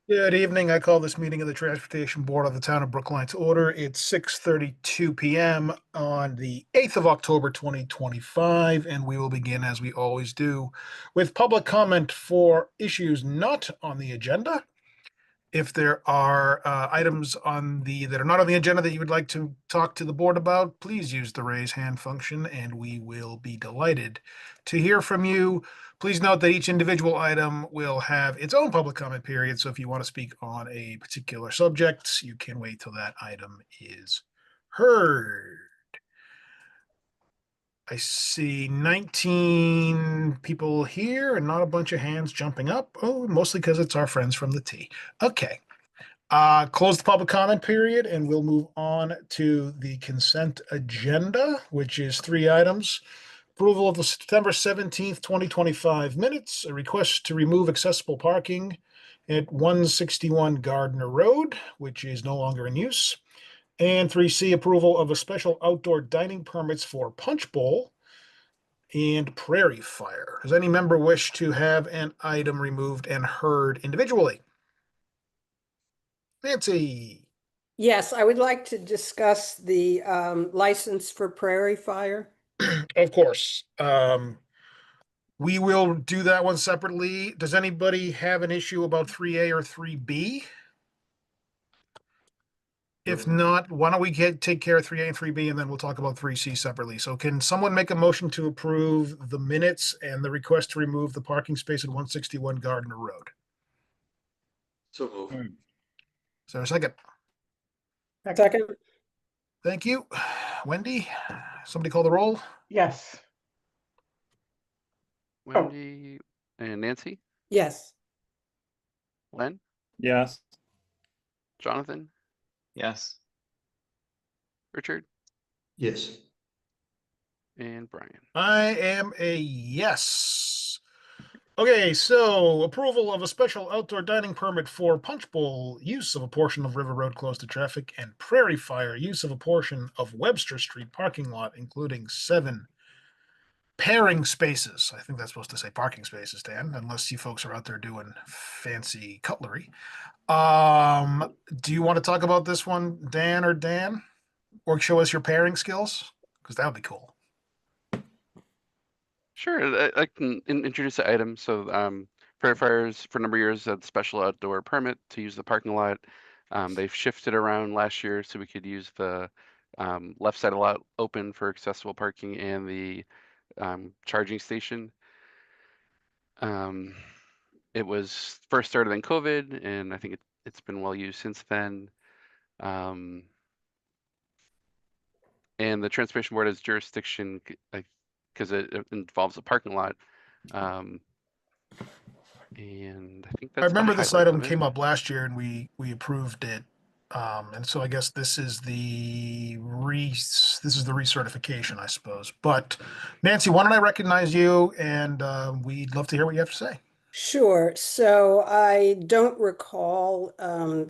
Good evening. I call this meeting of the Transportation Board of the Town of Brookline to order. It's 6:32 PM on the 8th of October, 2025, and we will begin, as we always do, with public comment for issues not on the agenda. If there are items that are not on the agenda that you would like to talk to the board about, please use the raise hand function, and we will be delighted to hear from you. Please note that each individual item will have its own public comment period. So if you want to speak on a particular subject, you can wait till that item is heard. I see 19 people here and not a bunch of hands jumping up. Oh, mostly because it's our friends from the T. Okay. Close the public comment period, and we'll move on to the consent agenda, which is three items. Approval of the September 17th, 2025 minutes, a request to remove accessible parking at 161 Gardner Road, which is no longer in use. And 3C, approval of a special outdoor dining permits for Punch Bowl and Prairie Fire. Does any member wish to have an item removed and heard individually? Nancy. Yes, I would like to discuss the license for Prairie Fire. Of course. We will do that one separately. Does anybody have an issue about 3A or 3B? If not, why don't we take care of 3A and 3B, and then we'll talk about 3C separately. So can someone make a motion to approve the minutes and the request to remove the parking space at 161 Gardner Road? So move. Is there a second? Second, Thank you. Wendy, somebody call the roll? Yes. Wendy and Nancy, yes. Len, Yes. Jonathan, Yes. Richard, Yes. and Brian. I am a yes. Okay, so approval of a special outdoor dining permit for Punch Bowl, use of a portion of River Road closed to traffic, and Prairie Fire, use of a portion of Webster Street parking lot, including 7 pairing spaces. I think that's supposed to say parking spaces, Dan, unless you folks are out there doing fancy cutlery. Do you want to talk about this one, Dan or Dan? Or show us your pairing skills? Because that would be cool. Sure, I can introduce the item. So Prairie Fires for a number of years had special outdoor permit to use the parking lot. They've shifted around last year so we could use the left side of the lot open for accessible parking and the charging station. It was first started in COVID, and I think it's been well used since then. And the Transportation Board has jurisdiction because it involves a parking lot. And I think that's I remember the this highlight item of it. came up last year and we approved it. And so I guess this is the recertification, I suppose. But Nancy, why don't I recognize you, and we'd love to hear what you have to say. Sure. So I don't recall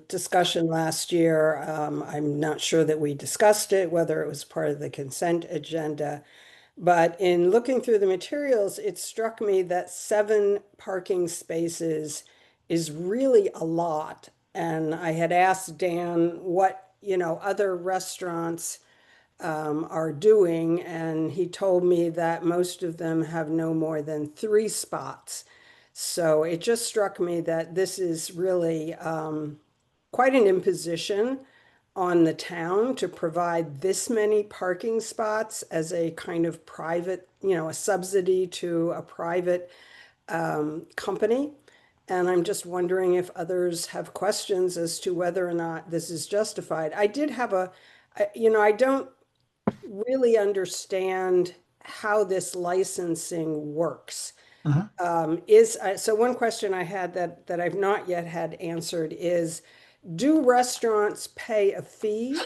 discussion last year. I'm not sure that we discussed it, whether it was part of the consent agenda. But in looking through the materials, it struck me that 7 parking spaces is really a lot. And I had asked Dan what, other restaurants are doing, and he told me that most of them have no more than 3 spots. So it just struck me that this is really quite an imposition on the town to provide this many parking spots as a kind of private, a subsidy to a private company. And I'm just wondering if others have questions as to whether or not this is justified. I did have I don't really understand how this licensing works. So one question I had that I've not yet had answered is, do restaurants pay a fee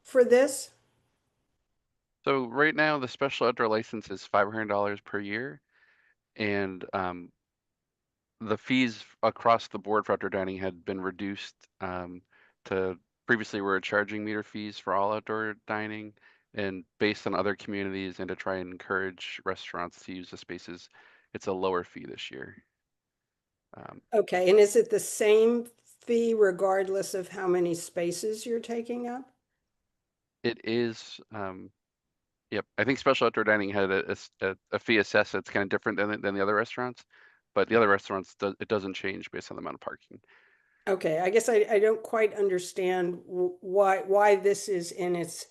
for this? So right now, the special outdoor license is $500 per year, and the fees across the board for outdoor dining had been reduced to previously were charging meter fees for all outdoor dining, and based on other communities and to try and encourage restaurants to use the spaces, it's a lower fee this year. Okay, and is it the same fee regardless of how many spaces you're taking up? It is, yep. I think special outdoor dining had a fee assessed that's kind of different than the other restaurants, but the other restaurants it doesn't change based on the amount of parking. Okay, I guess I don't quite understand why this is in its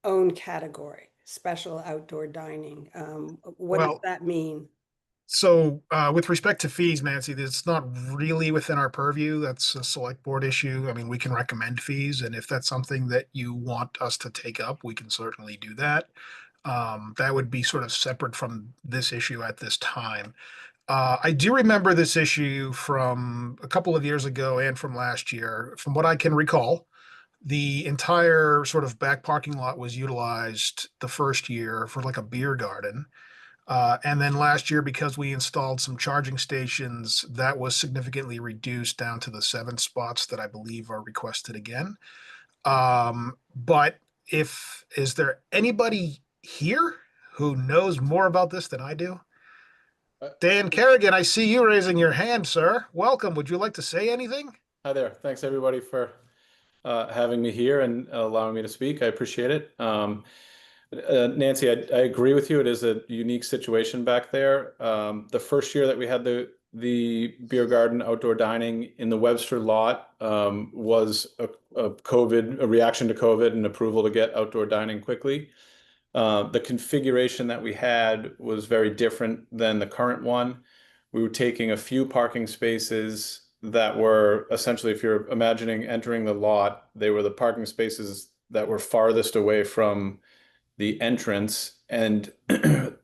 own category, special outdoor dining. What does Well, that mean? so with respect to fees, Nancy, it's not really within our purview. That's a select board issue. I mean, we can recommend fees, and if that's something that you want us to take up, we can certainly do that. That would be sort of separate from this issue at this time. I do remember this issue from a couple of years ago and from last year. From what I can recall, the entire sort of back parking lot was utilized the first year for like a beer garden. And then last year, because we installed some charging stations, that was significantly reduced down to the 7 spots that I believe are requested again. But is there anybody here who knows more about this than I do? Uh, Dan Kerrigan, I see you raising your hand, sir. Welcome. Would you like to say anything? Hi there. Thanks everybody for having me here and allowing me to speak. I appreciate it. Nancy, I agree with you. It is a unique situation back there. The first year that we had the beer garden outdoor dining in the Webster lot was a reaction to COVID and approval to get outdoor dining quickly. The configuration that we had was very different than the current one. We were taking a few parking spaces that were essentially, if you're imagining entering the lot, they were the parking spaces that were farthest away from the entrance. And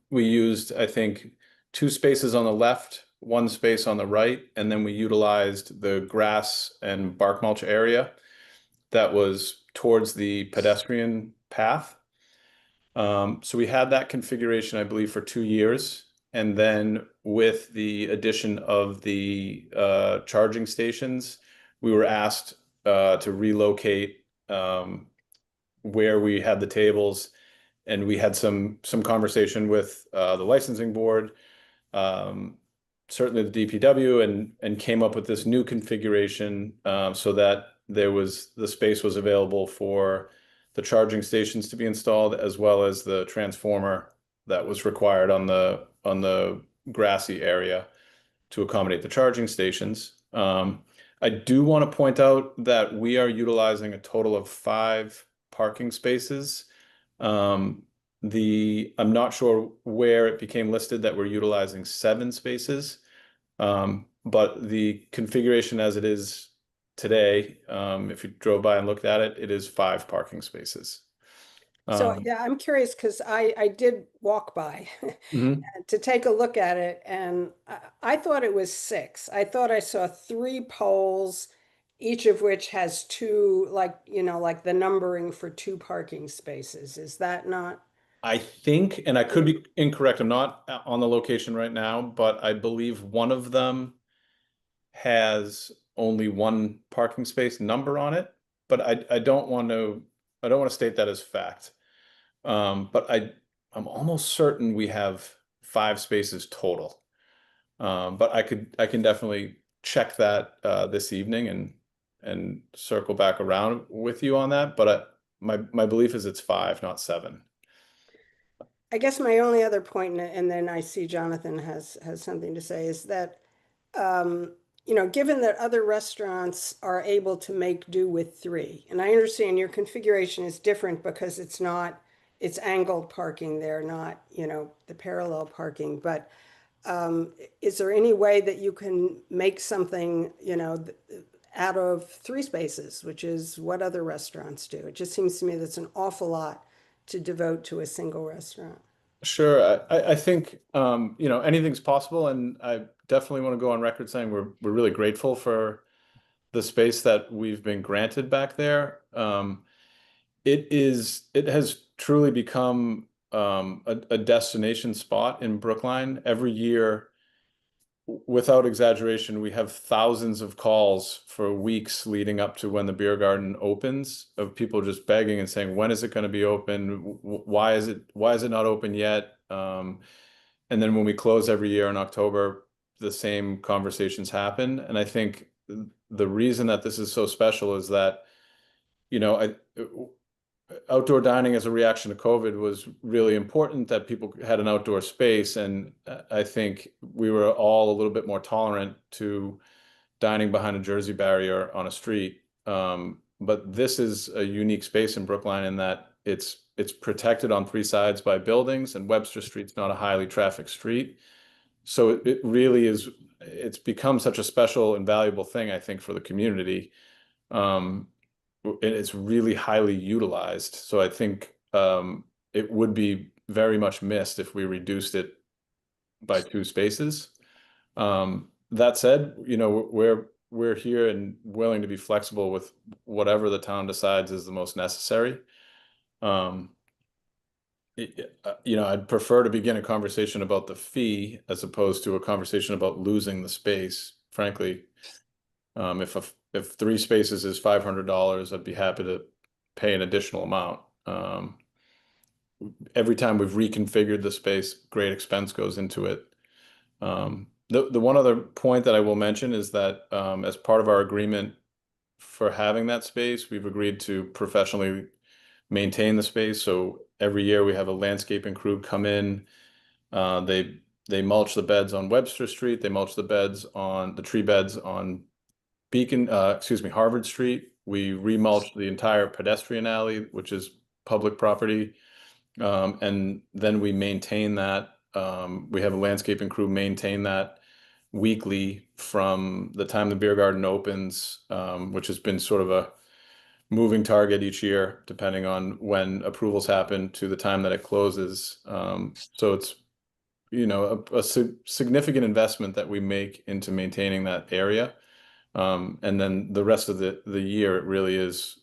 we used, I think, 2 spaces on the left, 1 space on the right, and then we utilized the grass and bark mulch area that was towards the pedestrian path. So we had that configuration, I believe, for 2 years. And then with the addition of the charging stations, we were asked to relocate where we had the tables. And we had some conversation with the licensing board, certainly the DPW, and came up with this new configuration so that the space was available for the charging stations to be installed, as well as the transformer that was required on the grassy area to accommodate the charging stations. I do want to point out that we are utilizing a total of 5 parking spaces. I'm not sure where it became listed that we're utilizing 7 spaces, but the configuration as it is today, if you drove by and looked at it, it is 5 parking spaces. So yeah, I'm curious because I did walk by Mhm. to take a look at it, and I thought it was 6. I thought I saw 3 poles, each of which has 2, like, like the numbering for 2 parking spaces. Is that not? I think, and I could be incorrect, I'm not on the location right now, but I believe one of them has only 1 parking space number on it, but I don't want to state that as fact. But I'm almost certain we have 5 spaces total. But I can definitely check that this evening and circle back around with you on that. But my belief is it's 5, not 7. I guess my only other point, and then I see Jonathan has something to say, is that given that other restaurants are able to make do with 3, and I understand your configuration is different because it's angled parking there, not, the parallel parking, but is there any way that you can make something, out of 3 spaces, which is what other restaurants do? It just seems to me that's an awful lot to devote to a single restaurant. Sure, I think anything's possible, and I definitely want to go on record saying we're really grateful for the space that we've been granted back there. It has truly become a destination spot in Brookline. Every year, without exaggeration, we have thousands of calls for weeks leading up to when the beer garden opens, of people just begging and saying, when is it going to be open? Why is it not open yet? And then when we close every year in October, the same conversations happen. And I think the reason that this is so special is that, you know, outdoor dining as a reaction to COVID was really important, that people had an outdoor space. And I think we were all a little bit more tolerant to dining behind a Jersey barrier on a street. But this is a unique space in Brookline in that it's protected on 3 sides by buildings, and Webster Street's not a highly trafficked street. So it really is, it's become such a special and valuable thing, I think, for the community. It's really highly utilized. So I think it would be very much missed if we reduced it by 2 spaces. That said, you know, we're here and willing to be flexible with whatever the town decides is the most necessary. You know, I'd prefer to begin a conversation about the fee as opposed to a conversation about losing the space, frankly. If 3 spaces is $500, I'd be happy to pay an additional amount. Every time we've reconfigured the space, great expense goes into it. The one other point that I will mention is that as part of our agreement for having that space, we've agreed to professionally maintain the space. So every year we have a landscaping crew come in. They mulch the beds on Webster Street. They mulch the beds on the tree beds on Harvard Street. We remulch the entire pedestrian alley, which is public property. And then we maintain that. We have a landscaping crew maintain that weekly from the time the beer garden opens, which has been sort of a moving target each year, depending on when approvals happen, to the time that it closes. So it's, you know, a significant investment that we make into maintaining that area. And then the rest of the year, it really is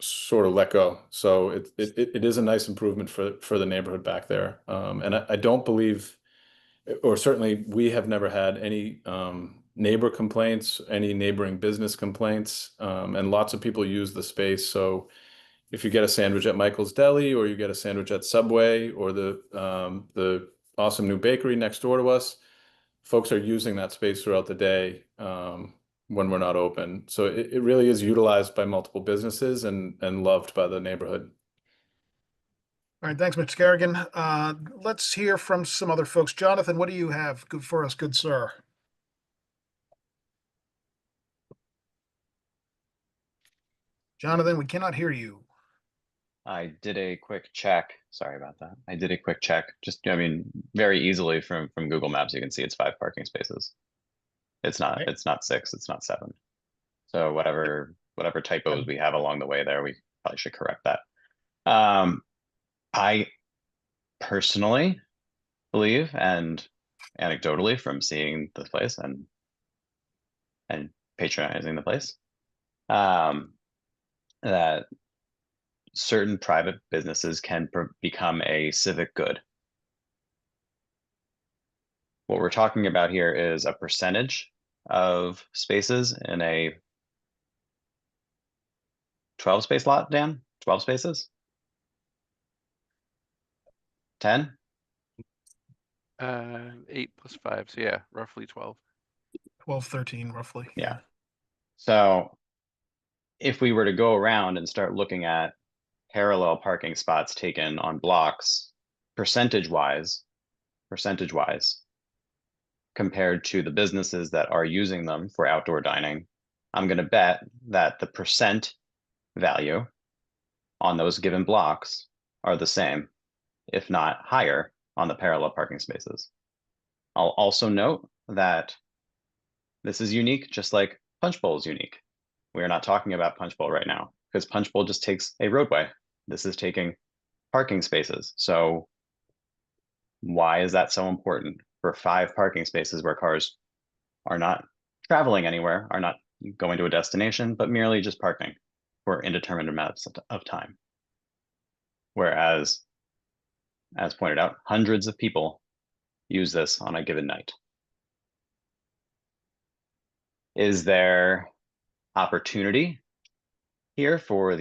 sort of let go. So it is a nice improvement for the neighborhood back there. And I don't believe, or certainly we have never had any neighbor complaints, any neighboring business complaints, and lots of people use the space. So if you get a sandwich at Michael's Deli, or you get a sandwich at Subway, or the awesome new bakery next door to us, folks are using that space throughout the day when we're not open. So it really is utilized by multiple businesses and loved by the neighborhood. All right, thanks, Mr. Kerrigan. Let's hear from some other folks. Jonathan, what do you have good for us, good sir? Jonathan, we cannot hear you. I did a quick check. Sorry about that. I did a quick check. Just, I mean, very easily from Google Maps, you can see it's 5 parking spaces. It's not, Okay. it's not 6, it's not 7. So whatever typos we have along the way there, we probably should correct that. I personally believe, and anecdotally from seeing this place and patronizing the place, that certain private businesses can become a civic good. What we're talking about here is a percentage of spaces in a 12 space lot, Dan? 12 spaces? 10? 8 plus 5, so yeah, roughly 12. 12, 13, roughly. Yeah. So if we were to go around and start looking at parallel parking spots taken on blocks, percentage-wise, compared to the businesses that are using them for outdoor dining, I'm going to bet that the percent value on those given blocks are the same, if not higher, on the parallel parking spaces. I'll also note that this is unique, just like Punch Bowl is unique. We are not talking about Punch Bowl right now, because Punch Bowl just takes a roadway. This is taking parking spaces. So why is that so important for 5 parking spaces where cars are not traveling anywhere, are not going to a destination, but merely just parking for indeterminate amounts of time? Whereas, as pointed out, hundreds of people use this on a given night. Is there opportunity here for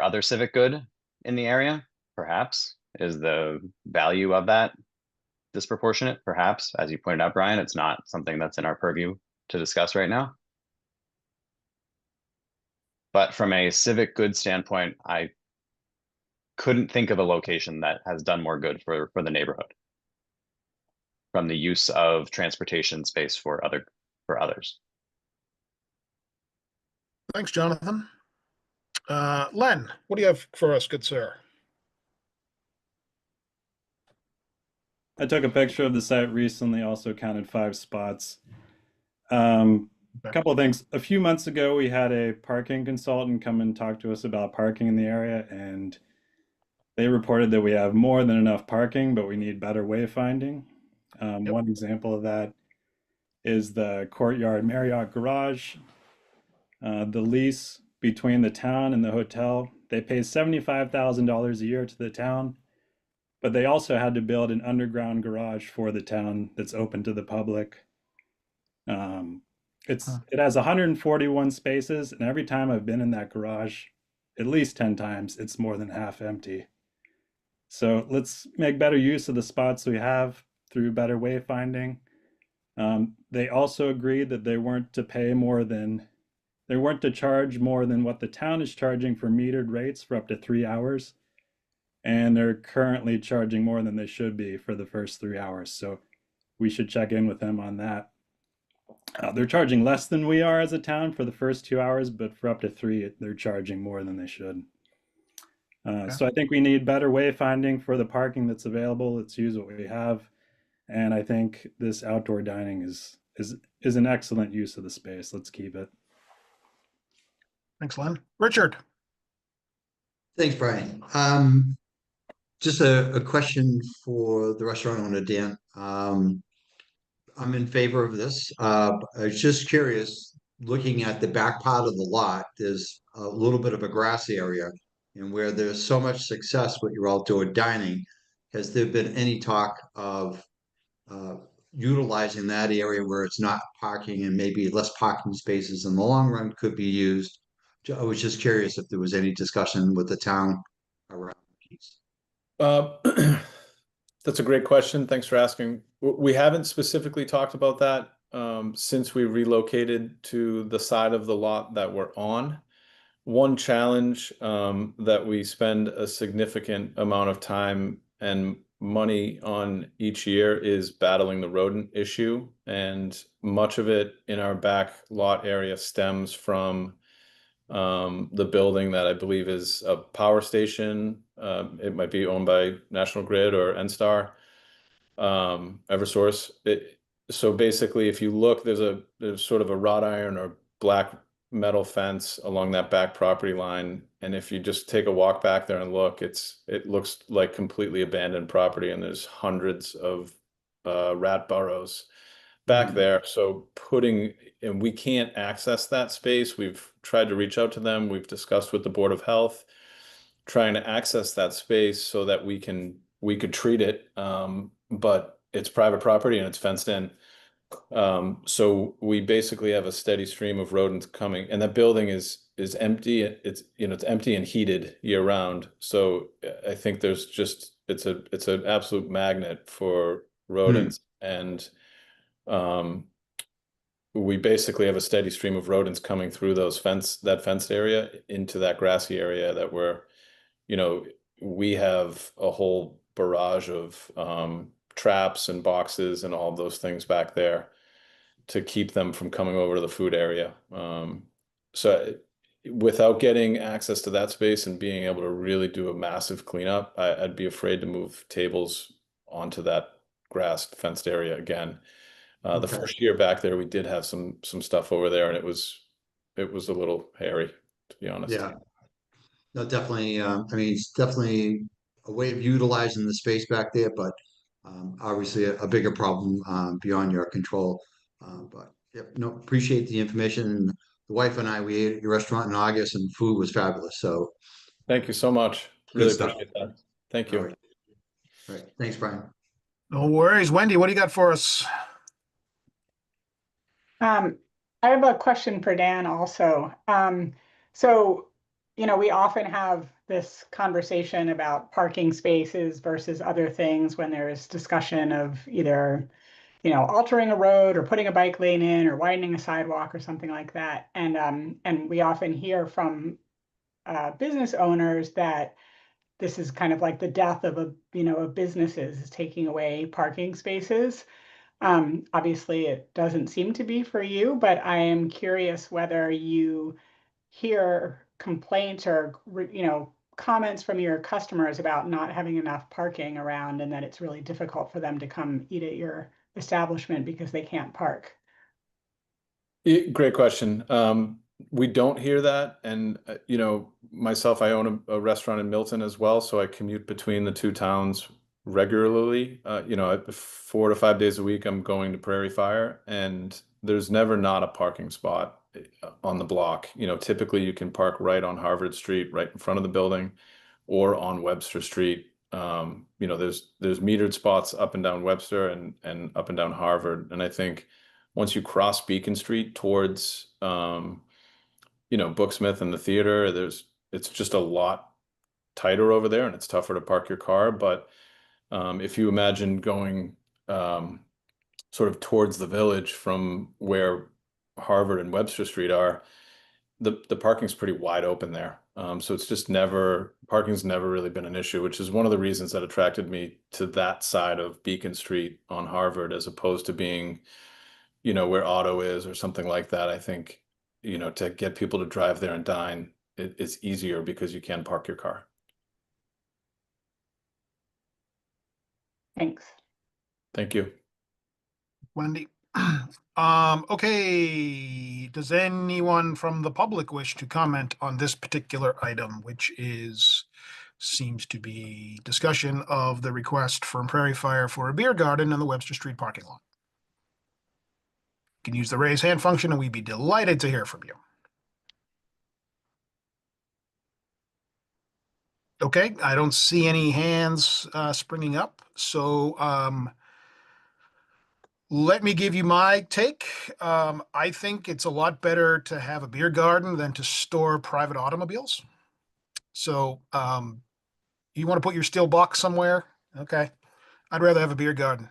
other civic good in the area? Perhaps. Is the value of that disproportionate? Perhaps, as you pointed out, Brian, it's not something that's in our purview to discuss right now. But from a civic good standpoint, I couldn't think of a location that has done more good for the neighborhood from the use of transportation space for others. Thanks, Jonathan. Len, what do you have for us, good sir? I took a picture of the site recently, also counted 5 spots. A couple of things. A few months ago, we had a parking consultant come and talk to us about parking in the area, and they reported that we have more than enough parking, but we need better wayfinding. One example of that is the Courtyard Marriott Garage. The lease between the town and the hotel, they pay $75,000 a year to the town, but they also had to build an underground garage for the town that's open to the public. It has 141 spaces, and every time I've been in that garage, at least 10 times, it's more than half empty. So let's make better use of the spots we have through better wayfinding. They also agreed that they weren't to charge more than what the town is charging for metered rates for up to 3 hours. And they're currently charging more than they should be for the first 3 hours. So we should check in with them on that. They're charging less than we are as a town for the first 2 hours, but for up to 3, they're charging more than they should. So I think we need better wayfinding for the parking that's available. Let's use what we have. And I think this outdoor dining is an excellent use of the space. Let's keep it. Thanks, Len. Richard. Thanks, Brian. Just a question for the restaurant owner, Dan. I'm in favor of this. I was just curious, looking at the back part of the lot, there's a little bit of a grass area. And where there's so much success with your outdoor dining, has there been any talk of utilizing that area where it's not parking and maybe less parking spaces in the long run could be used? I was just curious if there was any discussion with the town around these. That's a great question. Thanks for asking. We haven't specifically talked about that since we relocated to the side of the lot that we're on. One challenge that we spend a significant amount of time and money on each year is battling the rodent issue. And much of it in our back lot area stems from the building that I believe is a power station. It might be owned by National Grid or NSTAR, Eversource. So basically, if you look, there's sort of a wrought iron or black metal fence along that back property line. And if you just take a walk back there and look, it looks like completely abandoned property, and there's hundreds of rat burrows back there. So and we can't access that space. We've tried to reach out to them. We've discussed with the Board of Health, trying to access that space so that we could treat it. But it's private property and it's fenced in. So we basically have a steady stream of rodents coming, and that building is empty. It's empty and heated year round. So I think it's an absolute magnet for rodents. And we basically have a steady stream of rodents coming through that fenced area into that grassy area that we have a whole barrage of traps and boxes and all of those things back there to keep them from coming over to the food area. So without getting access to that space and being able to really do a massive cleanup, I'd be afraid to move tables onto that grass fenced area again. The first year back there, we did have some stuff over there, and it was a little hairy, to be honest. Yeah, no, definitely. I mean, it's definitely a way of utilizing the space back there, but obviously a bigger problem beyond your control. But yep, no, appreciate the information. And the wife and I, we ate at your restaurant in August, and food was fabulous. So thank you so much. Really appreciate that. Thank you. All right. Thanks, Brian. No worries. Wendy, what do you got for us? I have a question for Dan also. So you know, we often have this conversation about parking spaces versus other things when there's discussion of either, you know, altering a road or putting a bike lane in or widening a sidewalk or something like that. And we often hear from business owners that this is kind of like the death of of businesses is taking away parking spaces. Obviously, it doesn't seem to be for you, but I am curious whether you hear complaints or comments from your customers about not having enough parking around and that it's really difficult for them to come eat at your establishment because they can't park. Great question. We don't hear that. And, myself, I own a restaurant in Milton as well. So I commute between the two towns regularly. 4 to 5 days a week, I'm going to Prairie Fire, and there's never not a parking spot on the block. Typically you can park right on Harvard Street, right in front of the building, or on Webster Street. There's metered spots up and down Webster and up and down Harvard. And I think once you cross Beacon Street towards, Booksmith and the theater, it's just a lot tighter over there, and it's tougher to park your car. But if you imagine going sort of towards the village from where Harvard and Webster Street are, the parking's pretty wide open there. So it's just parking's never really been an issue, which is one of the reasons that attracted me to that side of Beacon Street on Harvard, as opposed to being, where Otto is or something like that. I think, to get people to drive there and dine, it's easier because you can park your car. Thanks. Thank you. Wendy. Okay. Does anyone from the public wish to comment on this particular item, which seems to be discussion of the request from Prairie Fire for a beer garden in the Webster Street parking lot? You can use the raise hand function and we'd be delighted to hear from you. Okay, I don't see any hands springing up. So let me give you my take. I think it's a lot better to have a beer garden than to store private automobiles. So you want to put your steel box somewhere? Okay. I'd rather have a beer garden.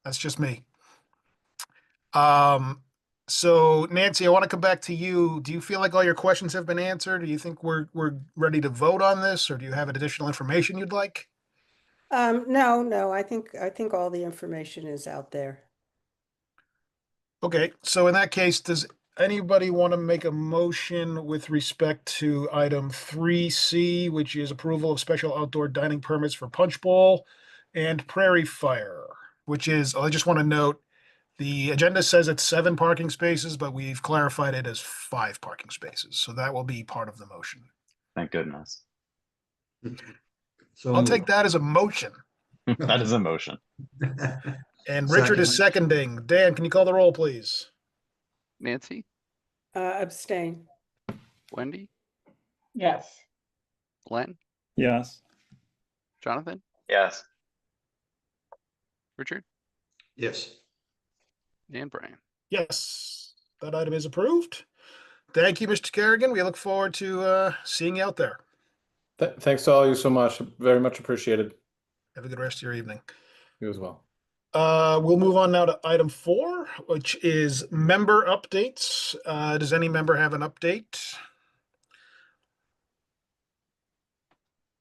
That's just me. So Nancy, I want to come back to you. Do you feel like all your questions have been answered? Do you think we're ready to vote on this, or do you have additional information you'd like? No, I think all the information is out there. Okay, so in that case, does anybody want to make a motion with respect to item 3C, which is approval of special outdoor dining permits for Punch Bowl and Prairie Fire, which is, I just want to note, the agenda says it's 7 parking spaces, but we've clarified it as 5 parking spaces. So that will be part of the motion. Thank goodness. So I'll take that as a motion. That is a motion. And Richard is seconding. Dan, can you call the roll, please? Nancy, Abstain. Wendy, Yes. Glenn, Yes. Jonathan, Yes. Richard, Yes. and Brian. Yes, that item is approved. Thank you, Mr. Kerrigan. We look forward to seeing you out there. Thanks to all of you so much. Very much appreciated. Have a good rest of your evening. You as well. We'll move on now to item 4, which is member updates. Does any member have an update?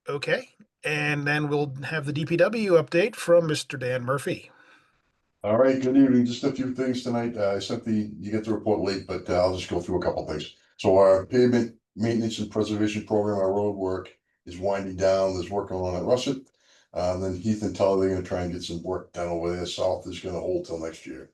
Okay, and then we'll have the DPW update from Mr. Dan Murphy. All right, good evening. Just a few things tonight. You get the report late, but I'll just go through a couple things. So our pavement maintenance and preservation program, our road work is winding down. There's work going on at Russet. Then Heath and Tully, they're gonna try and get some work done over there. South is gonna hold till next year.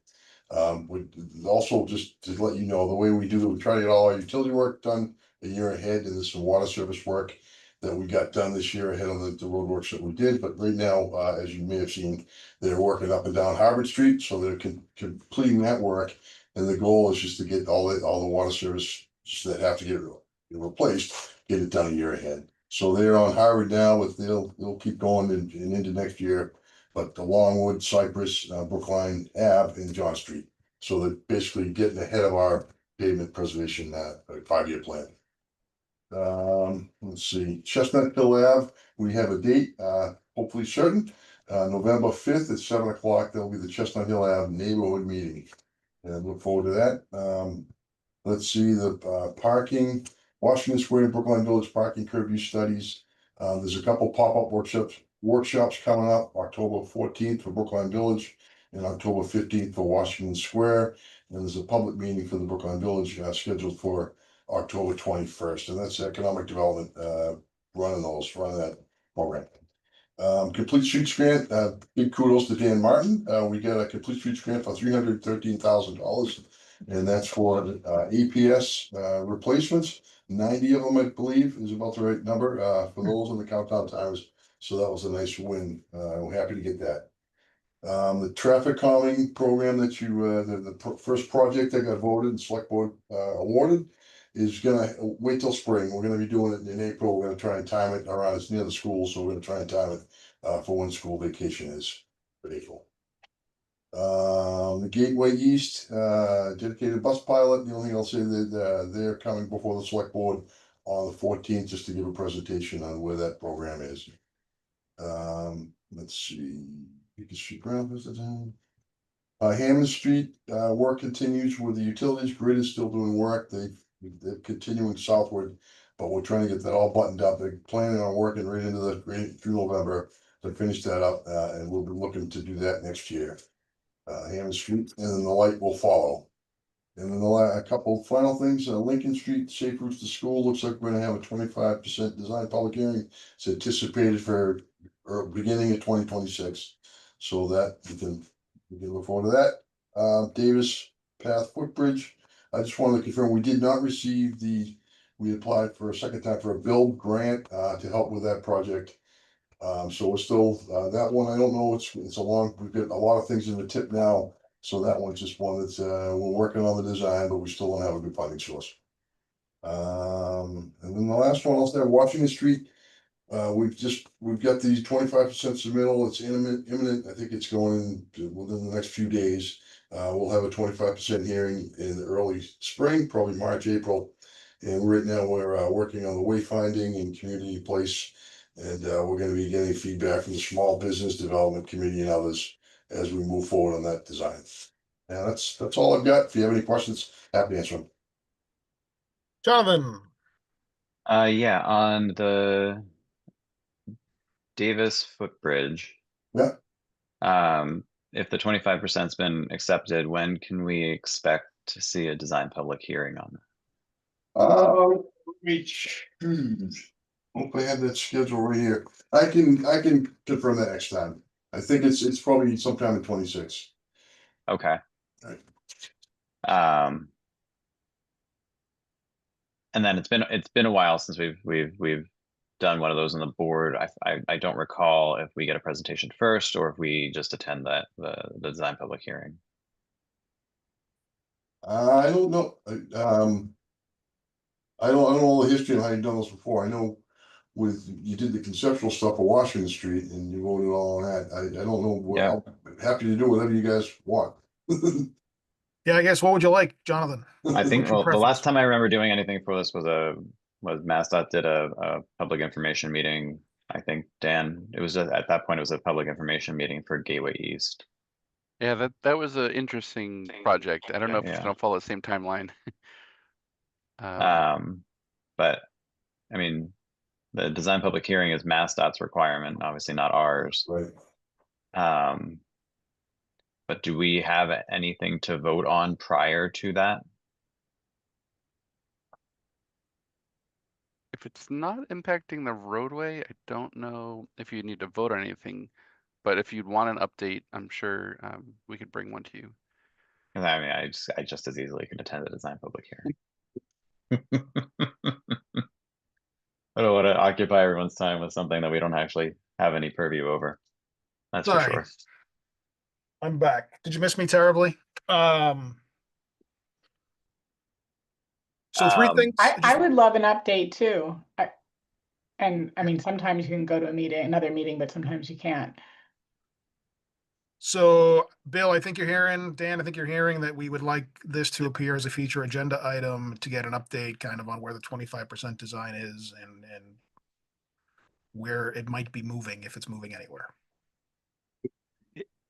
We also, just to let you know, the way we do it, we try to get all our utility work done a year ahead, and there's some water service work that we got done this year ahead of the road works that we did. But right now, as you may have seen, they're working up and down Harvard Street, so they're completing that work. And the goal is just to get all the water service that have to get replaced, get it done a year ahead. So they're on Harvard now. They'll keep going and into next year. But the Longwood, Cypress, Brookline Ave, and John Street. So they're basically getting ahead of our pavement preservation 5-year plan. Let's see, Chestnut Hill Ave, we have a date, hopefully certain. November 5th at 7 o'clock, there'll be the Chestnut Hill Ave neighborhood meeting. And look forward to that. Let's see, the parking, Washington Square, Brookline Village parking curb use studies. There's a couple pop-up workshops coming up, October 14th for Brookline Village and October 15th for Washington Square. And there's a public meeting for the Brookline Village scheduled for October 21st, and that's economic development running that program. Complete Streets grant, big kudos to Dan Martin. We got a Complete Streets grant for $313,000, and that's for APS replacements. 90 of them, I believe, is about the right number for those in the countdown timers. So that was a nice win. We're happy to get that. The traffic calming program that you the first project that got voted and select board awarded is gonna wait till spring. We're gonna be doing it in April. We're gonna try and time it around, it's near the school, so we're gonna try and time it for when school vacation is for April. The Gateway East dedicated bus pilot. The only thing I'll say that they're coming before the select board on the 14th just to give a presentation on where that program is. Let's see. Beacon Street ground visit. Hammond Street work continues with the utilities. Grid is still doing work. They're continuing southward, but we're trying to get that all buttoned up. They're planning on working right through November to finish that up, and we'll be looking to do that next year. Hammond Street, and then the light will follow. And then a couple final things. Lincoln Street, Safe Routes to School. Looks like we're gonna have a 25% design public hearing. It's anticipated for beginning of 2026. So that we can look forward to that. Davis Path Footbridge. I just wanted to confirm we did not receive we applied for a second time for a build grant to help with that project. So we're still that one. I don't know. It's a long. We've got a lot of things in the tip now. So that one's just one that's we're working on the design, but we still don't have a good funding source. And then the last one, I'll say Washington Street. We've got the 25% submittal. It's imminent. I think it's going within the next few days. We'll have a 25% hearing in the early spring, probably March, April. And right now we're working on the wayfinding and community place. And we're going to be getting feedback from the Small Business Development Committee and others as we move forward on that design. And that's all I've got. If you have any questions, happy to answer them. Jonathan. Yeah, on the Davis Footbridge. Yeah. If the 25%'s been accepted, when can we expect to see a design public hearing on that? Let me choose. Hope I have that schedule right here. I can confirm that next time. I think it's probably sometime in 26. Okay. Right. And then it's been a while since we've done one of those on the board. I don't recall if we get a presentation first or if we just attend the design public hearing. I don't know. I don't know the history of how you've done this before. I know you did the conceptual stuff for Washington Street and you voted all on that. I don't know. Yeah. I'm happy to do whatever you guys want. Yeah, I guess what would you like, Jonathan? I think What's your the last preference? time I remember doing anything for this was MassDOT did a public information meeting. I think, Dan, it was at that point it was a public information meeting for Gateway East. Yeah, that was an interesting project. I don't know if it's Yeah. gonna follow the same timeline. But I mean, the design public hearing is MassDOT's requirement, obviously not ours. Right. But do we have anything to vote on prior to that? If it's not impacting the roadway, I don't know if you need to vote on anything, but if you'd want an update, I'm sure we could bring one to you. I mean, I just as easily could attend a design public hearing. I don't want to occupy everyone's time with something that we don't actually have any purview over. That's for Sorry. sure. I'm back. Did you miss me terribly? So three things. I would love an update too. And I mean, sometimes you can go to another meeting, but sometimes you can't. So, Bill, I think you're hearing, Dan, I think you're hearing that we would like this to appear as a future agenda item to get an update kind of on where the 25% design is and where it might be moving, if it's moving anywhere.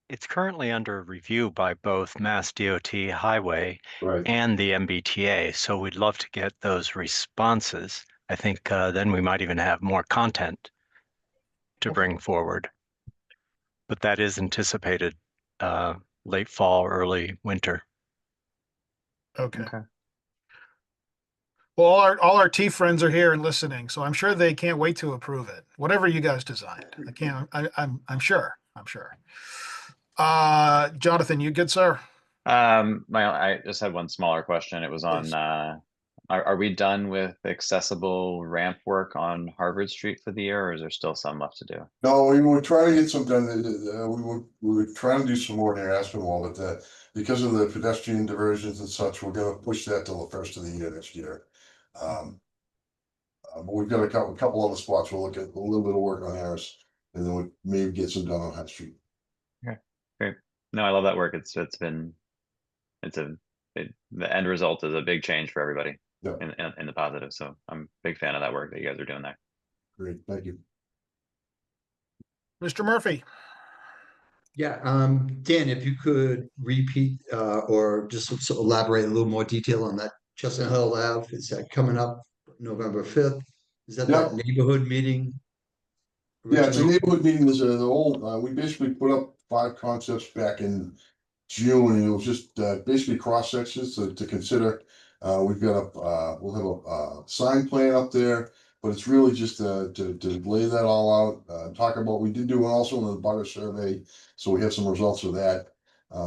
It's currently under review by both Mass DOT Highway Right. and the MBTA, so we'd love to get those responses. I think then we might even have more content to bring forward. But that is anticipated late fall, early winter. Okay. Okay. Well, all our T friends are here and listening, so I'm sure they can't wait to approve it. Whatever you guys designed. I'm sure. Jonathan, you good, sir? I just had one smaller question. It was on, Please. are we done with accessible ramp work on Harvard Street for the year, or is there still some left to do? No, we were trying to get some done. We were trying to do some more near Aspinwall, but because of the pedestrian diversions and such, we're gonna push that till the first of the year next year. But we've got a couple other spots. We'll look at a little bit of work on Harris, and then we maybe get some done on High Street. Okay, great. No, I love that work. The end result is a big change for everybody Yeah. in the positive. So I'm a big fan of that work that you guys are doing there. Great, thank you. Mr. Murphy. Yeah, Dan, if you could repeat or just elaborate a little more detail on that Chestnut Hill Ave, is that coming up November 5th? Is that Yeah. that neighborhood meeting? Yeah, it's a originally? neighborhood meeting. There's a old, we basically put up 5 concepts back in June, and it was just basically cross sections to consider. We've got we'll have a sign plan up there, but it's really just to lay that all out, talk about, we did do also an abutter survey, so we have some results of that.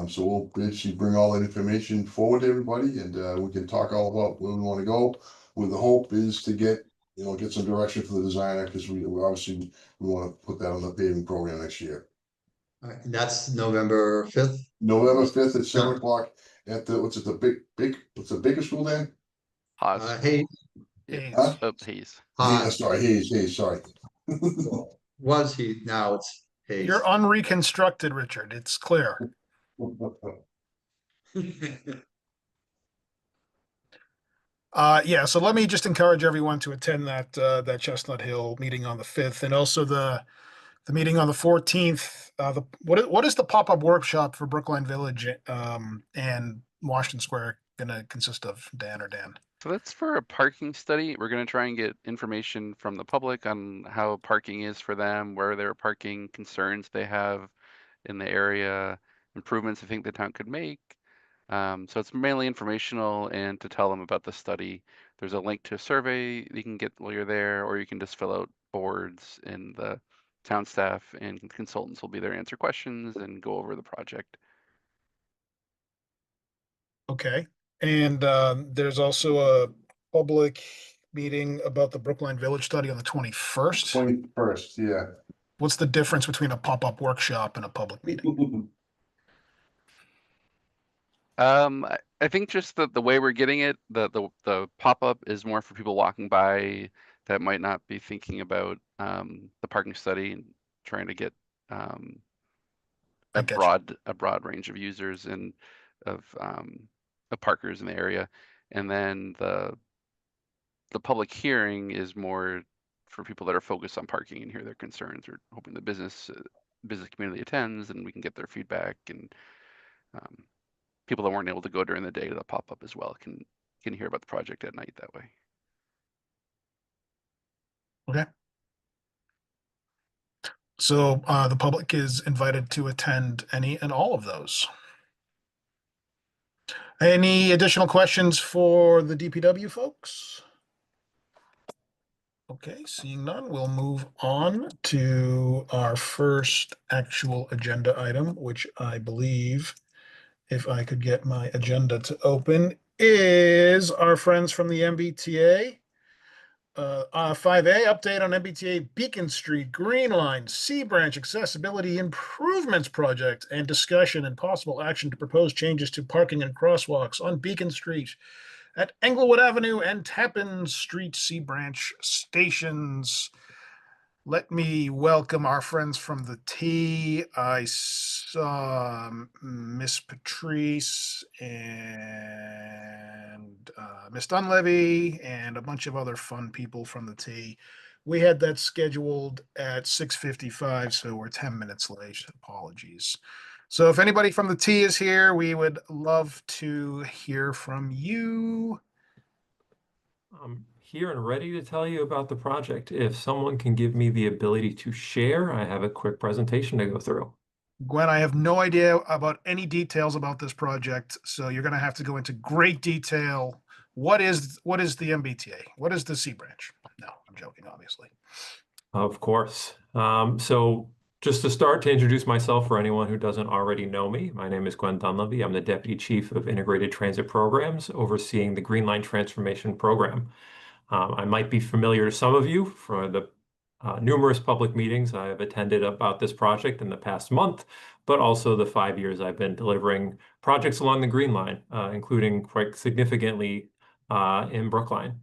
So we'll basically bring all that information forward to everybody, and we can talk all about where we want to go. With the hope is to get some direction for the designer, because we obviously want to put that on the paving program next year. And that's November 5th? November 5th at 7 o'clock at what's the bigger school then? Haas. Hey, Hayes. Huh? Oh, Hayes. Sorry, Hayes, sorry. was he, now it's Hayes. You're unreconstructed, Richard. It's clear. Yeah, so let me just encourage everyone to attend that Chestnut Hill meeting on the 5th, and also the meeting on the 14th. What is the pop-up workshop for Brookline Village and Washington Square gonna consist of, Dan or Dan? So that's for a parking study. We're going to try and get information from the public on how parking is for them, where they're parking, concerns they have in the area, improvements I think the town could make. So it's mainly informational and to tell them about the study. There's a link to a survey you can get while you're there, or you can just fill out boards, and the town staff and consultants will be there to answer questions and go over the project. Okay, and there's also a public meeting about the Brookline Village study on the 21st. 21st, yeah. What's the difference between a pop-up workshop and a public meeting? I think just the way we're getting it, the pop-up is more for people walking by that might not be thinking about the parking study and trying to get I a get you. broad range of users and of parkers in the area. And then the public hearing is more for people that are focused on parking and hear their concerns, or hoping the business community attends and we can get their feedback, and people that weren't able to go during the day to the pop-up as well can hear about the project at night that way. Okay. So the public is invited to attend any and all of those. Any additional questions for the DPW folks? Okay, seeing none, we'll move on to our first actual agenda item, which I believe, if I could get my agenda to open, is our friends from the MBTA. 5A, update on MBTA Beacon Street Green Line C Branch Accessibility Improvements Project, and discussion and possible action to propose changes to parking and crosswalks on Beacon Street at Englewood Avenue and Tappan Street C Branch stations. Let me welcome our friends from the T. I Miss Patrice and Miss Dunleavy and a bunch of other fun people from the T. We had that scheduled at 6:55, so we're 10 minutes late. Apologies. So if anybody from the T is here, we would love to hear from you. I'm here and ready to tell you about the project. If someone can give me the ability to share, I have a quick presentation to go through. Gwen, I have no idea about any details about this project, so you're going to have to go into great detail. What is the MBTA? What is the C branch? No, I'm joking, obviously. Of course. So just to start, to introduce myself for anyone who doesn't already know me, my name is Gwen Dunleavy. I'm the Deputy Chief of Integrated Transit Programs, overseeing the Green Line Transformation Program. I might be familiar to some of you for the numerous public meetings I have attended about this project in the past month, but also the 5 years I've been delivering projects along the Green Line, including quite significantly in Brookline.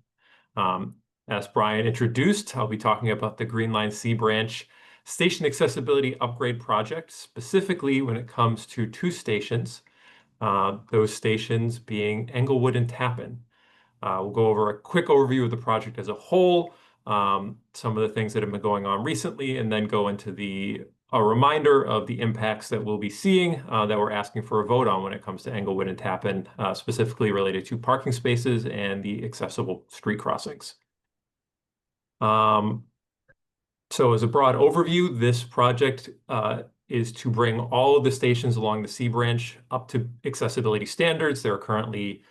As Brian introduced, I'll be talking about the Green Line C branch station accessibility upgrade project, specifically when it comes to 2 stations, those stations being Englewood and Tappan. We'll go over a quick overview of the project as a whole, some of the things that have been going on recently, and then go into a reminder of the impacts that we'll be seeing that we're asking for a vote on when it comes to Englewood and Tappan, specifically related to parking spaces and the accessible street crossings. So as a broad overview, this project is to bring all of the stations along the C branch up to accessibility standards. There are currently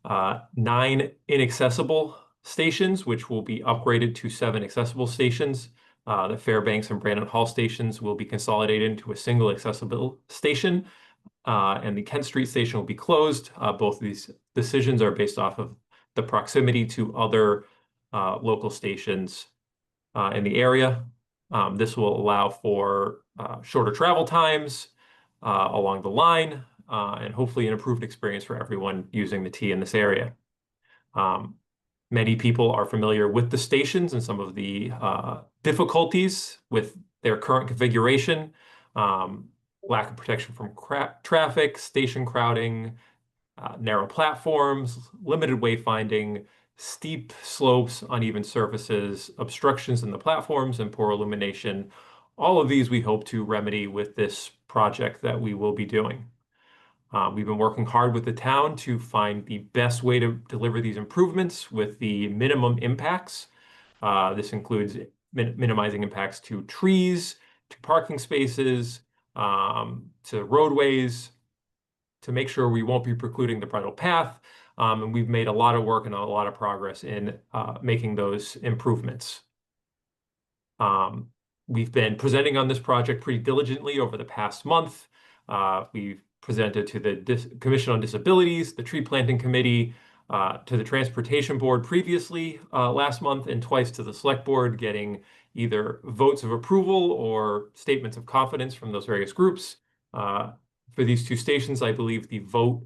9 inaccessible stations, which will be upgraded to 7 accessible stations. The Fairbanks and Brandon Hall stations will be consolidated into a single accessible station, and the Kent Street station will be closed. Both of these decisions are based off of the proximity to other local stations in the area. This will allow for shorter travel times along the line, and hopefully an improved experience for everyone using the T in this area. Many people are familiar with the stations and some of the difficulties with their current configuration, lack of protection from traffic, station crowding, narrow platforms, limited wayfinding, steep slopes, uneven surfaces, obstructions in the platforms, and poor illumination. All of these we hope to remedy with this project that we will be doing. We've been working hard with the town to find the best way to deliver these improvements with the minimum impacts. This includes minimizing impacts to trees, to parking spaces, to roadways, to make sure we won't be precluding the bridle path. And we've made a lot of work and a lot of progress in making those improvements. We've been presenting on this project pretty diligently over the past month. We've presented to the Commission on Disabilities, the Tree Planting Committee, to the Transportation Board previously last month, and twice to the Select Board, getting either votes of approval or statements of confidence from those various groups. For these 2 stations, I believe the vote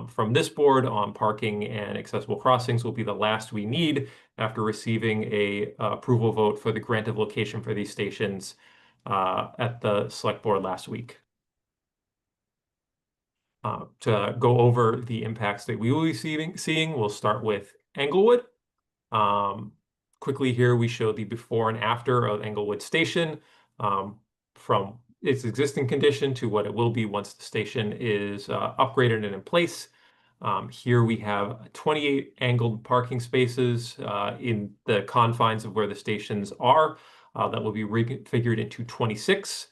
from this board on parking and accessible crossings will be the last we need after receiving a approval vote for the grant of location for these stations at the Select Board last week. To go over the impacts that we will be seeing, we'll start with Englewood. Quickly here, we show the before and after of Englewood Station, from its existing condition to what it will be once the station is upgraded and in place. Here we have 28 angled parking spaces in the confines of where the stations are that will be reconfigured into 26.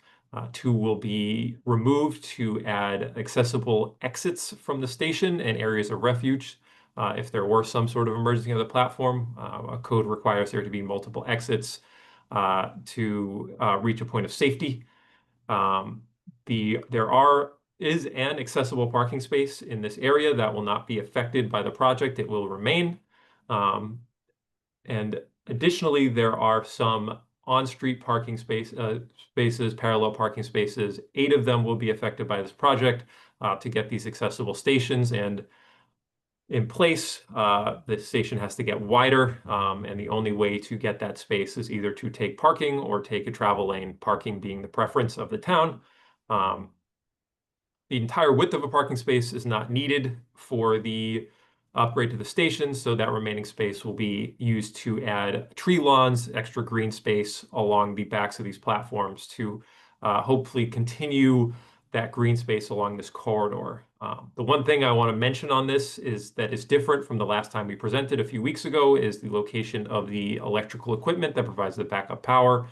2 will be removed to add accessible exits from the station and areas of refuge. If there were some sort of emergency on the platform, a code requires there to be multiple exits to reach a point of safety. There is an accessible parking space in this area that will not be affected by the project. It will remain. And additionally, there are some on-street parking spaces, parallel parking spaces. 8 of them will be affected by this project to get these accessible stations. And in place, the station has to get wider, and the only way to get that space is either to take parking or take a travel lane, parking being the preference of the town. the entire width of a parking space is not needed for the upgrade to the station, so that remaining space will be used to add tree lawns, extra green space along the backs of these platforms to hopefully continue that green space along this corridor. The one thing I want to mention on this is that is different from the last time we presented a few weeks ago is the location of the electrical equipment that provides the backup power.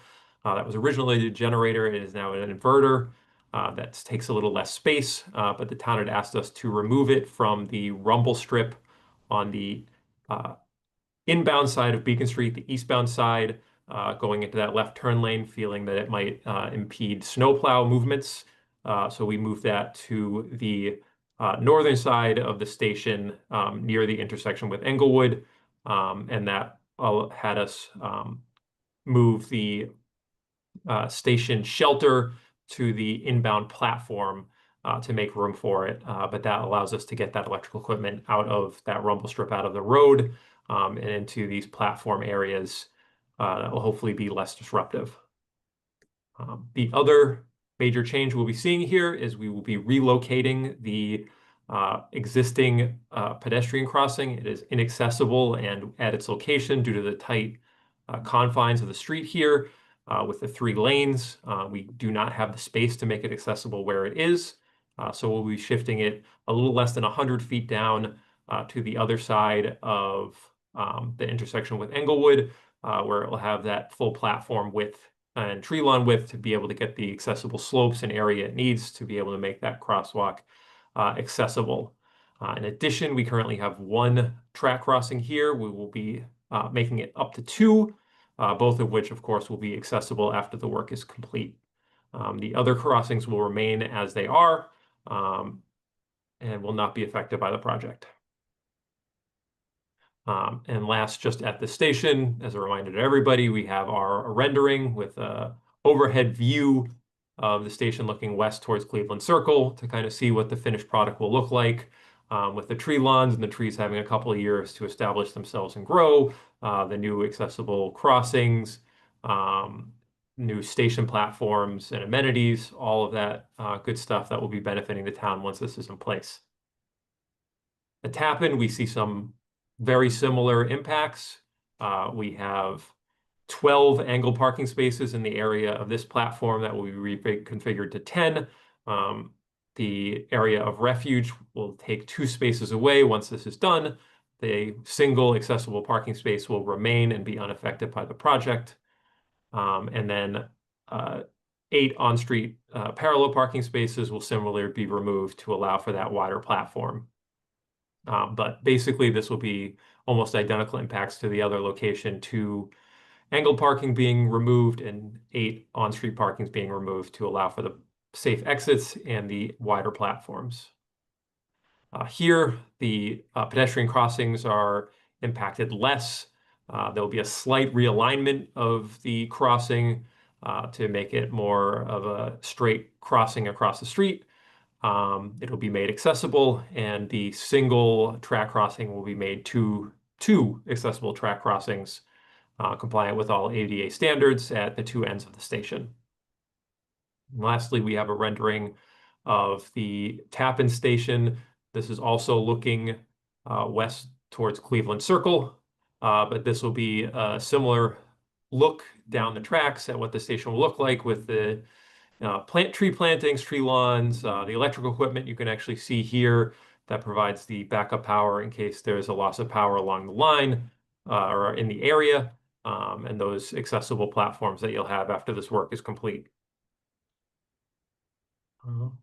That was originally a generator. It is now an inverter. That takes a little less space, but the town had asked us to remove it from the rumble strip on the inbound side of Beacon Street, the eastbound side, going into that left turn lane, feeling that it might impede snowplow movements. So we moved that to the northern side of the station near the intersection with Englewood, and that had us move the station shelter to the inbound platform to make room for it. But that allows us to get that electrical equipment out of that rumble strip, out of the road, and into these platform areas that will hopefully be less disruptive. The other major change we'll be seeing here is we will be relocating the existing pedestrian crossing. It is inaccessible and at its location due to the tight confines of the street here. With the 3 lanes, we do not have the space to make it accessible where it is. So we'll be shifting it a little less than 100 feet down to the other side of the intersection with Englewood, where it will have that full platform width and tree lawn width to be able to get the accessible slopes and area it needs to be able to make that crosswalk accessible. In addition, we currently have 1 track crossing here. We will be making it up to 2. Both of which, of course, will be accessible after the work is complete. The other crossings will remain as they are and will not be affected by the project. And last, just at the station, as a reminder to everybody, we have our rendering with an overhead view of the station looking west towards Cleveland Circle to kind of see what the finished product will look like. With the tree lawns and the trees having a couple of years to establish themselves and grow, the new accessible crossings, new station platforms and amenities, all of that good stuff that will be benefiting the town once this is in place. At Tappan, we see some very similar impacts. We have 12 angled parking spaces in the area of this platform that will be reconfigured to 10. The area of refuge will take 2 spaces away once this is done. The single accessible parking space will remain and be unaffected by the project. And then 8 on-street parallel parking spaces will similarly be removed to allow for that wider platform. But basically, this will be almost identical impacts to the other location, 2 angled parking being removed and 8 on-street parkings being removed to allow for the safe exits and the wider platforms. Here, the pedestrian crossings are impacted less. There will be a slight realignment of the crossing to make it more of a straight crossing across the street. It'll be made accessible, and the single track crossing will be made two accessible track crossings compliant with all ADA standards at the 2 ends of the station. And lastly, we have a rendering of the Tappan station. This is also looking west towards Cleveland Circle, but this will be a similar look down the tracks at what the station will look like with the tree plantings, tree lawns, the electrical equipment you can actually see here that provides the backup power in case there's a loss of power along the line or in the area, and those accessible platforms that you'll have after this work is complete.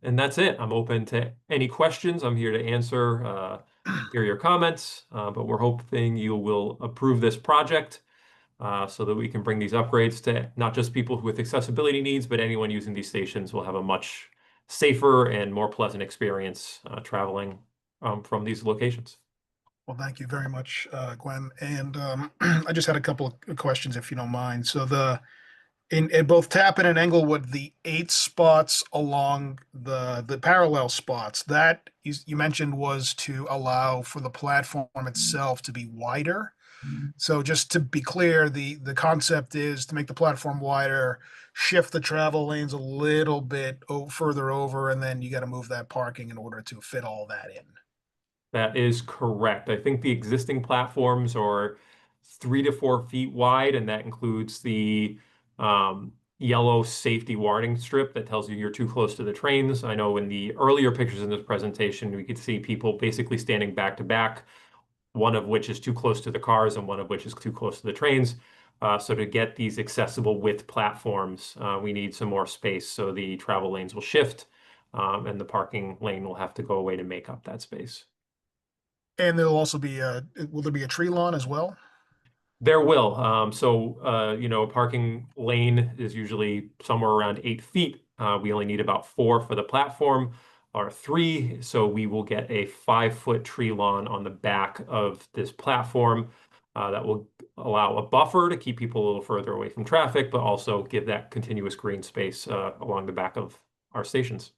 And that's it. I'm open to any questions. I'm here to answer, hear your comments, but we're hoping you will approve this project so that we can bring these upgrades to not just people with accessibility needs, but anyone using these stations will have a much safer and more pleasant experience traveling from these locations. Well, thank you very much, Gwen. And I just had a couple of questions, if you don't mind. So in both Tappan and Englewood, the 8 spots along the parallel spots that you mentioned was to allow for the platform itself to be wider. So just to be clear, the concept is to make the platform wider, shift the travel lanes a little bit further over, and then you got to move that parking in order to fit all that in. That is correct. I think the existing platforms are 3 to 4 feet wide, and that includes the yellow safety warning strip that tells you you're too close to the trains. I know in the earlier pictures in this presentation, we could see people basically standing back to back, one of which is too close to the cars and one of which is too close to the trains. So to get these accessible width platforms, we need some more space. So the travel lanes will shift, and the parking lane will have to go away to make up that space. And there'll also be will there be a tree lawn as well? There will. You know, a parking lane is usually somewhere around 8 feet. We only need about 4 for the platform, or 3. So we will get a 5-foot tree lawn on the back of this platform that will allow a buffer to keep people a little further away from traffic, but also give that continuous green space along the back of our stations.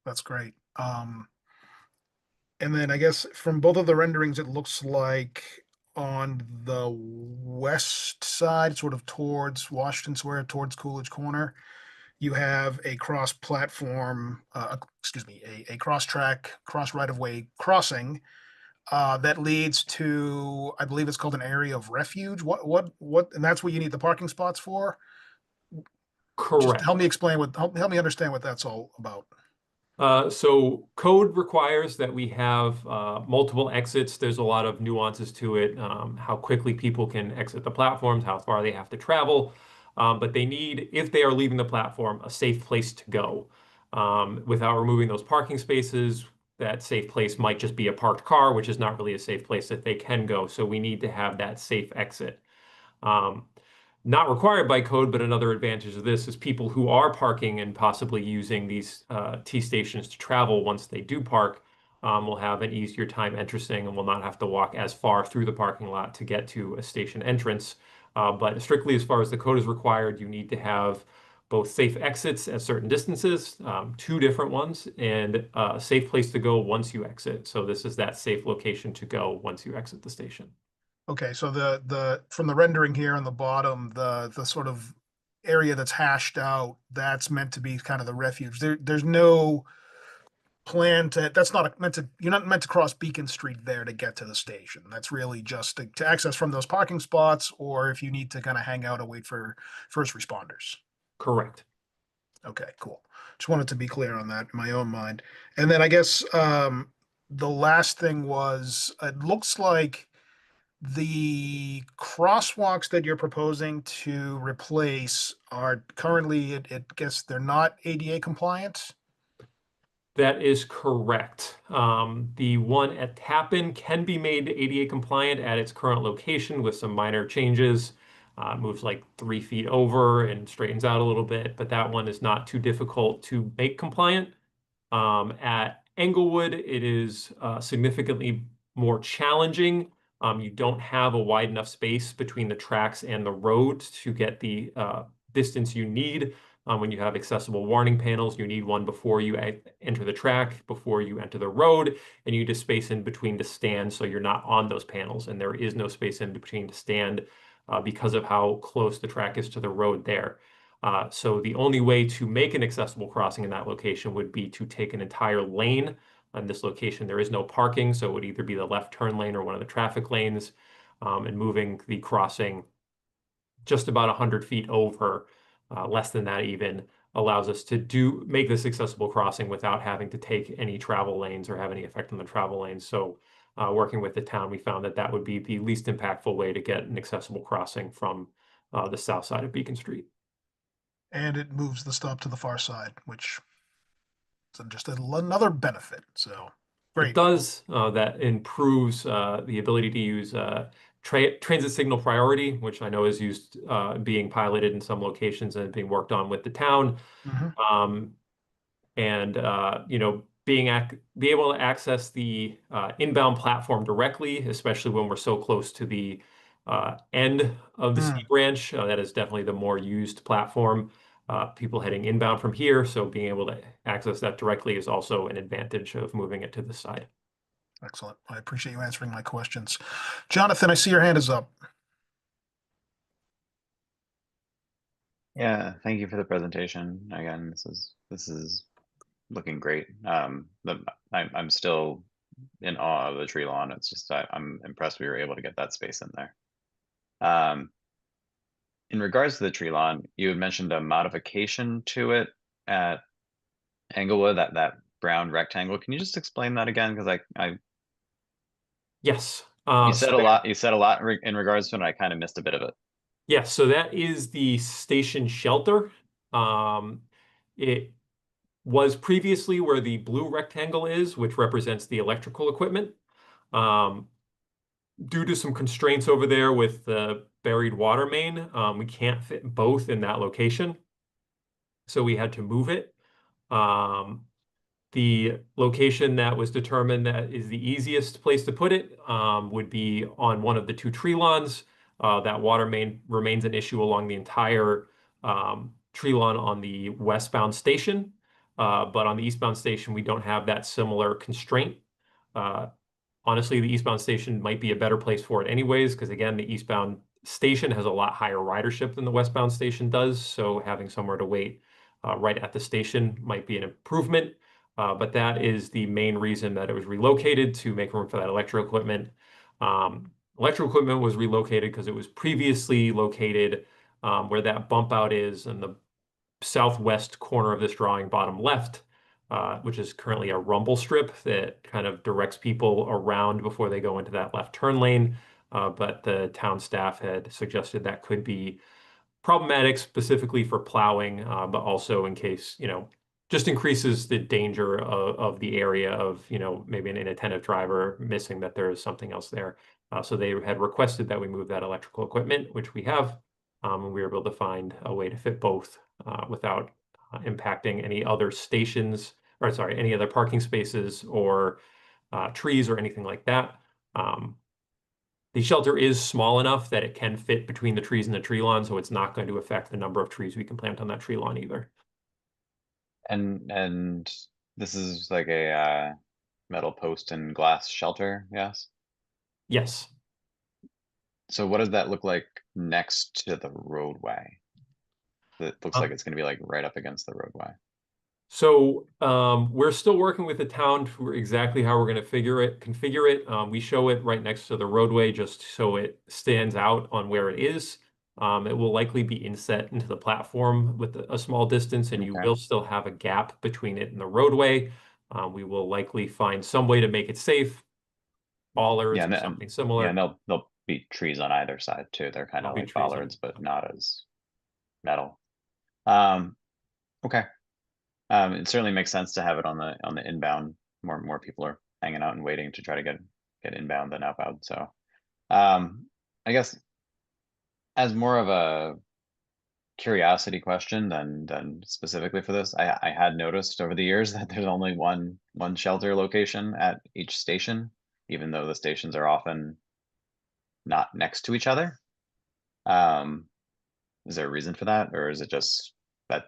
That's great. And then I guess from both of the renderings, it looks like on the west side, sort of towards Washington Square, towards Coolidge Corner, you have a cross-platform, a cross-track, cross right-of-way crossing that leads to, I believe it's called an area of refuge. And that's what you need the parking spots for? Correct. Just help me understand what that's all about. So code requires that we have multiple exits. There's a lot of nuances to it, how quickly people can exit the platforms, how far they have to travel. But they need, if they are leaving the platform, a safe place to go. Without removing those parking spaces, that safe place might just be a parked car, which is not really a safe place that they can go. So we need to have that safe exit. Not required by code, but another advantage of this is people who are parking and possibly using these T stations to travel once they do park will have an easier time entering and will not have to walk as far through the parking lot to get to a station entrance. But strictly as far as the code is required, you need to have both safe exits at certain distances, 2 different ones, and a safe place to go once you exit. So this is that safe location to go once you exit the station. Okay, so the from the rendering here on the bottom, the sort of area that's hashed out, that's meant to be kind of the refuge. There's no plan to, you're not meant to cross Beacon Street there to get to the station. That's really just to access from those parking spots, or if you need to kind of hang out and wait for first responders. Correct. Okay, cool. Just wanted to be clear on that in my own mind. And then I guess the last thing was, it looks like the crosswalks that you're proposing to replace are currently, it guess they're not ADA compliant. That is correct. The one at Tappan can be made ADA compliant at its current location with some minor changes. Moves like 3 feet over and straightens out a little bit, but that one is not too difficult to make compliant. At Englewood, it is significantly more challenging. You don't have a wide enough space between the tracks and the road to get the distance you need. When you have accessible warning panels, you need one before you enter the track, before you enter the road, and you need to space in between to stand so you're not on those panels. And there is no space in between to stand because of how close the track is to the road there. So the only way to make an accessible crossing in that location would be to take an entire lane. On this location, there is no parking, so it would either be the left turn lane or one of the traffic lanes, and moving the crossing just about 100 feet over, less than that even, allows us to make this accessible crossing without having to take any travel lanes or have any effect on the travel lanes. So working with the town, we found that that would be the least impactful way to get an accessible crossing from the south side of Beacon Street. And it moves the stop to the far side, which is just another benefit. So great. It does. That improves the ability to use transit signal priority, which I know is used being piloted in some locations and being worked on with the town. You know, be able to access the inbound platform directly, especially when we're so close to the end of the C branch. That is definitely the more used platform. People heading inbound from here, so being able to access that directly is also an advantage of moving it to the side. Excellent. I appreciate you answering my questions. Jonathan, I see your hand is up. Yeah, thank you for the presentation. Again, this is looking great. I'm still in awe of the tree lawn. It's just I'm impressed we were able to get that space in there. In regards to the tree lawn, you had mentioned a modification to it at Englewood, that brown rectangle. Can you just explain that again? Because Yes. you So said a lot. You said a lot in regards to it, and I kind of missed a bit of it. Yes, so that is the station shelter. It was previously where the blue rectangle is, which represents the electrical equipment. Due to some constraints over there with the buried water main, we can't fit both in that location. So we had to move it. The location that was determined that is the easiest place to put it would be on one of the two tree lawns. That water main remains an issue along the entire tree lawn on the westbound station. But on the eastbound station, we don't have that similar constraint. Honestly, the eastbound station might be a better place for it anyways, because again, the eastbound station has a lot higher ridership than the westbound station does. So having somewhere to wait right at the station might be an improvement. But that is the main reason that it was relocated, to make room for that electrical equipment. Electrical equipment was relocated because it was previously located where that bump out is in the southwest corner of this drawing, bottom left, which is currently a rumble strip that kind of directs people around before they go into that left turn lane. But the town staff had suggested that could be problematic specifically for plowing, but also in case, just increases the danger of the area of, maybe an inattentive driver missing that there is something else there. So they had requested that we move that electrical equipment, which we have, and we were able to find a way to fit both without impacting any other stations, or sorry, any other parking spaces or trees or anything like that. The shelter is small enough that it can fit between the trees and the tree lawn, so it's not going to affect the number of trees we can plant on that tree lawn either. And this is like a metal post and glass shelter, yes? Yes. So what does that look like next to the roadway? It looks like it's going to be like right up against the roadway. So we're still working with the town for exactly how we're going to configure it. We show it right next to the roadway just so it stands out on where it is. It will likely be inset into the platform with a small distance, and you will still have a gap between it and the roadway. We will likely find some way to make it safe, bollards or something similar. Yeah, and there'll be trees on either side too. They're kind of like bollards, but not as metal. Okay. It certainly makes sense to have it on the inbound. More people are hanging out and waiting to try to get inbound than outbound. So I guess as more of a curiosity question than specifically for this, I had noticed over the years that there's only one shelter location at each station, even though the stations are often not next to each other. Is there a reason for that, or is it just that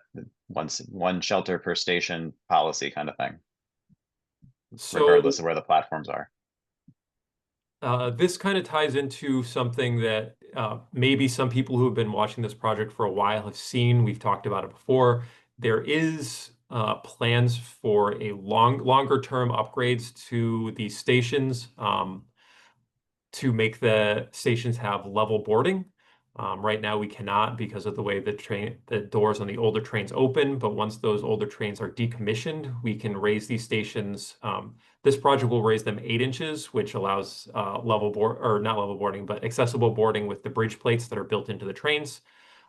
one shelter per station policy kind of thing, regardless of where the platforms are? This kind of ties into something that maybe some people who have been watching this project for a while have seen. We've talked about it before. There is plans for a longer term upgrades to the stations to make the stations have level boarding. Right now we cannot because of the way the doors on the older trains open, but once those older trains are decommissioned, we can raise these stations. This project will raise them 8 inches, which allows not level boarding, but accessible boarding with the bridge plates that are built into the trains.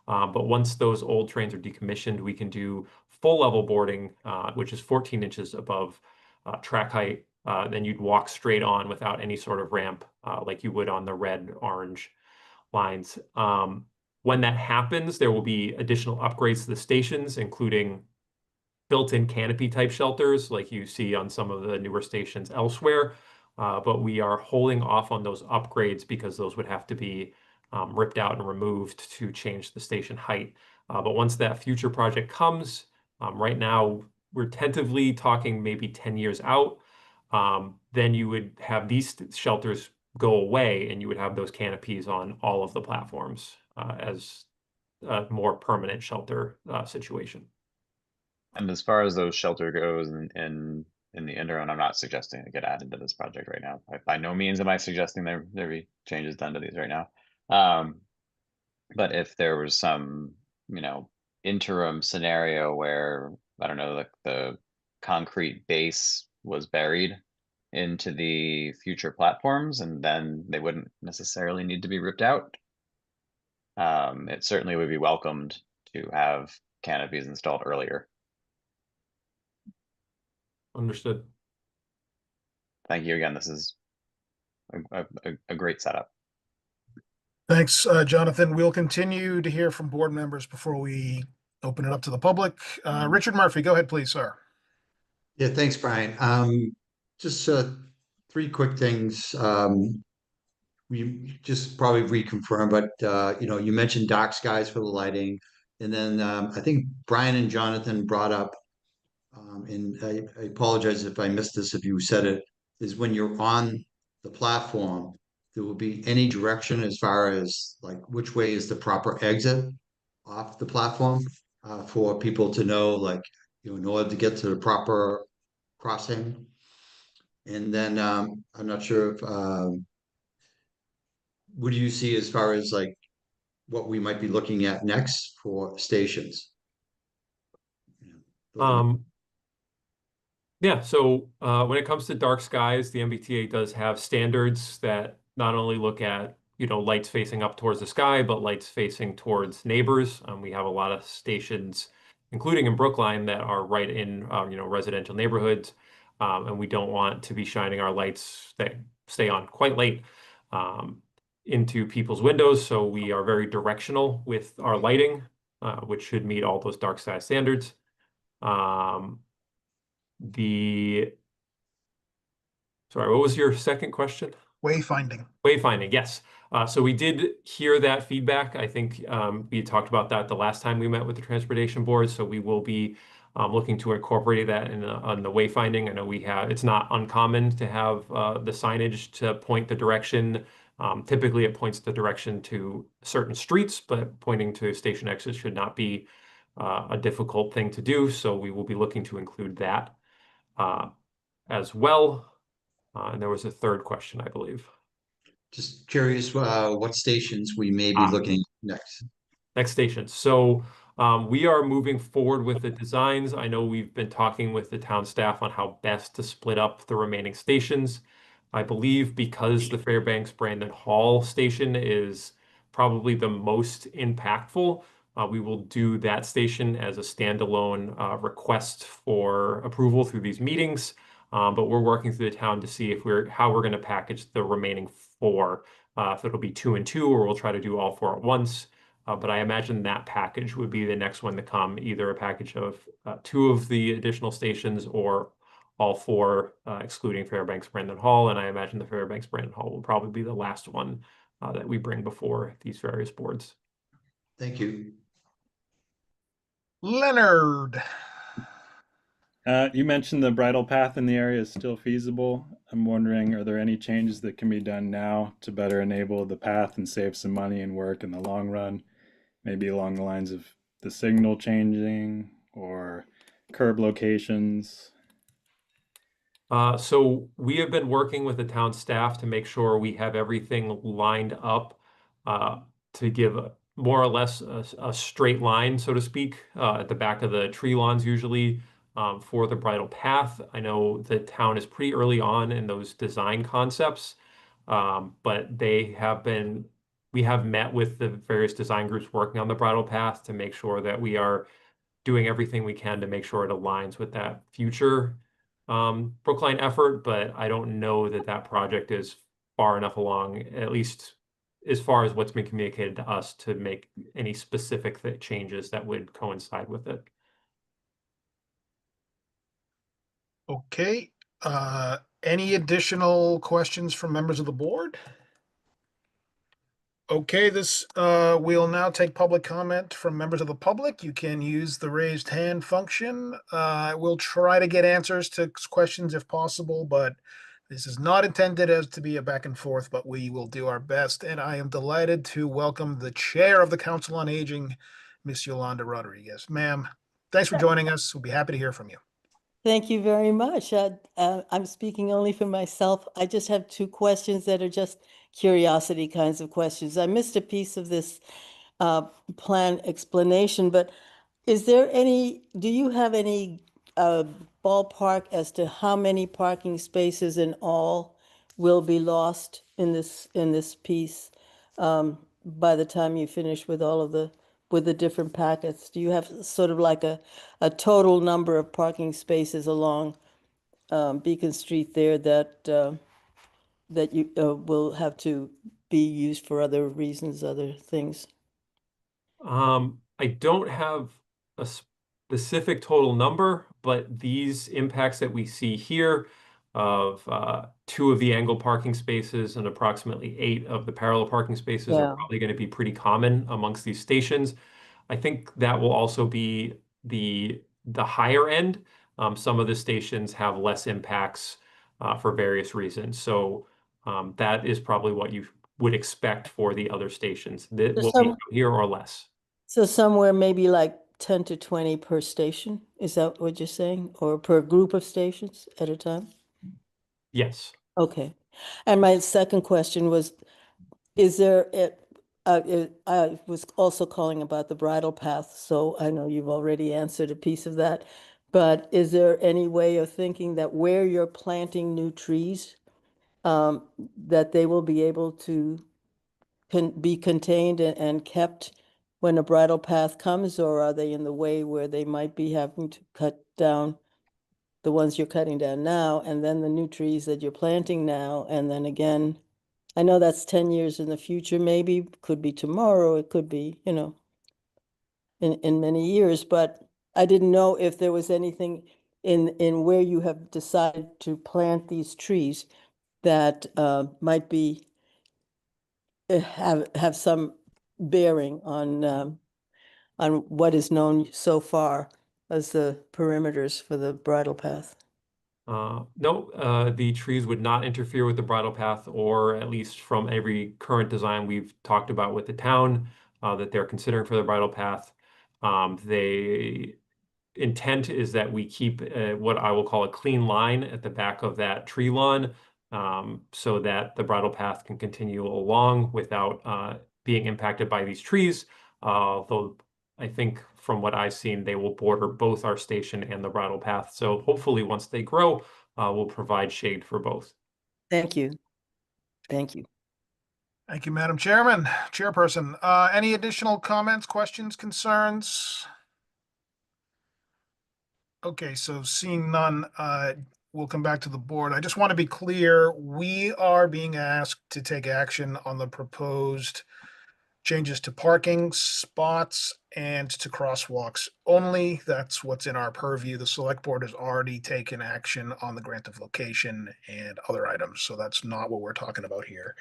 But once those old trains are decommissioned, we can do full level boarding, which is 14 inches above track height. Then you'd walk straight on without any sort of ramp like you would on the red, orange lines. When that happens, there will be additional upgrades to the stations, including built-in canopy type shelters like you see on some of the newer stations elsewhere. But we are holding off on those upgrades because those would have to be ripped out and removed to change the station height. But once that future project comes, right now we're tentatively talking maybe 10 years out. then you would have these shelters go away and you would have those canopies on all of the platforms as a more permanent shelter situation. And as far as those shelter goes in the interim, I'm not suggesting to get added to this project right now. By no means am I suggesting there be changes done to these right now. But if there was some, interim scenario where, I don't know, the concrete base was buried into the future platforms, and then they wouldn't necessarily need to be ripped out. It certainly would be welcomed to have canopies installed earlier. Understood. Thank you again. This is a great setup. Thanks, Jonathan. We'll continue to hear from board members before we open it up to the public. Richard Murphy, go ahead, please, sir. Yeah, thanks, Brian. Just three quick things. We just probably reconfirm, but you mentioned dark skies for the lighting, and then I think Brian and Jonathan brought up, and I apologize if I missed this if you said it, is when you're on the platform, there will be any direction as far as like which way is the proper exit off the platform for people to know, like, in order to get to the proper crossing. And then I'm not sure if what do you see as far as like what we might be looking at next for stations? Yeah, so when it comes to dark skies, the MBTA does have standards that not only look at, lights facing up towards the sky, but lights facing towards neighbors. We have a lot of stations, including in Brookline, that are right in, residential neighborhoods. And we don't want to be shining our lights that stay on quite late into people's windows. So we are very directional with our lighting, which should meet all those dark sky standards. Sorry, what was your second question? Wayfinding. Wayfinding, yes. So we did hear that feedback. I think we talked about that the last time we met with the transportation board. So we will be looking to incorporate that on the wayfinding. I know it's not uncommon to have the signage to point the direction. Typically it points the direction to certain streets, but pointing to station exits should not be a difficult thing to do. So we will be looking to include that as well. And there was a third question, I believe. Just curious what stations we may be looking at next. Next station. So we are moving forward with the designs. I know we've been talking with the town staff on how best to split up the remaining stations. I believe because the Fairbanks Brandon Hall station is probably the most impactful, we will do that station as a standalone request for approval through these meetings. But we're working through the town to see how we're going to package the remaining 4. If it'll be 2 and 2, or we'll try to do all 4 at once. But I imagine that package would be the next one to come, either a package of 2 of the additional stations or all 4, excluding Fairbanks Brandon Hall. And I imagine the Fairbanks Brandon Hall will probably be the last one that we bring before these various boards. Thank you. Leonard. You mentioned the bridle path in the area is still feasible. I'm wondering, are there any changes that can be done now to better enable the path and save some money and work in the long run? Maybe along the lines of the signal changing or curb locations? So we have been working with the town staff to make sure we have everything lined up to give more or less a straight line, so to speak, at the back of the tree lawns usually. For the bridle path, I know the town is pretty early on in those design concepts, but we have met with the various design groups working on the bridle path to make sure that we are doing everything we can to make sure it aligns with that future Brookline effort. But I don't know that project is far enough along, at least as far as what's been communicated to us, to make any specific changes that would coincide with it. Okay. Any additional questions from members of the board? Okay, we'll now take public comment from members of the public. You can use the raised hand function. We'll try to get answers to questions if possible, but this is not intended as to be a back and forth, but we will do our best. And I am delighted to welcome the Chair of the Council on Aging, Miss Yolanda Rodriguez. Ma'am, thanks for joining us. We'll be happy to hear from you. Thank you very much. I'm speaking only for myself. I just have two questions that are just curiosity kinds of questions. I missed a piece of this plan explanation, but do you have any ballpark as to how many parking spaces in all will be lost in this piece by the time you finish with all of the different packets? Do you have sort of like a total number of parking spaces along Beacon Street there that you will have to be used for other reasons, other things? I don't have a specific total number, but these impacts that we see here of 2 of the angled parking spaces and approximately 8 of the parallel parking spaces are probably going to be pretty common amongst these stations. I think that will also be the higher end. Some of the stations have less impacts for various reasons. So that is probably what you would expect for the other stations. That will be here or less. So somewhere maybe like 10 to 20 per station? Is that what you're saying? Or per group of stations at a time? Yes. Okay. And my second question was, I was also calling about the bridle path, so I know you've already answered a piece of that, but is there any way of thinking that where you're planting new trees, that they will be able to be contained and kept when a bridle path comes, or are they in the way where they might be having to cut down the ones you're cutting down now, and then the new trees that you're planting now, and then again, I know that's 10 years in the future, maybe, could be tomorrow, it could be, in many years, but I didn't know if there was anything in where you have decided to plant these trees that might be have some bearing on what is known so far as the perimeters for the bridle path. No, the trees would not interfere with the bridle path, or at least from every current design we've talked about with the town that they're considering for the bridle path. The intent is that we keep what I will call a clean line at the back of that tree lawn, so that the bridle path can continue along without being impacted by these trees. Though I think from what I've seen, they will border both our station and the bridle path. So hopefully once they grow, we'll provide shade for both. Thank you. Thank you. Thank you, Madam Chairperson. Any additional comments, questions, concerns? Okay, so seeing none, we'll come back to the board. I just want to be clear, we are being asked to take action on the proposed changes to parking spots and to crosswalks only. That's what's in our purview. The select board has already taken action on the grant of location and other items, so that's not what we're talking about here.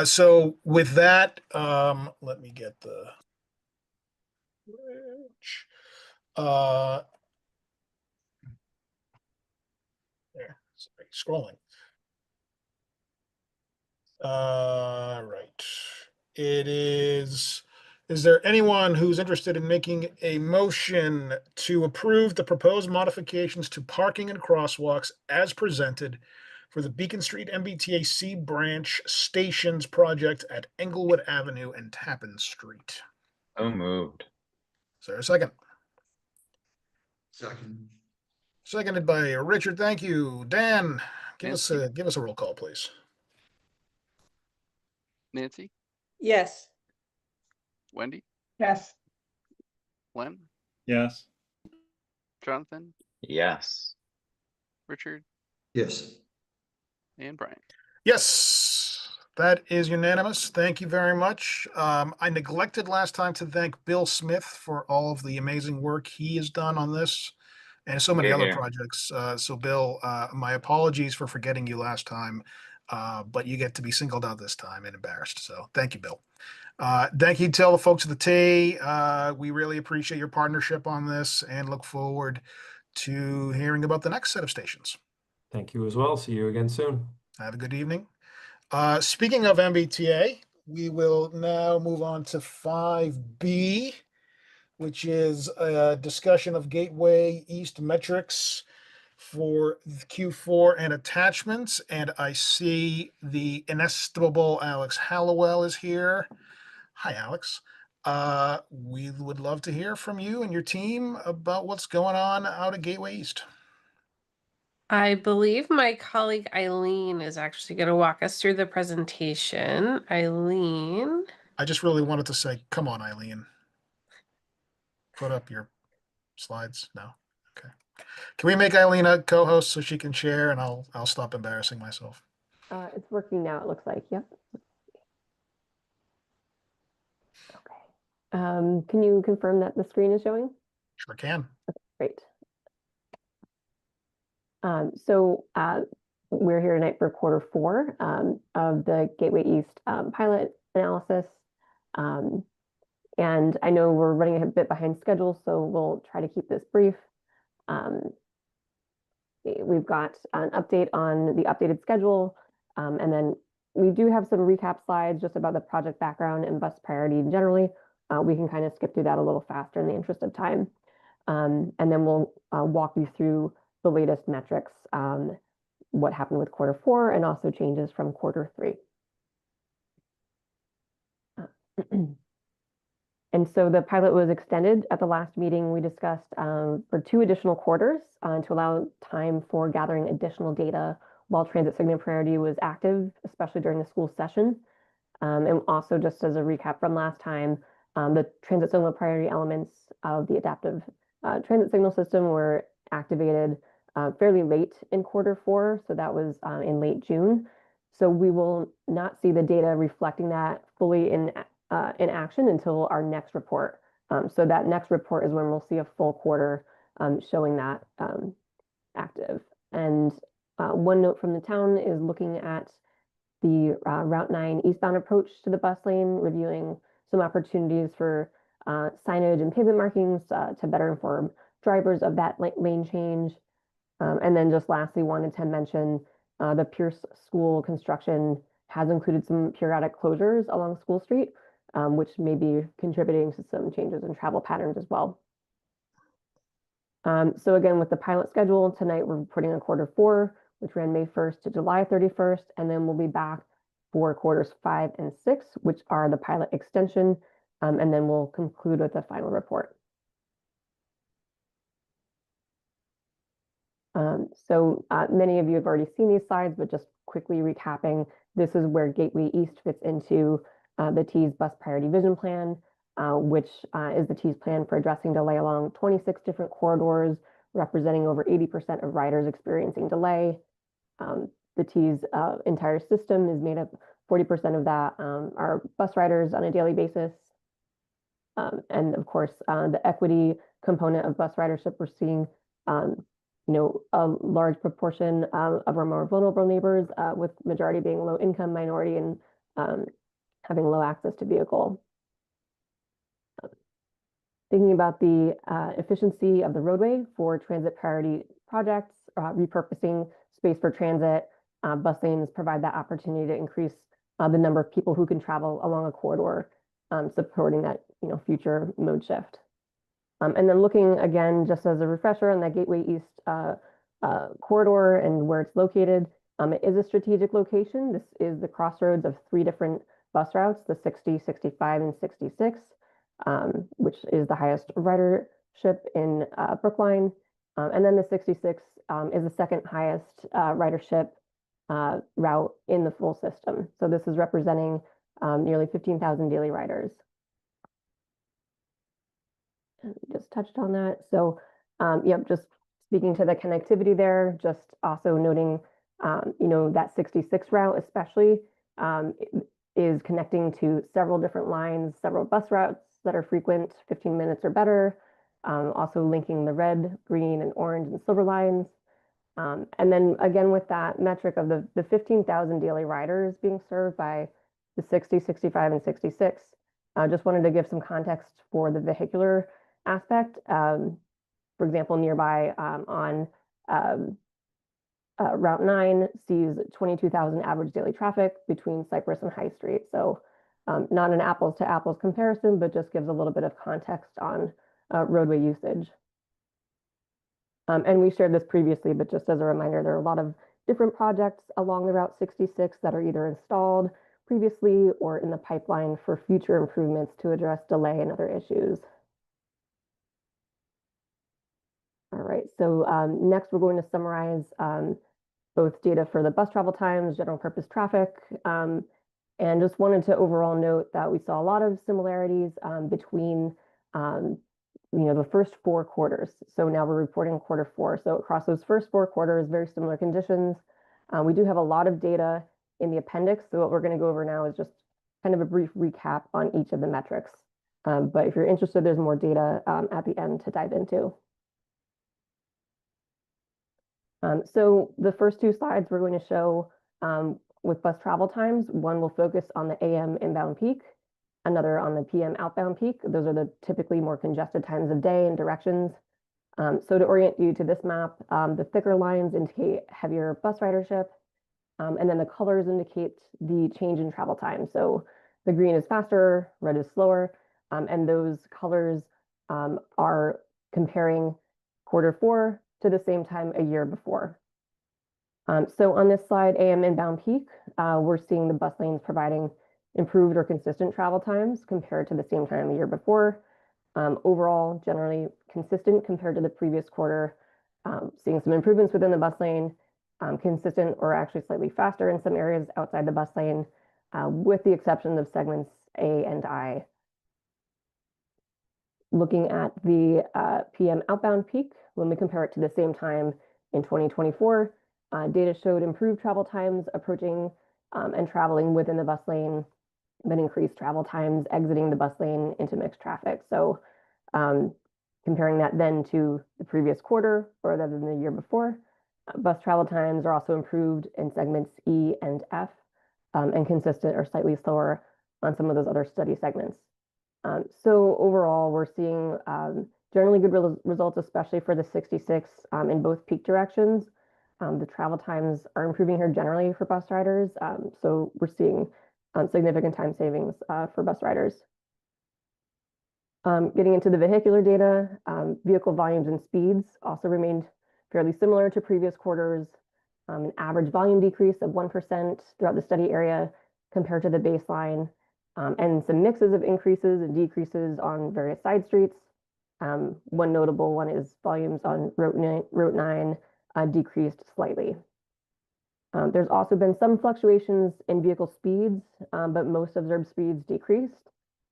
So with that, let me get the there, sorry, scrolling. Right. Is there anyone who's interested in making a motion to approve the proposed modifications to parking and crosswalks as presented for the Beacon Street MBTA C branch stations project at Englewood Avenue and Tappan Street? So moved. Is there a second? Second. Seconded by Richard. Thank you. Dan, give us Nancy? a roll call, please. Nancy? Yes. Wendy? Yes. Len? Yes. Jonathan? Yes. Richard? Yes. And Brian? Yes, that is unanimous. Thank you very much. I neglected last time to thank Bill Smith for all of the amazing work he has done on this and so many Hear, other hear. projects. So Bill, my apologies for forgetting you last time. but you get to be singled out this time and embarrassed. So thank you, Bill. Thank you to all the folks at the T. We really appreciate your partnership on this and look forward to hearing about the next set of stations. Thank you as well. See you again soon. Have a good evening. Speaking of MBTA, we will now move on to 5B, which is a discussion of Gateway East metrics for Q4 and attachments. And I see the inestimable Alex Hallowell is here. Hi, Alex. We would love to hear from you and your team about what's going on out at Gateway East. I believe my colleague Eileen is actually going to walk us through the presentation. Eileen. I just really wanted to say, come on, Eileen. Put up your slides. No. Okay. Can we make Eileen a co-host so she can share, and I'll stop embarrassing myself. It's working now, it looks like. Yep. Okay. Can you confirm that the screen is showing? Sure can. Okay, great. We're here tonight for Q4 of the Gateway East pilot analysis. And I know we're running a bit behind schedule, so we'll try to keep this brief. We've got an update on the updated schedule, and then we do have some recap slides just about the project background and bus priority generally. We can kind of skip through that a little faster in the interest of time. And then we'll walk you through the latest metrics, what happened with Q4 and also changes from Q3. And so the pilot was extended at the last meeting. We discussed for 2 additional quarters to allow time for gathering additional data while transit signal priority was active, especially during the school session. And also just as a recap from last time, the transit signal priority elements of the adaptive transit signal system were activated fairly late in Q4, so that was in late June. So we will not see the data reflecting that fully in action until our next report. So that next report is when we'll see a full quarter showing that active. And one note from the town is looking at the Route 9 eastbound approach to the bus lane, reviewing some opportunities for signage and pavement markings to better inform drivers of that lane change. And then just lastly, wanted to mention the Pierce School construction has included some periodic closures along School Street, which may be contributing to some changes in travel patterns as well. So again, with the pilot schedule, tonight we're reporting on Q4, which ran May 1st to July 31st, and then we'll be back for quarters 5 and 6, which are the pilot extension, and then we'll conclude with the final report. Many of you have already seen these slides, but just quickly recapping, this is where Gateway East fits into the T's bus priority vision plan, which is the T's plan for addressing delay along 26 different corridors, representing over 80% of riders experiencing delay. The T's entire system is made up, 40% of that are bus riders on a daily basis. And of course, the equity component of bus ridership, we're seeing a large proportion of our more vulnerable neighbors, with majority being low income, minority, and having low access to vehicle. Thinking about the efficiency of the roadway for transit priority projects, repurposing space for transit, bus lanes provide that opportunity to increase the number of people who can travel along a corridor, supporting that future mode shift. And then looking again, just as a refresher on that Gateway East corridor and where it's located, it is a strategic location. This is the crossroads of 3 different bus routes, the 60, 65, and 66, which is the highest ridership in Brookline. And then the 66 is the second highest ridership route in the full system. So this is representing nearly 15,000 daily riders. And we just touched on that. So, just speaking to the connectivity there, just also noting, that 66 route especially is connecting to several different lines, several bus routes that are frequent, 15 minutes or better, also linking the red, green, and orange and silver lines. And then again, with that metric of the 15,000 daily riders being served by the 60, 65, and 66, I just wanted to give some context for the vehicular aspect. For example, nearby on Route 9 sees 22,000 average daily traffic between Cypress and High Street. So not an apples to apples comparison, but just gives a little bit of context on roadway usage. And we shared this previously, but just as a reminder, there are a lot of different projects along the Route 66 that are either installed previously or in the pipeline for future improvements to address delay and other issues. All right, so next we're going to summarize both data for the bus travel times, general purpose traffic, and just wanted to overall note that we saw a lot of similarities between the first 4 quarters. So now we're reporting quarter 4. So across those first 4 quarters, very similar conditions. We do have a lot of data in the appendix. So what we're going to go over now is just kind of a brief recap on each of the metrics. But if you're interested, there's more data at the end to dive into. So the first 2 slides we're going to show with bus travel times. One will focus on the AM inbound peak, another on the PM outbound peak. Those are the typically more congested times of day and directions. So to orient you to this map, the thicker lines indicate heavier bus ridership, and then the colors indicate the change in travel time. So the green is faster, red is slower, and those colors are comparing quarter 4 to the same time a year before. So on this slide, AM inbound peak, we're seeing the bus lanes providing improved or consistent travel times compared to the same time a year before. Overall, generally consistent compared to the previous quarter, seeing some improvements within the bus lane, consistent or actually slightly faster in some areas outside the bus lane, with the exception of segments A and I. Looking at the PM outbound peak, when we compare it to the same time in 2024, data showed improved travel times approaching and traveling within the bus lane, then increased travel times exiting the bus lane into mixed traffic. So comparing that then to the previous quarter rather than the year before, bus travel times are also improved in segments E and F, and consistent or slightly slower on some of those other study segments. So overall, we're seeing generally good results, especially for the 66 in both peak directions. The travel times are improving here generally for bus riders. So we're seeing significant time savings for bus riders. Getting into the vehicular data, vehicle volumes and speeds also remained fairly similar to previous quarters. An average volume decrease of 1% throughout the study area compared to the baseline, and some mixes of increases and decreases on various side streets. One notable one is volumes on Route 9 decreased slightly. There's also been some fluctuations in vehicle speeds, but most observed speeds decreased.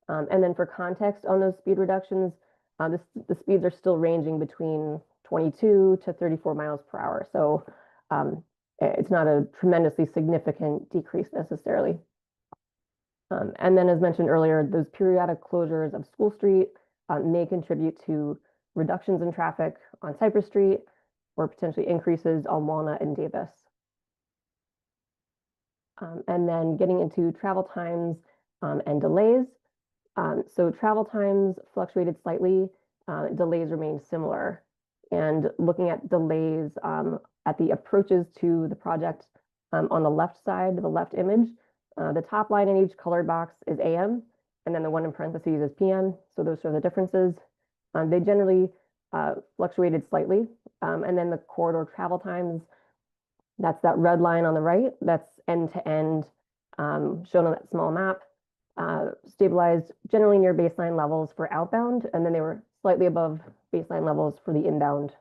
And then for context on those speed reductions, the speeds are still ranging between 22 to 34 miles per hour. So it's not a tremendously significant decrease necessarily. And then as mentioned earlier, those periodic closures of School Street may contribute to reductions in traffic on Cypress Street or potentially increases on Walnut and Davis. And then getting into travel times and delays. So travel times fluctuated slightly, delays remained similar. And looking at delays at the approaches to the project on the left side, the left image, the top line in each colored box is AM, and then the one in parentheses is PM. So those are the differences. They generally fluctuated slightly. And then the corridor travel times, that's that red line on the right, that's end to end shown on that small map, stabilized generally near baseline levels for outbound, and then they were slightly above baseline levels for the inbound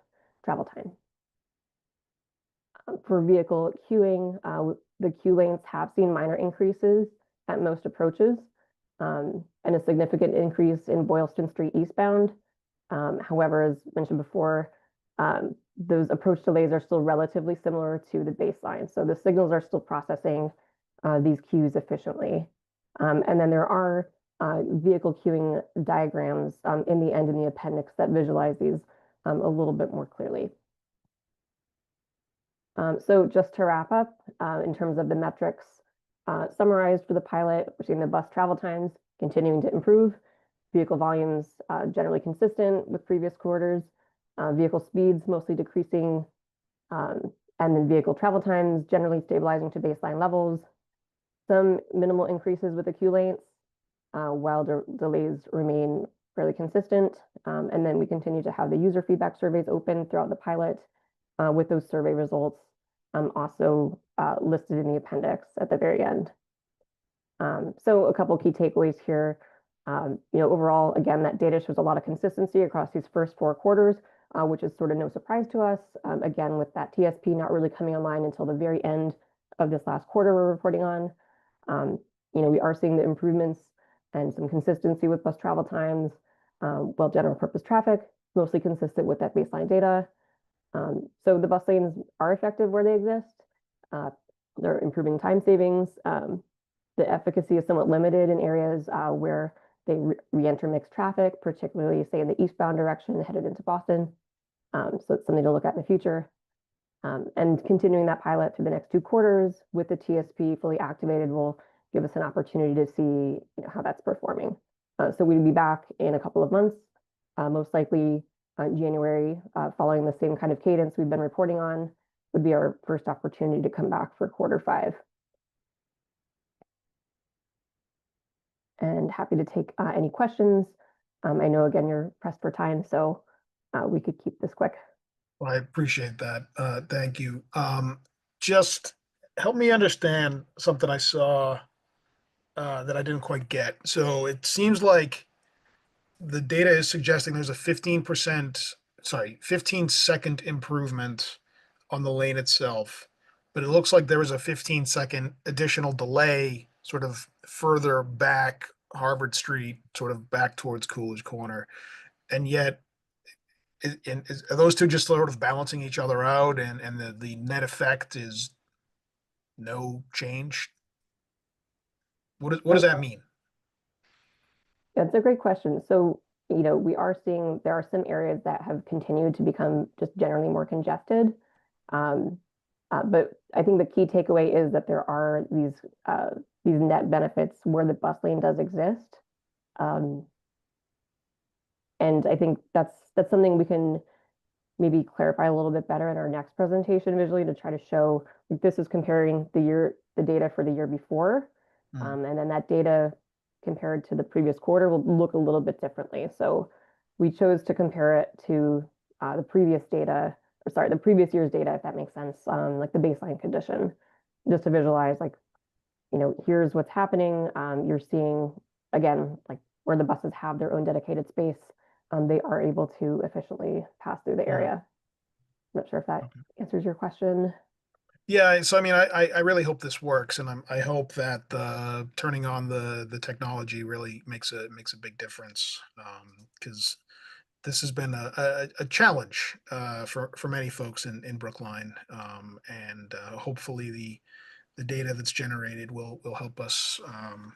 travel time. For vehicle queuing, the queue lengths have seen minor increases at most approaches, and a significant increase in Boylston Street eastbound. However, as mentioned before, those approach delays are still relatively similar to the baseline. So the signals are still processing these queues efficiently. And then there are vehicle queuing diagrams in the end in the appendix that visualize these a little bit more clearly. So just to wrap up, in terms of the metrics summarized for the pilot, we're seeing the bus travel times continuing to improve, vehicle volumes generally consistent with previous quarters, vehicle speeds mostly decreasing, and then vehicle travel times generally stabilizing to baseline levels, some minimal increases with the queue lengths, while delays remain fairly consistent. And then we continue to have the user feedback surveys open throughout the pilot with those survey results also listed in the appendix at the very end. So a couple key takeaways here. Overall, again, that data shows a lot of consistency across these first 4 quarters, which is sort of no surprise to us. Again, with that TSP not really coming online until the very end of this last quarter we're reporting on. We are seeing the improvements and some consistency with bus travel times, while general purpose traffic mostly consistent with that baseline data. So the bus lanes are effective where they exist. They're improving time savings. The efficacy is somewhat limited in areas where they re-enter mixed traffic, particularly say in the eastbound direction headed into Boston. So it's something to look at in the future. And continuing that pilot through the next 2 quarters with the TSP fully activated will give us an opportunity to see how that's performing. So we'll be back in a couple of months, most likely January, following the same kind of cadence we've been reporting on, would be our first opportunity to come back for Q5. And happy to take any questions. I know, again, you're pressed for time, so we could keep this quick. Well, I appreciate that. Thank you. Just help me understand something I saw that I didn't quite get. So it seems like the data is suggesting there's a 15-second improvement on the lane itself, but it looks like there was a 15-second additional delay sort of further back Harvard Street, sort of back towards Coolidge Corner. And yet, are those two just sort of balancing each other out, and the net effect is no change? What does that mean? That's a great question. So, we are seeing there are some areas that have continued to become just generally more congested. But I think the key takeaway is that there are these net benefits where the bus lane does exist. And I think that's something we can maybe clarify a little bit better in our next presentation visually, to try to show this is comparing the data for the year before. And then that data compared to the previous quarter will look a little bit differently. So we chose to compare it to the previous year's data, if that makes sense, like the baseline condition, just to visualize, here's what's happening. You're seeing, again, like where the buses have their own dedicated space, they are able to efficiently pass through the area. I'm not sure if that answers your question. Yeah, so I mean, I really hope this works, and I hope that turning on the technology really makes a big difference, because this has been a challenge for many folks in Brookline, and hopefully the data that's generated will help us.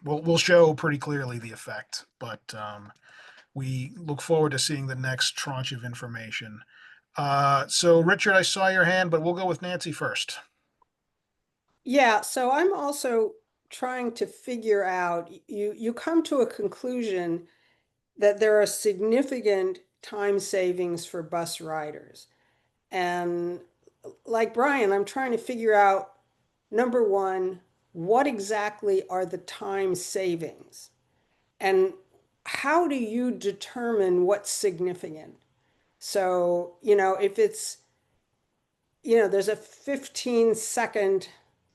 Will show pretty clearly the effect, but we look forward to seeing the next tranche of information. So Richard, I saw your hand, but we'll go with Nancy first. Yeah, so I'm also trying to figure out, you come to a conclusion that there are significant time savings for bus riders. And like Brian, I'm trying to figure out, number one, what exactly are the time savings? And how do you determine what's significant? So, if it's, there's a 15-second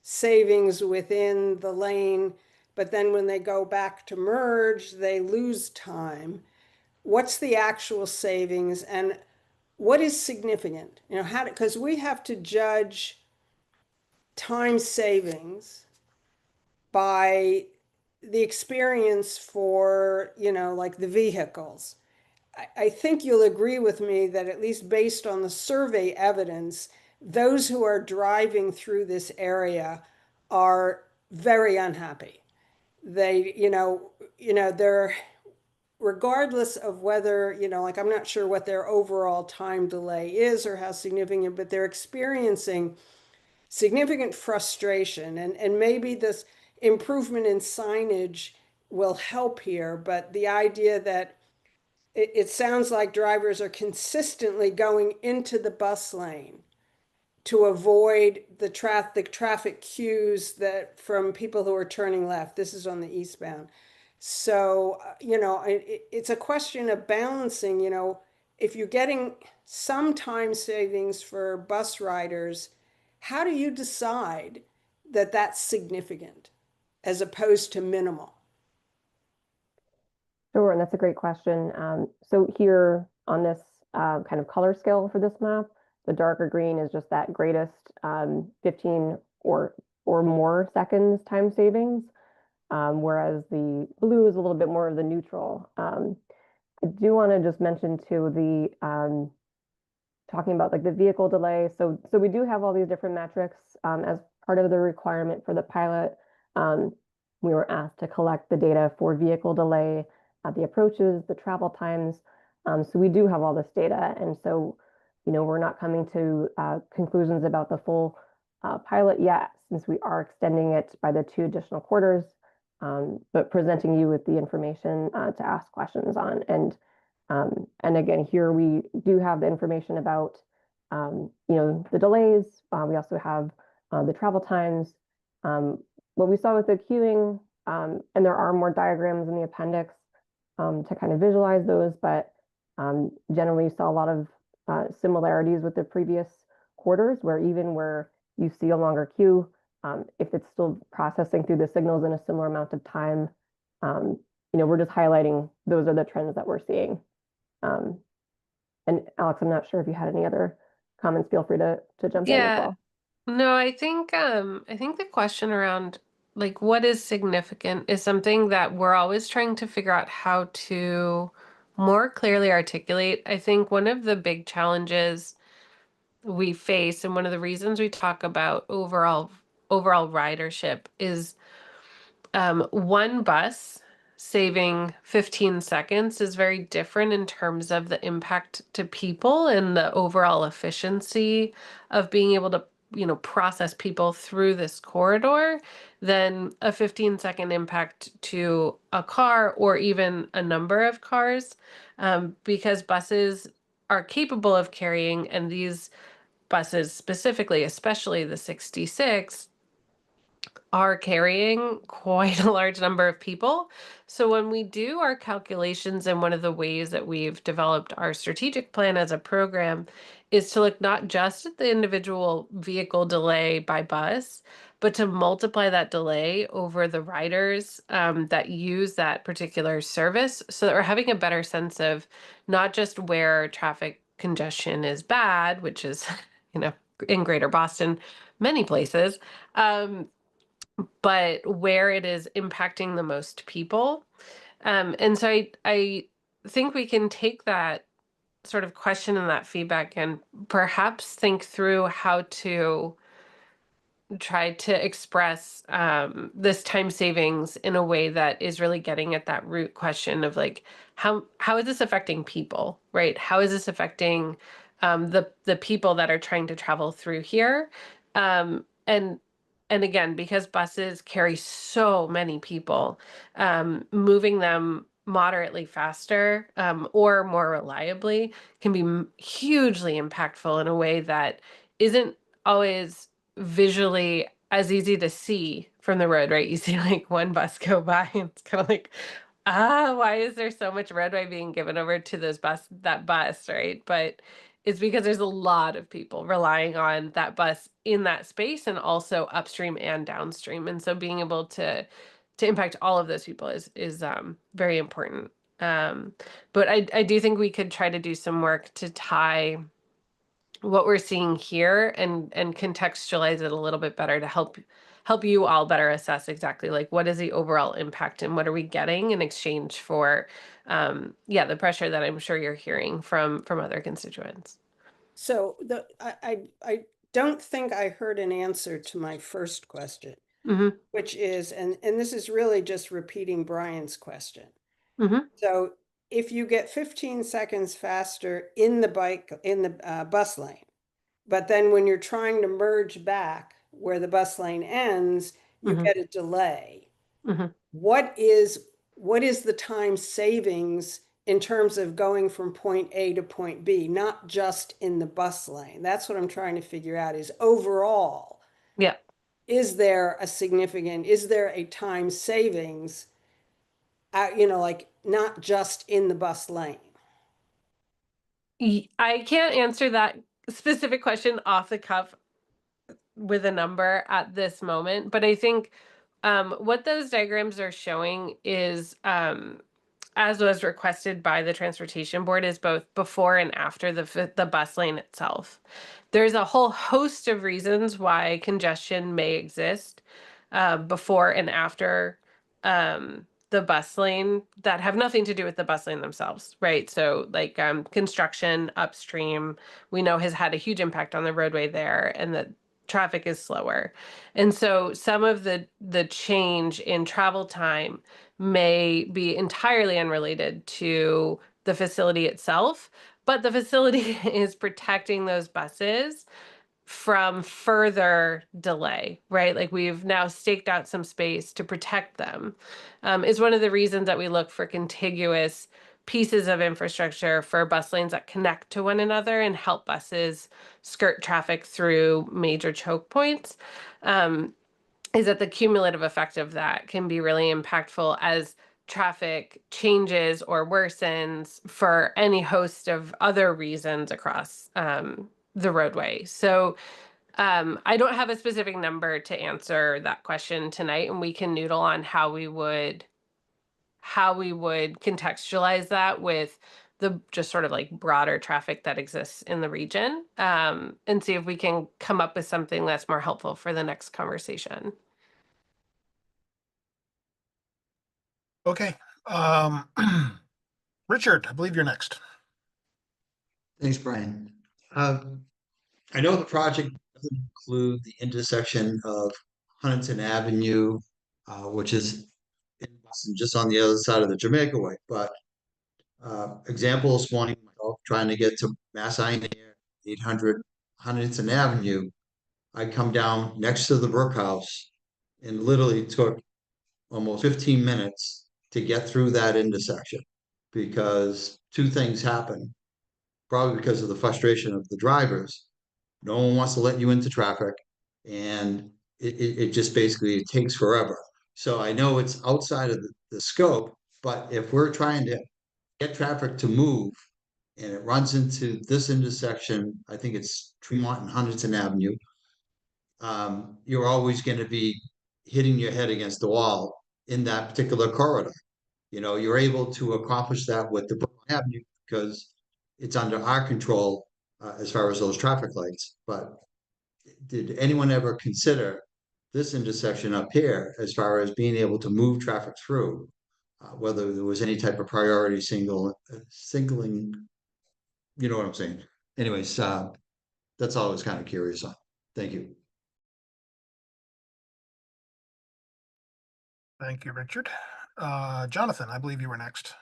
savings within the lane, but then when they go back to merge, they lose time. What's the actual savings, and what is significant? Because we have to judge time savings by the experience for, like the vehicles. I think you'll agree with me that, at least based on the survey evidence, those who are driving through this area are very unhappy. They, they're, regardless of whether, I'm not sure what their overall time delay is or how significant, but they're experiencing significant frustration, and maybe this improvement in signage will help here, but the idea that it sounds like drivers are consistently going into the bus lane to avoid the traffic cues that from people who are turning left. This is on the eastbound. So, it's a question of balancing, if you're getting some time savings for bus riders, how do you decide that that's significant as opposed to minimal? Sure, and that's a great question. So here on this kind of color scale for this map, the darker green is just that greatest 15 or more seconds time savings, whereas the blue is a little bit more of the neutral. I do want to just mention too the talking about like the vehicle delay. So we do have all these different metrics as part of the requirement for the pilot. We were asked to collect the data for vehicle delay, the approaches, the travel times. So we do have all this data. And so, we're not coming to conclusions about the full pilot yet, since we are extending it by the 2 additional quarters, but presenting you with the information to ask questions on. And again, here we do have the information about, the delays. We also have the travel times. What we saw with the queuing, and there are more diagrams in the appendix to kind of visualize those, but generally saw a lot of similarities with the previous quarters, where even where you see a longer queue, if it's still processing through the signals in a similar amount of time, we're just highlighting those are the trends that we're seeing. And Alex, I'm not sure if you had any other comments. Feel free to jump in as well. No, I think the question around like what is significant is something that we're always trying to figure out how to more clearly articulate. I think one of the big challenges we face, and one of the reasons we talk about overall ridership, is one bus saving 15 seconds is very different in terms of the impact to people and the overall efficiency of being able to process people through this corridor than a 15-second impact to a car or even a number of cars, because buses are capable of carrying, and these buses specifically, especially the 66, are carrying quite a large number of people. So when we do our calculations, and one of the ways that we've developed our strategic plan as a program is to look not just at the individual vehicle delay by bus, but to multiply that delay over the riders that use that particular service, so that we're having a better sense of not just where traffic congestion is bad, which is, in Greater Boston, many places, but where it is impacting the most people. And so I think we can take that sort of question and that feedback and perhaps think through how to try to express this time savings in a way that is really getting at that root question of like, how is this affecting people, right? How is this affecting the people that are trying to travel through here? And again, because buses carry so many people, moving them moderately faster or more reliably can be hugely impactful in a way that isn't always visually as easy to see from the road, right? You see like one bus go by and it's kind of like, why is there so much roadway being given over to that bus, right? But it's because there's a lot of people relying on that bus in that space, and also upstream and downstream. And so being able to impact all of those people is very important. But I do think we could try to do some work to tie what we're seeing here and contextualize it a little bit better to help you all better assess exactly like what is the overall impact and what are we getting in exchange for the pressure that I'm sure you're hearing from other constituents. So I don't think I heard an answer to my first question, which is, and this is really just repeating Brian's question. So if you get 15 seconds faster in the bus lane, but then when you're trying to merge back where the bus lane ends, you Mhm. get a delay. Mhm. What is the time savings in terms of going from point A to point B, not just in the bus lane? That's what I'm trying to figure out is overall, Yeah. is there a time savings, like not just in the bus lane? I can't answer that specific question off the cuff with a number at this moment, but I think what those diagrams are showing is, as was requested by the transportation board, is both before and after the bus lane itself. There's a whole host of reasons why congestion may exist before and after the bus lane that have nothing to do with the bus lane themselves, right? So like construction upstream, we know has had a huge impact on the roadway there, and that traffic is slower. And so some of the change in travel time may be entirely unrelated to the facility itself, but the facility is protecting those buses from further delay, right? Like we've now staked out some space to protect them. Is one of the reasons that we look for contiguous pieces of infrastructure for bus lanes that connect to one another and help buses skirt traffic through major choke points. Is that the cumulative effect of that can be really impactful as traffic changes or worsens for any host of other reasons across the roadway. So I don't have a specific number to answer that question tonight, and we can noodle on how we would contextualize that with the just sort of like broader traffic that exists in the region, and see if we can come up with something that's more helpful for the next conversation. Okay. Richard, I believe you're next. Thanks, Brian. I know the project doesn't include the intersection of Huntington Avenue, which is in Boston, just on the other side of the Jamaica Way. But example this morning, trying to get to Mass Eye 800 Huntington Avenue, I come down next to the Brook House and literally took almost 15 minutes to get through that intersection because two things happen. Probably because of the frustration of the drivers. No one wants to let you into traffic, and it just basically takes forever. So I know it's outside of the scope, but if we're trying to get traffic to move and it runs into this intersection, I think it's Tremont and Huntington Avenue, you're always going to be hitting your head against the wall in that particular corridor. You're able to accomplish that with the Brooklyn Avenue because it's under our control as far as those traffic lights. But did anyone ever consider this intersection up here as far as being able to move traffic through, whether there was any type of priority singling, you know what I'm saying? Anyways, that's all I was kind of curious on. Thank you. Thank you, Richard. Jonathan, I believe you were next.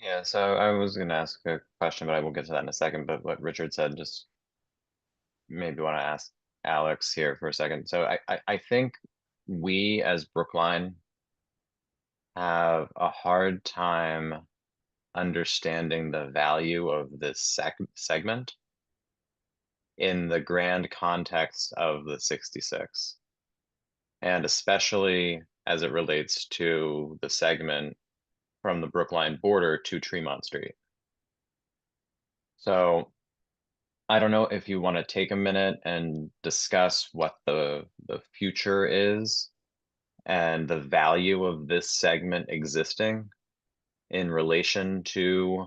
Yeah, so I was going to ask a question, but I will get to that in a second. But what Richard said, just maybe want to ask Alex here for a second. So I think we as Brookline have a hard time understanding the value of this segment in the grand context of the 66, and especially as it relates to the segment from the Brookline border to Tremont Street. So I don't know if you want to take a minute and discuss what the future is and the value of this segment existing in relation to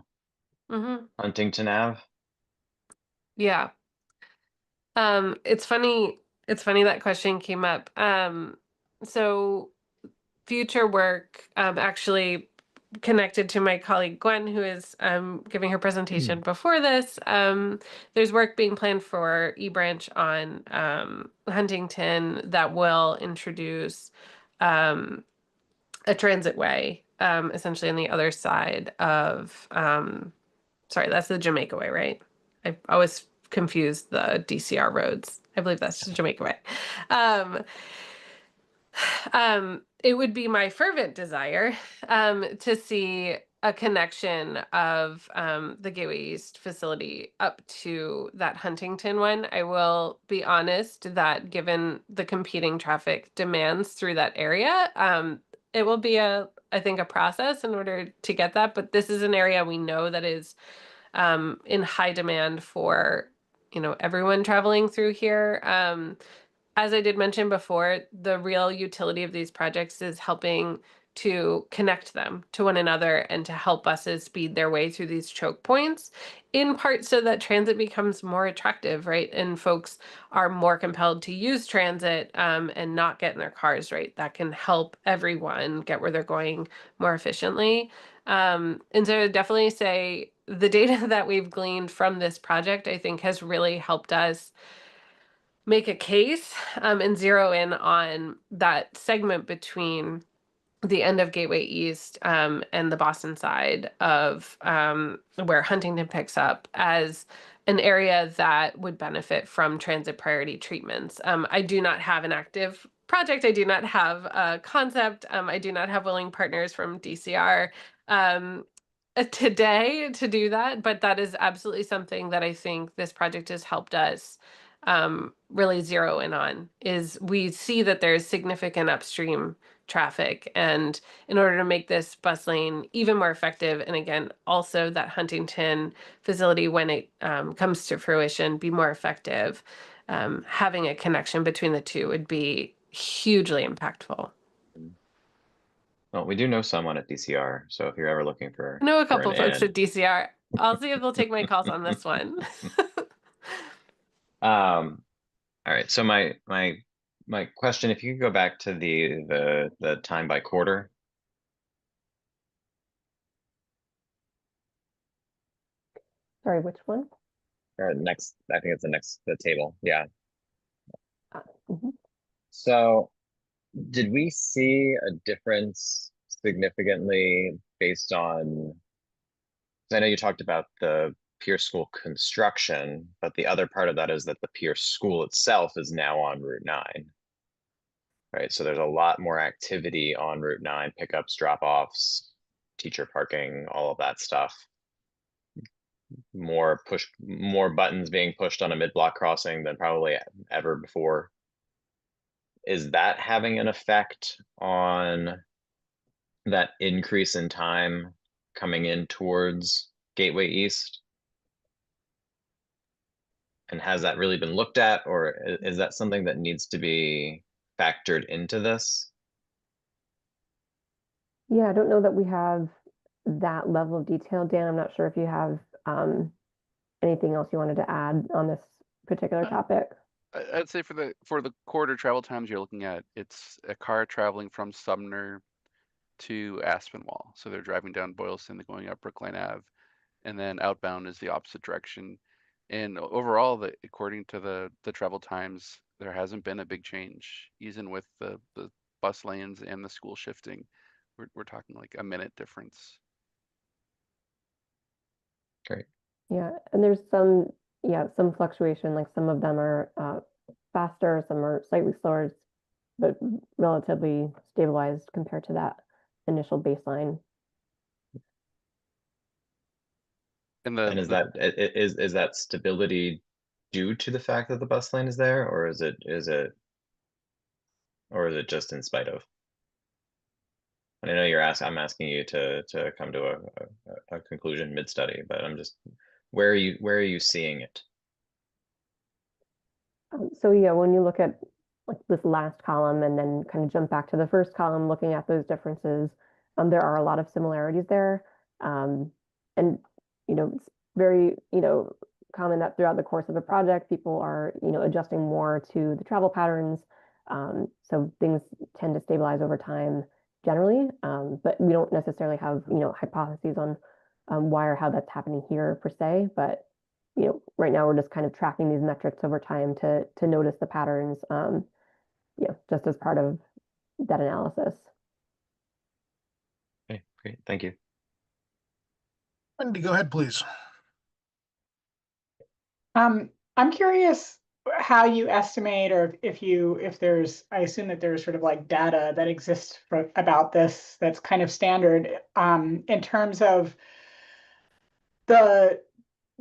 Huntington Ave. Yeah. It's funny that question came up. So future work, actually connected to my colleague Gwen, who is giving her presentation before this. There's work being planned for eBranch on Huntington that will introduce a transit way, essentially on the other side of, sorry, that's the Jamaica Way, right? I always confuse the DCR roads. I believe that's Jamaica Way. It would be my fervent desire to see a connection of the Gateway East facility up to that Huntington one. I will be honest that given the competing traffic demands through that area, it will be I think a process in order to get that. But this is an area we know that is in high demand for, everyone traveling through here. As I did mention before, the real utility of these projects is helping to connect them to one another and to help buses speed their way through these choke points, in part so that transit becomes more attractive, right? And folks are more compelled to use transit and not get in their cars, right? That can help everyone get where they're going more efficiently. And so I would definitely say the data that we've gleaned from this project, I think, has really helped us make a case and zero in on that segment between the end of Gateway East and the Boston side of where Huntington picks up as an area that would benefit from transit priority treatments. I do not have an active project. I do not have a concept. I do not have willing partners from DCR today to do that, but that is absolutely something that I think this project has helped us really zero in on. Is we see that there's significant upstream traffic, and in order to make this bus lane even more effective, and again also that Huntington facility, when it comes to fruition, be more effective, having a connection between the two would be hugely impactful. Well, we do know someone at DCR, so if you're ever looking for I know a for couple an folks in- at DCR. I'll see if they'll take my calls on this one. All right. So my question, if you could go back to the time by quarter. Sorry, which one? Or next, I think it's the table. Yeah. Mhm. So did we see a difference significantly based on, 'cause I know you talked about the Pierce School construction, but the other part of that is that the Pierce School itself is now on Route 9. Right, so there's a lot more activity on Route 9, pickups, drop-offs, teacher parking, all of that stuff. More buttons being pushed on a mid-block crossing than probably ever before. Is that having an effect on that increase in time coming in towards Gateway East? And has that really been looked at, or is that something that needs to be factored into this? Yeah, I don't know that we have that level of detail, Dan. I'm not sure if you have anything else you wanted to add on this particular topic. I'd say for the quarter travel times you're looking at, it's a car traveling from Sumner to Aspinwall. So they're driving down Boylston, they're going up Brookline Ave, and then outbound is the opposite direction. And overall, according to the travel times, there hasn't been a big change, even with the bus lanes and the school shifting. We're talking like a minute difference. Great. Yeah, and there's some fluctuation, like some of them are faster, some are slightly slower, but relatively stabilized compared to that initial baseline. And is that stability due to the fact that the bus lane is there, or is it just in spite of? And I know I'm asking you to come to a conclusion mid-study, but I'm just, where are you seeing it? So yeah, when you look at like this last column and then kind of jump back to the first column, looking at those differences, there are a lot of similarities there. And it's very, common that throughout the course of a project, people are, adjusting more to the travel patterns. So things tend to stabilize over time generally, but we don't necessarily have, hypotheses on why or how that's happening here per se. But, right now we're just kind of tracking these metrics over time to notice the patterns, just as part of that analysis. Okay, great, thank you. Wendy, go ahead, please. I'm curious how you estimate, or if there's, I assume that there's sort of like data that exists about this that's kind of standard, in terms of the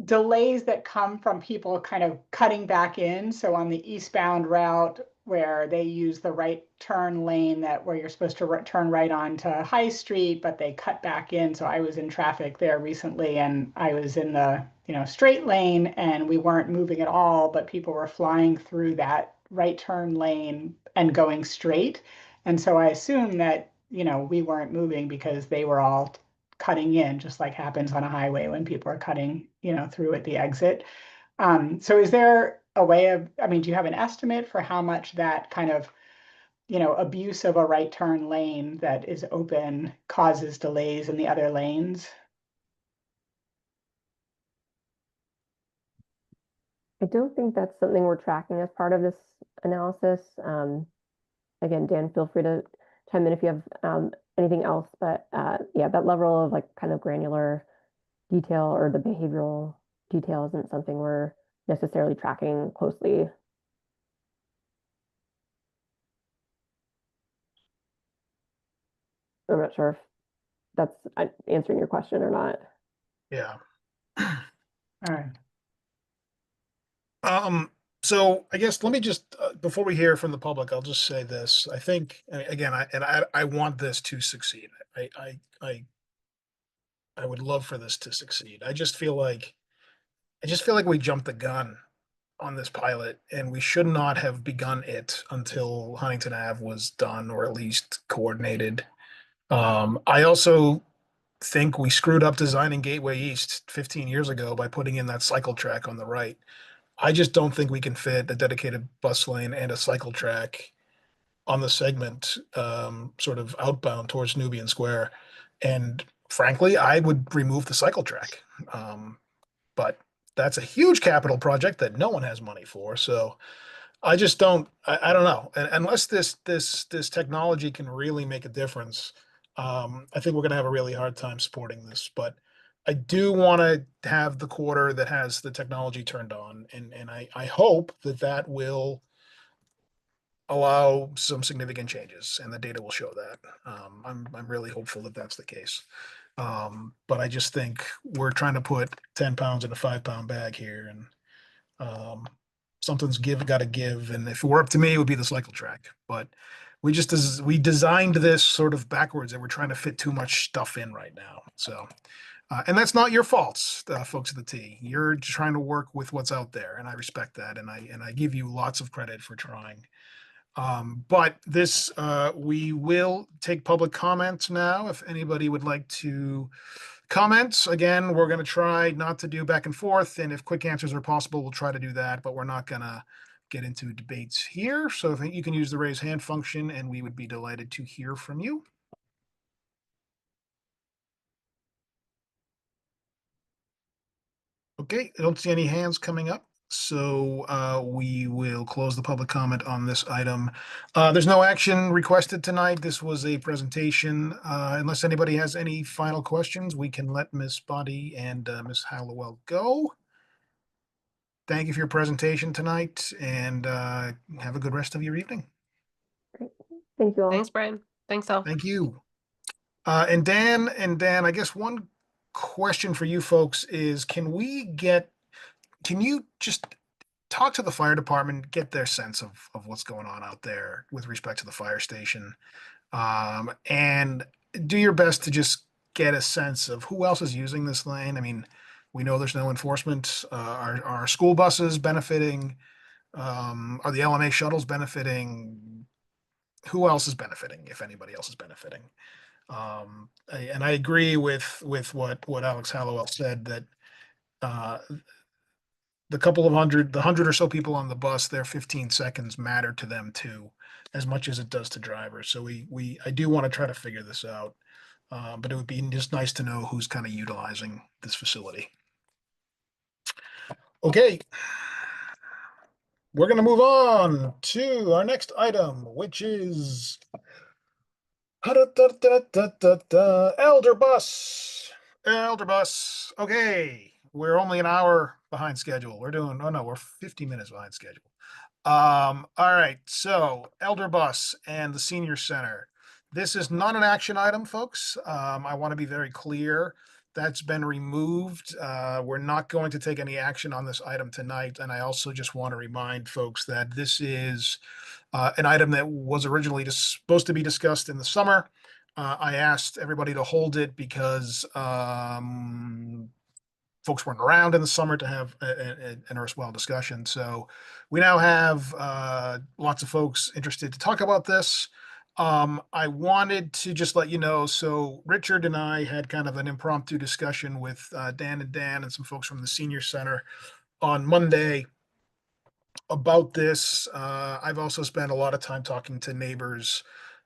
delays that come from people kind of cutting back in. So on the eastbound route where they use the right turn lane where you're supposed to turn right onto High Street, but they cut back in. So I was in traffic there recently and I was in the, straight lane and we weren't moving at all, but people were flying through that right turn lane and going straight. And so I assume that, we weren't moving because they were all cutting in, just like happens on a highway when people are cutting, through at the exit. So is there a way of, do you have an estimate for how much that kind of, abuse of a right turn lane that is open causes delays in the other lanes? I don't think that's something we're tracking as part of this analysis. Again, Dan, feel free to chime in if you have anything else, but yeah, that level of like kind of granular detail or the behavioral detail isn't something we're necessarily tracking closely. I'm not sure if that's answering your question or not. Yeah. All right. So I guess let me just before we hear from the public, I'll just say this. I think again, I want this to succeed. I would love for this to succeed. I just feel like we jumped the gun on this pilot, and we should not have begun it until Huntington Ave was done, or at least coordinated. I also think we screwed up designing Gateway East 15 years ago by putting in that cycle track on the right. I just don't think we can fit a dedicated bus lane and a cycle track on the segment, sort of outbound towards Nubian Square. And frankly, I would remove the cycle track. But that's a huge capital project that no one has money for. So I just don't, I don't know. And unless this technology can really make a difference, I think we're going to have a really hard time supporting this. But I do want to have the quarter that has the technology turned on, and I hope that will allow some significant changes, and the data will show that. I'm really hopeful that that's the case. But I just think we're trying to put 10 pounds in a 5-pound bag here, and something's got to give. And if it were up to me, it would be the cycle track. But we designed this sort of backwards, and we're trying to fit too much stuff in right now. So, and that's not your faults, folks at the T. You're trying to work with what's out there, and I respect that, and I give you lots of credit for trying. But this, we will take public comments now. If anybody would like to comment, again, we're going to try not to do back and forth. And if quick answers are possible, we'll try to do that, but we're not going to get into debates here. So I think you can use the raise hand function and we would be delighted to hear from you. Okay, I don't see any hands coming up. So we will close the public comment on this item. There's no action requested tonight. This was a presentation. Unless anybody has any final questions, we can let Ms. Boddy and Ms. Hallowell go. Thank you for your presentation tonight, and have a good rest of your evening. Great. Thank you all. Thanks, Brian. Thanks, all. Thank you. And Dan, I guess one question for you folks is, can you just talk to the fire department, get their sense of what's going on out there with respect to the fire station, and do your best to just get a sense of who else is using this lane. I mean, we know there's no enforcement. Are school buses benefiting? Are the LMA shuttles benefiting? Who else is benefiting, if anybody else is benefiting? And I agree with what Alex Hallowell said, that the 100 or so people on the bus, their 15 seconds matter to them too, as much as it does to drivers. So I do want to try to figure this out, but it would be just nice to know who's kind of utilizing this facility. Okay, we're going to move on to our next item, which is Elder Bus. Okay, we're only an hour behind schedule. We're 50 minutes behind schedule. All right, so Elder Bus and the Senior Center. This is not an action item, folks. I want to be very clear. That's been removed. We're not going to take any action on this item tonight. And I also just want to remind folks that this is an item that was originally supposed to be discussed in the summer. I asked everybody to hold it because folks weren't around in the summer to have an erstwhile discussion. So we now have lots of folks interested to talk about this. I wanted to just let you know, so Richard and I had kind of an impromptu discussion with Dan and some folks from the Senior Center on Monday about this. I've also spent a lot of time talking to neighbors,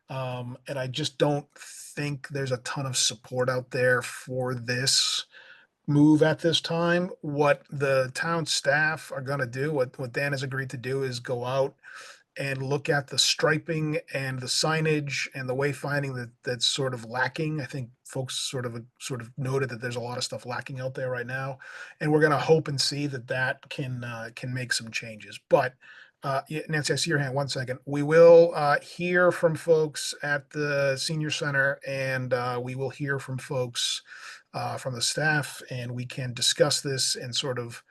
and I just don't think there's a ton of support out there for this move at this time. What the town staff are going to do, what Dan has agreed to do, is go out and look at the striping and the signage and the wayfinding that's sort of lacking. I think folks sort of noted that there's a lot of stuff lacking out there right now, and we're going to hope and see that can make some changes. But yeah, Nancy, I see your hand. 1 second. We will hear from folks at the Senior Center, and we will hear from folks from the staff, and we can discuss this and sort of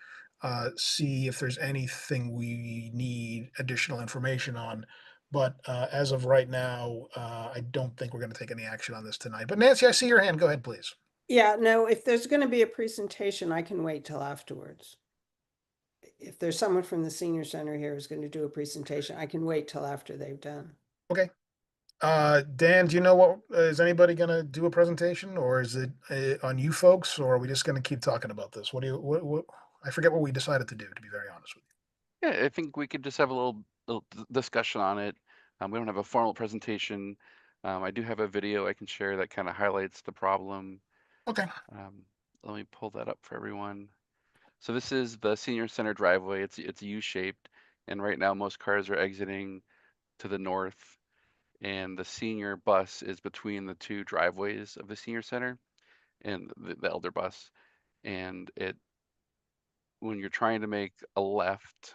see if there's anything we need additional information on. But as of right now, I don't think we're going to take any action on this tonight. But Nancy, I see your hand. Go ahead, please. Yeah, no, if there's going to be a presentation, I can wait till afterwards. If there's someone from the Senior Center here who's going to do a presentation, I can wait till after they've done. Okay. Dan, do you know what, is anybody going to do a presentation, or is it on you folks, or are we just going to keep talking about this? What I forget what we decided to do, to be very honest with you. Yeah, I think we could just have a little discussion on it. We don't have a formal presentation. I do have a video I can share that kind of highlights the problem. Okay. Let me pull that up for everyone. So this is the Senior Center driveway. It's U-shaped, and right now most cars are exiting to the north, and the senior bus is between the two driveways of the Senior Center and the Elder Bus. And when you're trying to make a left,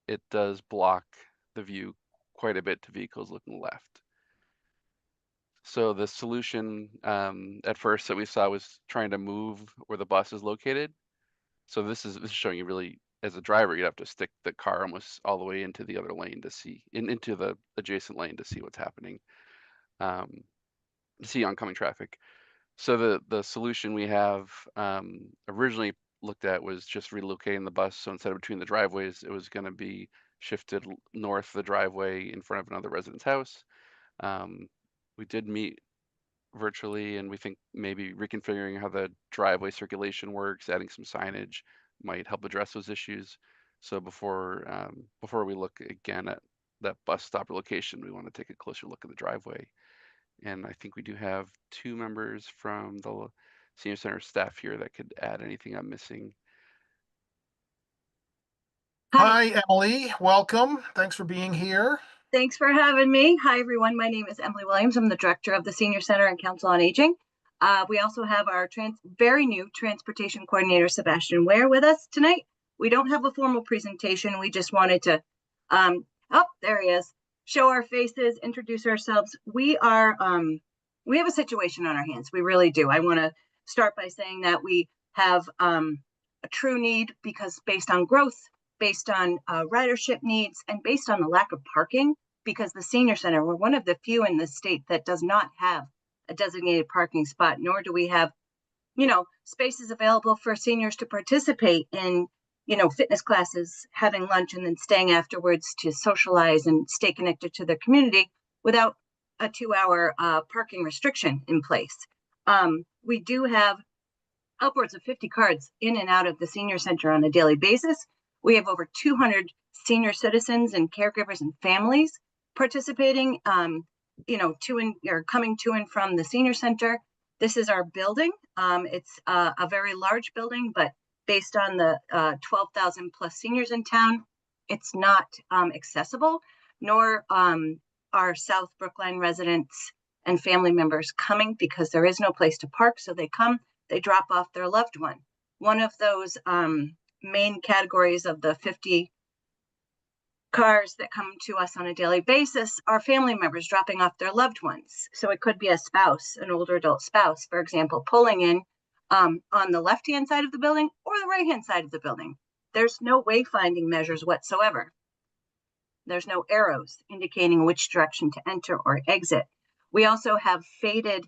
it does block the view quite a bit to vehicles looking left. So the solution at first that we saw was trying to move where the bus is located. So this is showing you really, as a driver, you'd have to stick the car almost all the way into the other lane to see, into the adjacent lane to see what's happening, see oncoming traffic. So the solution we have originally looked at was just relocating the bus. So instead of between the driveways, it was going to be shifted north of the driveway in front of another resident's house. We did meet virtually, and we think maybe reconfiguring how the driveway circulation works, adding some signage might help address those issues. So before we look again at that bus stop location, we want to take a closer look at the driveway. And I think we do have 2 members from the Senior Center staff here that could add anything I'm missing. Hi, Emily. Welcome. Thanks for being here. Thanks for having me. Hi, everyone. My name is Emily Williams. I'm the director of the Senior Center and Council on Aging. We also have our very new transportation coordinator, Sebastian Ware, with us tonight. We don't have a formal presentation. We just wanted to, there he is, show our faces, introduce ourselves. We have a situation on our hands. We really do. I want to start by saying that we have a true need, because based on growth, based on ridership needs, and based on the lack of parking, because the Senior Center, we're one of the few in the state that does not have a designated parking spot, nor do we have, spaces available for seniors to participate in, fitness classes, having lunch, and then staying afterwards to socialize and stay connected to their community without a 2-hour parking restriction in place. We do have upwards of 50 cars in and out of the Senior Center on a daily basis. We have over 200 senior citizens and caregivers and families participating, coming to and from the Senior Center. This is our building. It's a very large building, but based on the 12,000 plus seniors in town, it's not accessible, nor are South Brookline residents and family members coming, because there is no place to park. So they come, they drop off their loved one. One of those main categories of the 50 cars that come to us on a daily basis are family members dropping off their loved ones. So it could be a spouse, an older adult spouse, for example, pulling in on the left-hand side of the building or the right-hand side of the building. There's no wayfinding measures whatsoever. There's no arrows indicating which direction to enter or exit. We also have faded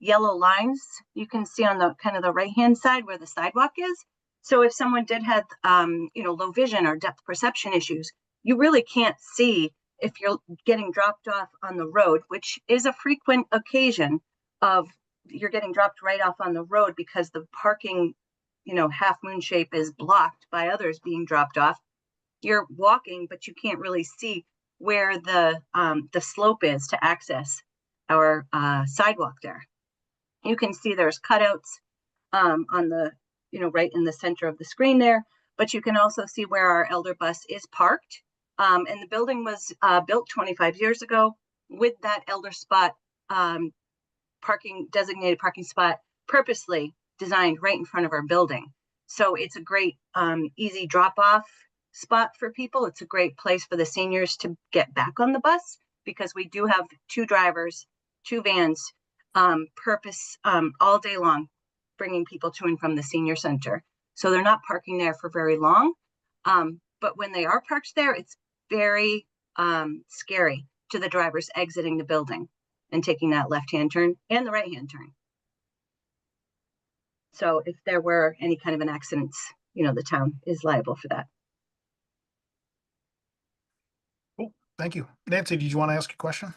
yellow lines you can see on the kind of the right-hand side where the sidewalk is. So if someone did have, low vision or depth perception issues, you really can't see if you're getting dropped off on the road, which is a frequent occasion of you're getting dropped right off on the road because the parking, half moon shape is blocked by others being dropped off. You're walking, but you can't really see where the slope is to access our sidewalk there. You can see there's cutouts on the right in the center of the screen there, but you can also see where our elder bus is parked. And the building was built 25 years ago with that elder spot designated parking spot purposely designed right in front of our building. So it's a great easy drop off spot for people. It's a great place for the seniors to get back on the bus because we do have 2 drivers, 2 vans, purpose all day long, bringing people to and from the senior center. So they're not parking there for very long. But when they are parked there, it's very scary to the drivers exiting the building and taking that left-hand turn and the right-hand turn. So if there were any kind of an accident, the town is liable for that. Cool. Thank you. Nancy, did you want to ask a question?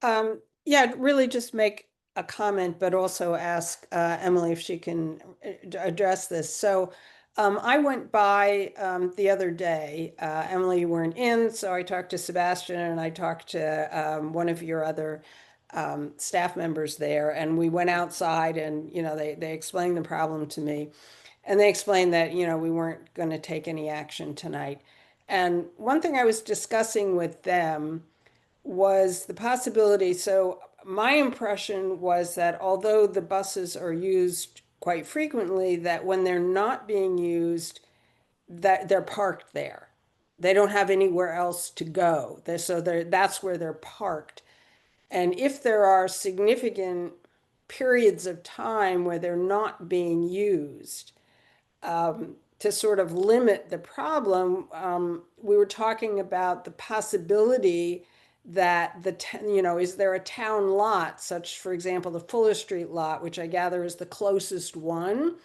Yeah, really just make a comment, but also ask Emily if she can address this. So I went by the other day. Emily, you weren't in, so I talked to Sebastian and I talked to one of your other staff members there, and we went outside and, they explained the problem to me. And they explained that, we weren't going to take any action tonight. And one thing I was discussing with them was the possibility. So my impression was that although the buses are used quite frequently, that when they're not being used, that they're parked there. They don't have anywhere else to go. That's where they're parked. And if there are significant periods of time where they're not being used, to sort of limit the problem, we were talking about the possibility that is there a town lot, such, for example, the Fuller Street lot, which I gather is the closest one,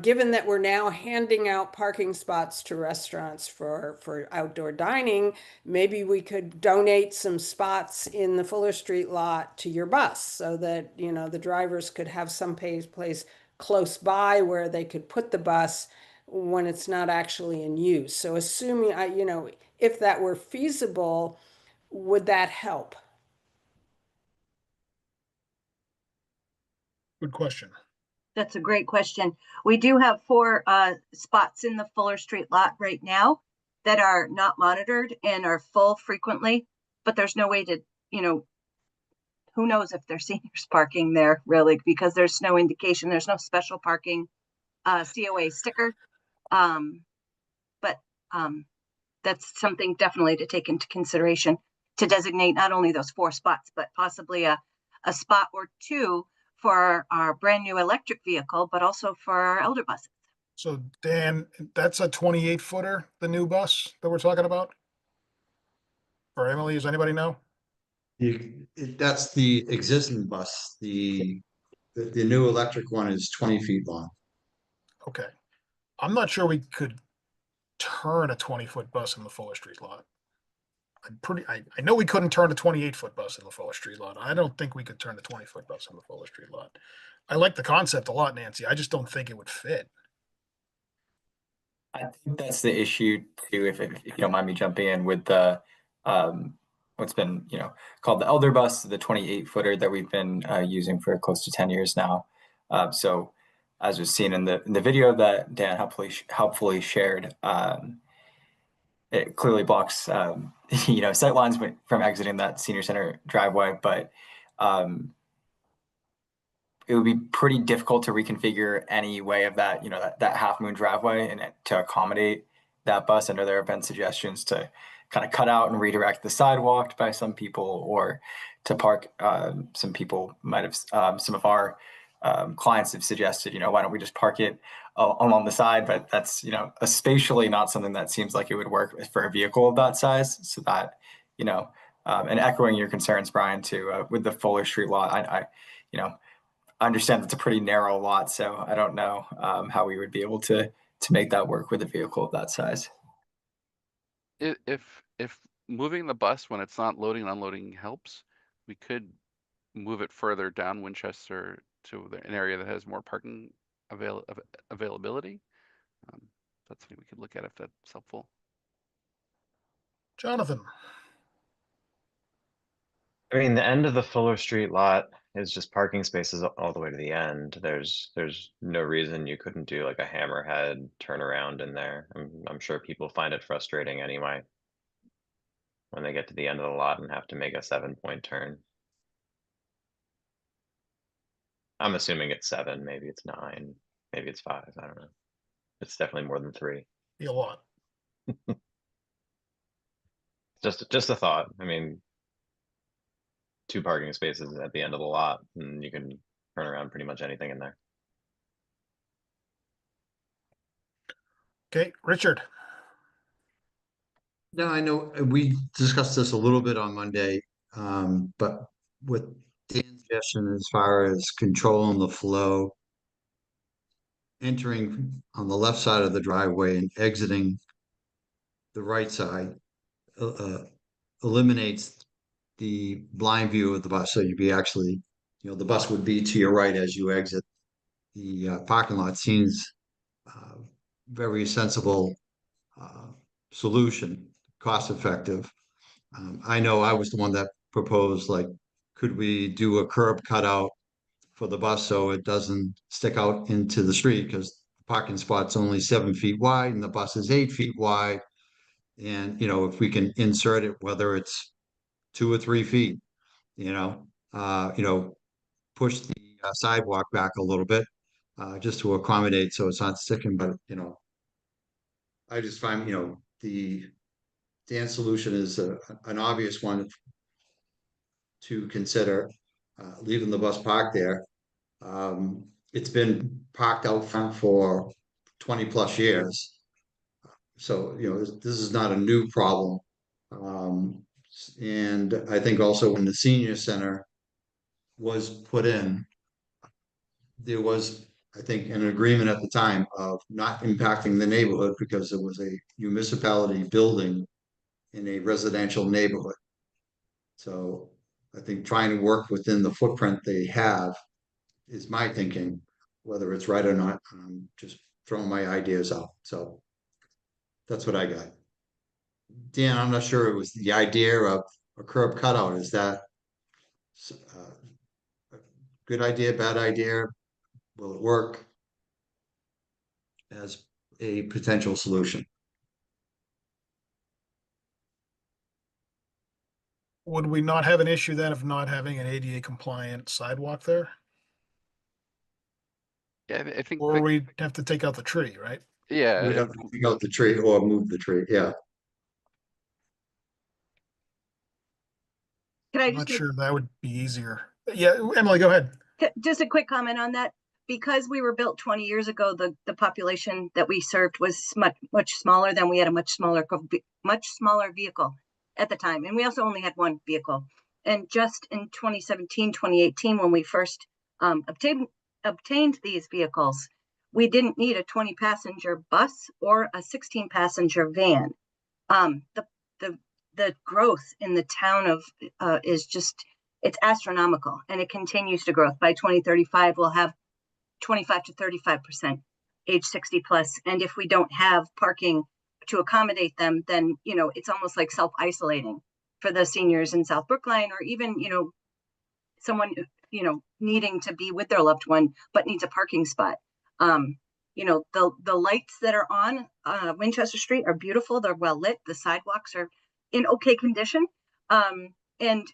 given that we're now handing out parking spots to restaurants for outdoor dining, maybe we could donate some spots in the Fuller Street lot to your bus so that, the drivers could have some place close by where they could put the bus when it's not actually in use. So assuming, if that were feasible, would that help? Good question. That's a great question. We do have 4 spots in the Fuller Street lot right now that are not monitored and are full frequently, but there's no way to, who knows if there's seniors parking there really, because there's no indication, there's no special parking COA sticker. But that's something definitely to take into consideration to designate not only those 4 spots, but possibly a spot or 2 for our brand new electric vehicle, but also for our elder buses. So Dan, that's a 28 footer, the new bus that we're talking about? Or Emily, does anybody know? That's the existing bus. The new electric one is 20 feet long. Okay. I'm not sure we could turn a 20-foot bus in the Fuller Street lot. I know we couldn't turn a 28-foot bus in the Fuller Street lot. I don't think we could turn the 20-foot bus in the Fuller Street lot. I like the concept a lot, Nancy. I just don't think it would fit. I think that's the issue too, if you don't mind me jumping in with the what's been called the elder bus, the 28-footer that we've been using for close to 10 years now. So as was seen in the video that Dan helpfully shared, it clearly blocks sight lines from exiting that senior center driveway, but it would be pretty difficult to reconfigure any way of that, that Half Moon driveway and to accommodate that bus. I know there have been suggestions to kind of cut out and redirect the sidewalk by some people, or to park. Some people might have, some of our clients have suggested, why don't we just park it along the side? But that's, spatially not something that seems like it would work for a vehicle of that size. So that, and echoing your concerns, Brian, too, with the Fuller Street lot, I understand it's a pretty narrow lot, so I don't know how we would be able to make that work with a vehicle of that size. If moving the bus when it's not loading and unloading helps, we could move it further down Winchester to an area that has more parking availability. That's something we could look at if that's helpful. Jonathan. I mean, the end of the Fuller Street lot is just parking spaces all the way to the end. There's no reason you couldn't do like a hammerhead turnaround in there. I'm sure people find it frustrating anyway when they get to the end of the lot and have to make a 7-point turn. I'm assuming it's 7, maybe it's 9, maybe it's 5. I don't know. It's definitely more than 3. Be a lot. Just a thought. I mean, 2 parking spaces at the end of the lot, and you can turn around pretty much anything in there. Okay, Richard. No, I know we discussed this a little bit on Monday, but with Dan's suggestion as far as controlling the flow, entering on the left side of the driveway and exiting the right side eliminates the blind view of the bus. So you'd be actually, the bus would be to your right as you exit the parking lot. Seems very sensible solution, cost effective. I know I was the one that proposed, like, could we do a curb cutout for the bus so it doesn't stick out into the street, because the parking spot's only 7 feet wide and the bus is 8 feet wide. And, if we can insert it, whether it's 2 or 3 feet, push the sidewalk back a little bit, just to accommodate so it's not sticking. But, I just find, the Dan solution is an obvious one to consider, leaving the bus parked there. It's been parked out front for 20 plus years. So, this is not a new problem. And I think also when the senior center was put in, there was, I think, an agreement at the time of not impacting the neighborhood because it was a municipality building in a residential neighborhood. So I think trying to work within the footprint they have is my thinking. Whether it's right or not, I'm just throwing my ideas out. So that's what I got. Dan, I'm not sure it was the idea of a curb cutout. Is that a good idea, bad idea? Will it work as a potential solution? Would we not have an issue then of not having an ADA compliant sidewalk there? Yeah, I think. Or we'd have to take out the tree, right? Yeah. We'd have to take out the tree or move the tree. Yeah. Can I I'm just not sure that would be easier. Yeah, Emily, go ahead. just a quick comment on that? Because we were built 20 years ago, the population that we served was much smaller. Than we had a much smaller vehicle at the time, and we also only had one vehicle. And just in 2017, 2018, when we first obtained these vehicles, we didn't need a 20-passenger bus or a 16-passenger van. The growth in the town of is just, it's astronomical, and it continues to grow. By 2035, we'll have 25 to 35% age 60 plus. And if we don't have parking to accommodate them, then, it's almost like self-isolating for the seniors in South Brookline, or even, someone, needing to be with their loved one, but needs a parking spot. The lights that are on Winchester Street are beautiful. They're well lit. The sidewalks are in okay condition. And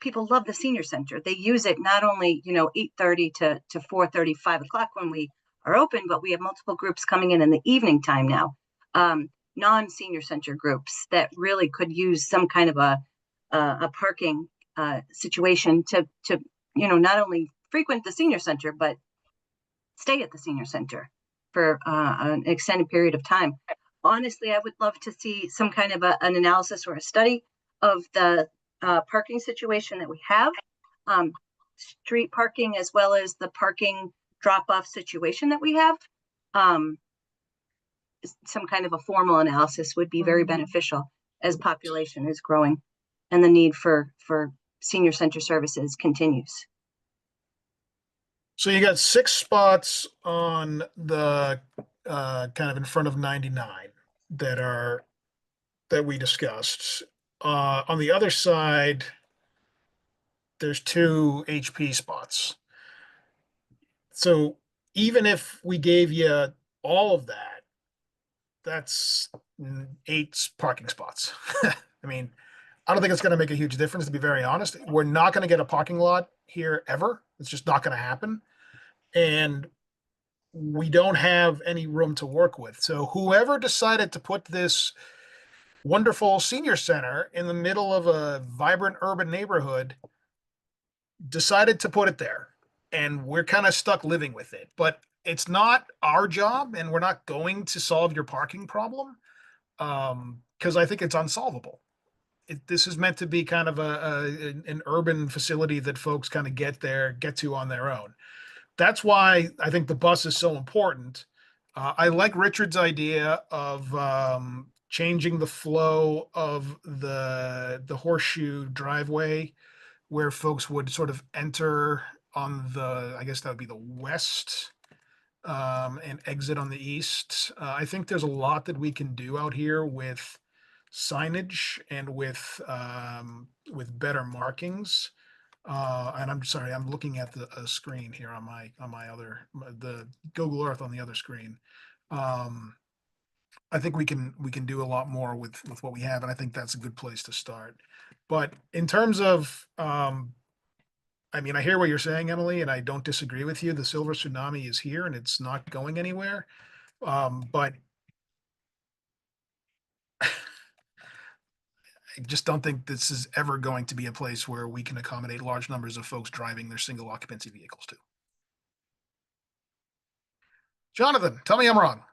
people love the senior center. They use it not only, 8:30 to 4:30, 5 o'clock when we are open, but we have multiple groups coming in the evening time now. Non-senior center groups that really could use some kind of a parking situation to not only frequent the senior center, but stay at the senior center for an extended period of time. Honestly, I would love to see some kind of an analysis or a study of the parking situation that we have, street parking, as well as the parking drop-off situation that we have. Some kind of a formal analysis would be very beneficial as population is growing and the need for senior center services continues. So you got 6 spots on the kind of in front of 99 that we discussed. On the other side, there's 2 HP spots. So even if we gave you all of that, that's 8 parking spots. I mean, I don't think it's going to make a huge difference, to be very honest. We're not going to get a parking lot here ever. It's just not going to happen. And we don't have any room to work with. So whoever decided to put this wonderful senior center in the middle of a vibrant urban neighborhood decided to put it there. And we're kind of stuck living with it. But it's not our job, and we're not going to solve your parking problem, because I think it's unsolvable. This is meant to be kind of an urban facility that folks kind of get to on their own. That's why I think the bus is so important. I like Richard's idea of changing the flow of the horseshoe driveway, where folks would sort of enter on I guess that would be the west, and exit on the east. I think there's a lot that we can do out here with signage and with better markings. And I'm sorry, I'm looking at the screen here on my the Google Earth on the other screen. I think we can do a lot more with what we have, and I think that's a good place to start. But in terms of, I mean, I hear what you're saying, Emily, and I don't disagree with you. The silver tsunami is here, and it's not going anywhere. But I just don't think this is ever going to be a place where we can accommodate large numbers of folks driving their single occupancy vehicles to. Jonathan, tell me I'm wrong.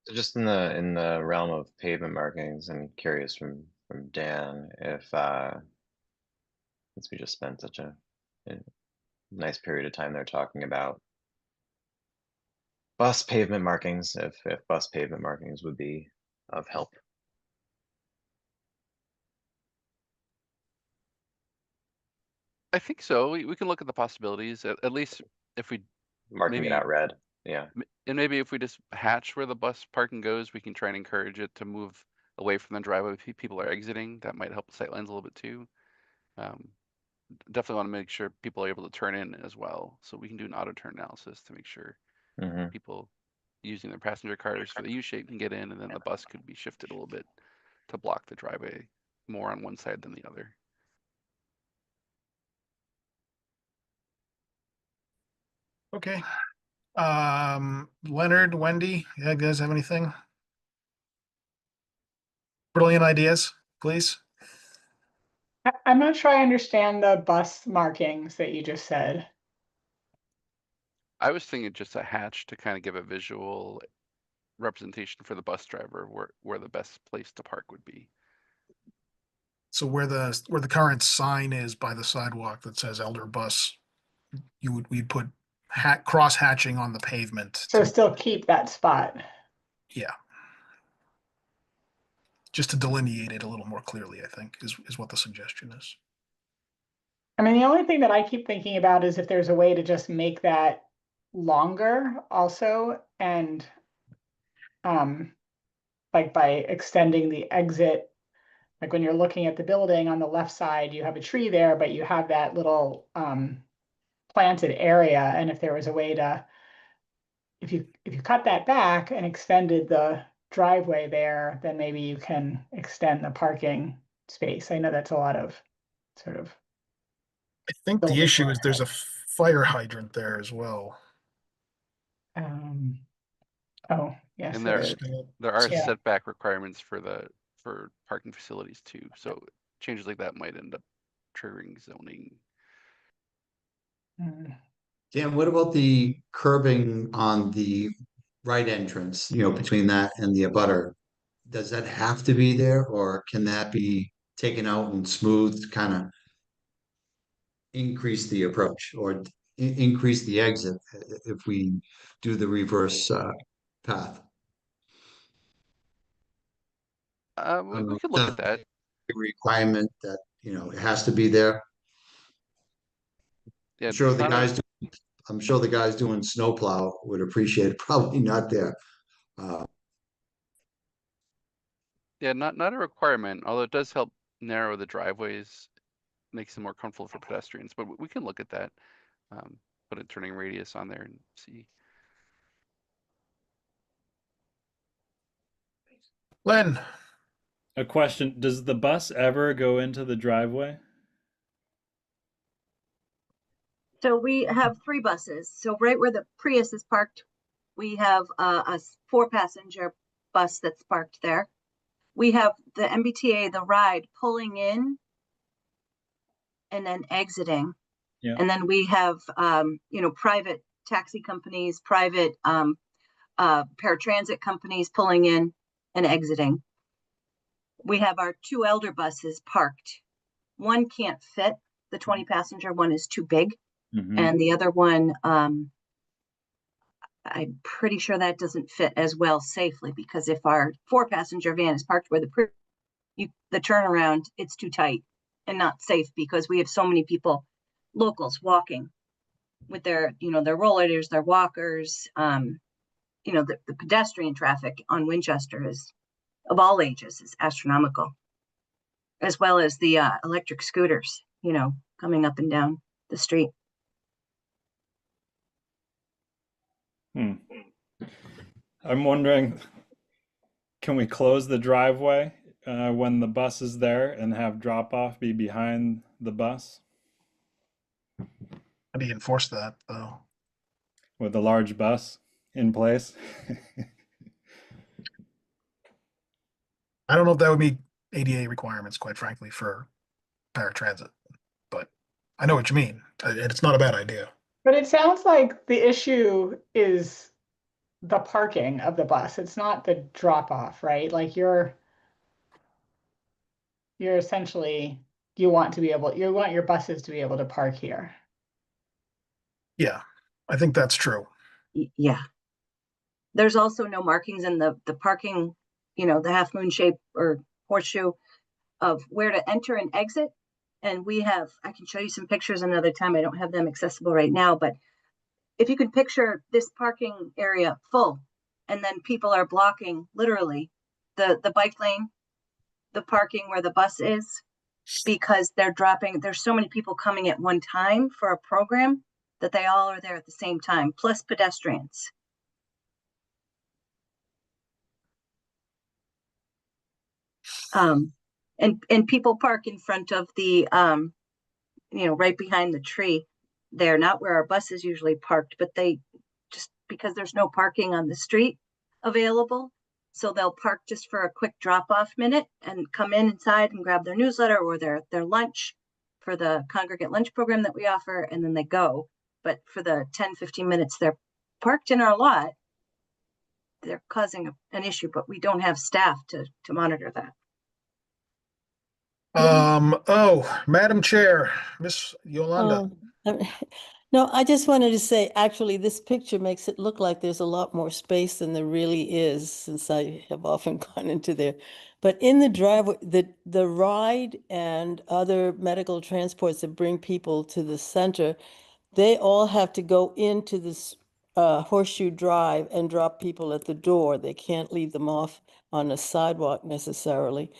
So just in the realm of pavement markings, I'm curious from Dan if since we just spent such a nice period of time there talking about bus pavement markings, if bus pavement markings would be of help. I think so. We can look at the possibilities, at least if we Marking it out red. Yeah. And maybe if we just hatch where the bus parking goes, we can try and encourage it to move away from the driveway if people are exiting. That might help the sightlines a little bit too. Definitely want to make sure people are able to turn in as well. So we can do an auto turn analysis to make sure people using their passenger cars for the U-shape can get in, and then the bus could be shifted a little bit to block the driveway more on one side than the other. Okay. Leonard, Wendy, you guys have anything? Brilliant ideas, please. I'm not sure I understand the bus markings that you just said. I was thinking just a hatch to kind of give a visual representation for the bus driver where the best place to park would be. So where the current sign is by the sidewalk that says Elder Bus, we'd put cross hatching on the pavement. So still keep that spot. Yeah. Just to delineate it a little more clearly, I think, is what the suggestion is. I mean, the only thing that I keep thinking about is if there's a way to just make that longer also, and like by extending the exit, like when you're looking at the building on the left side, you have a tree there, but you have that little planted area. And if there was a way to, if you cut that back and extended the driveway there, then maybe you can extend the parking space. I know that's a lot of sort of. I think the issue is there's a fire hydrant there as well. Oh, yes, And there there is. there are Yeah. setback requirements for parking facilities too. So changes like that might end up triggering zoning. Dan, what about the curbing on the right entrance, between that and the abutter? Does that have to be there, or can that be taken out and smoothed, kind of increase the approach, or increase the exit if we do the reverse path? We could look at that. Requirement that, it has to be there. Yeah, I'm sure it's the not a- guys, I'm sure the guys doing snowplow would appreciate it. Probably not there. Yeah, not a requirement, although it does help narrow the driveways, makes them more comfortable for pedestrians, but we can look at that. Put a turning radius on there and see. Len, A question, does the bus ever go into the driveway? So we have 3 buses. So right where the Prius is parked, we have a 4-passenger bus that's parked there. We have the MBTA, the ride, pulling in and then exiting. Yeah. And then we have, private taxi companies, private paratransit companies pulling in and exiting. We have our 2 elder buses parked. One can't fit, the 20-passenger one is too big. And the other one, I'm pretty sure that doesn't fit as well safely, because if our 4-passenger van is parked where the turnaround, it's too tight and not safe, because we have so many people, locals, walking with their, their rollators, their walkers. The pedestrian traffic on Winchester is, of all ages, is astronomical, as well as the electric scooters, coming up and down the street. I'm wondering, can we close the driveway when the bus is there and have drop-off be behind the bus how do you enforce that though? with a large bus in place? I don't know if that would meet ADA requirements, quite frankly, for paratransit, but I know what you mean. And it's not a bad idea. But it sounds like the issue is the parking of the bus. It's not the drop off, right? Like you're essentially, you want your buses to be able to park here. Yeah, I think that's true. Yeah. There's also no markings in the parking, the half moon shape or horseshoe of where to enter and exit. And I can show you some pictures another time. I don't have them accessible right now, but if you can picture this parking area full, and then people are blocking literally the bike lane, the parking where the bus is, because there's so many people coming at one time for a program that they all are there at the same time, plus pedestrians. And people park in front of the, right behind the tree there, not where our bus is usually parked, but they just, because there's no parking on the street available, so they'll park just for a quick drop-off minute and come inside and grab their newsletter or their lunch for the congregate lunch program that we offer, and then they go. But for the 10-15 minutes they're parked in our lot, they're causing an issue, but we don't have staff to monitor that. Madam Chair, Miss Yolanda. No, I just wanted to say, actually, this picture makes it look like there's a lot more space than there really is, since I have often gone into there. But in the driveway, the ride and other medical transports that bring people to the center, they all have to go into this horseshoe drive and drop people at the door. They can't leave them off on a sidewalk necessarily.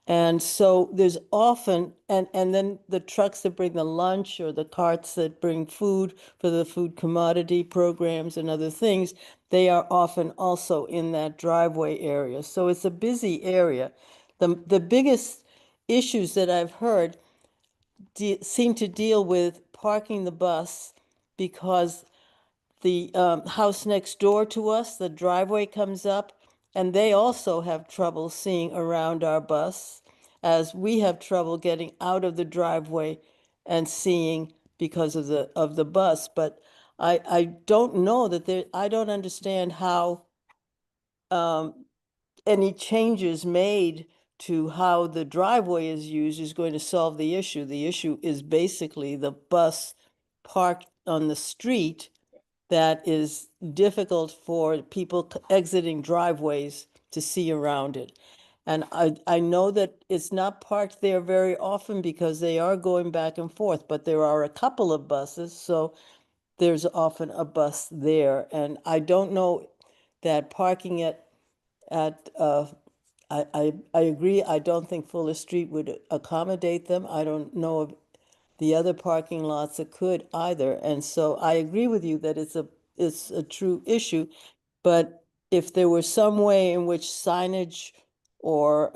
And so there's often, and then the trucks that bring the lunch or the carts that bring food for the food commodity programs and other things, they are often also in that driveway area. So it's a busy area. The biggest issues that I've heard seem to deal with parking the bus, because the house next door to us, the driveway comes up, and they also have trouble seeing around our bus, as we have trouble getting out of the driveway and seeing because of the bus. But I don't know that there, I don't understand how any changes made to how the driveway is used is going to solve the issue. The issue is basically the bus parked on the street that is difficult for people exiting driveways to see around it. And I know that it's not parked there very often because they are going back and forth, but there are a couple of buses, so there's often a bus there. And I don't know that parking it at I agree, I don't think Fuller Street would accommodate them. I don't know of the other parking lots that could either. And so I agree with you that it's a true issue. But if there were some way in which signage or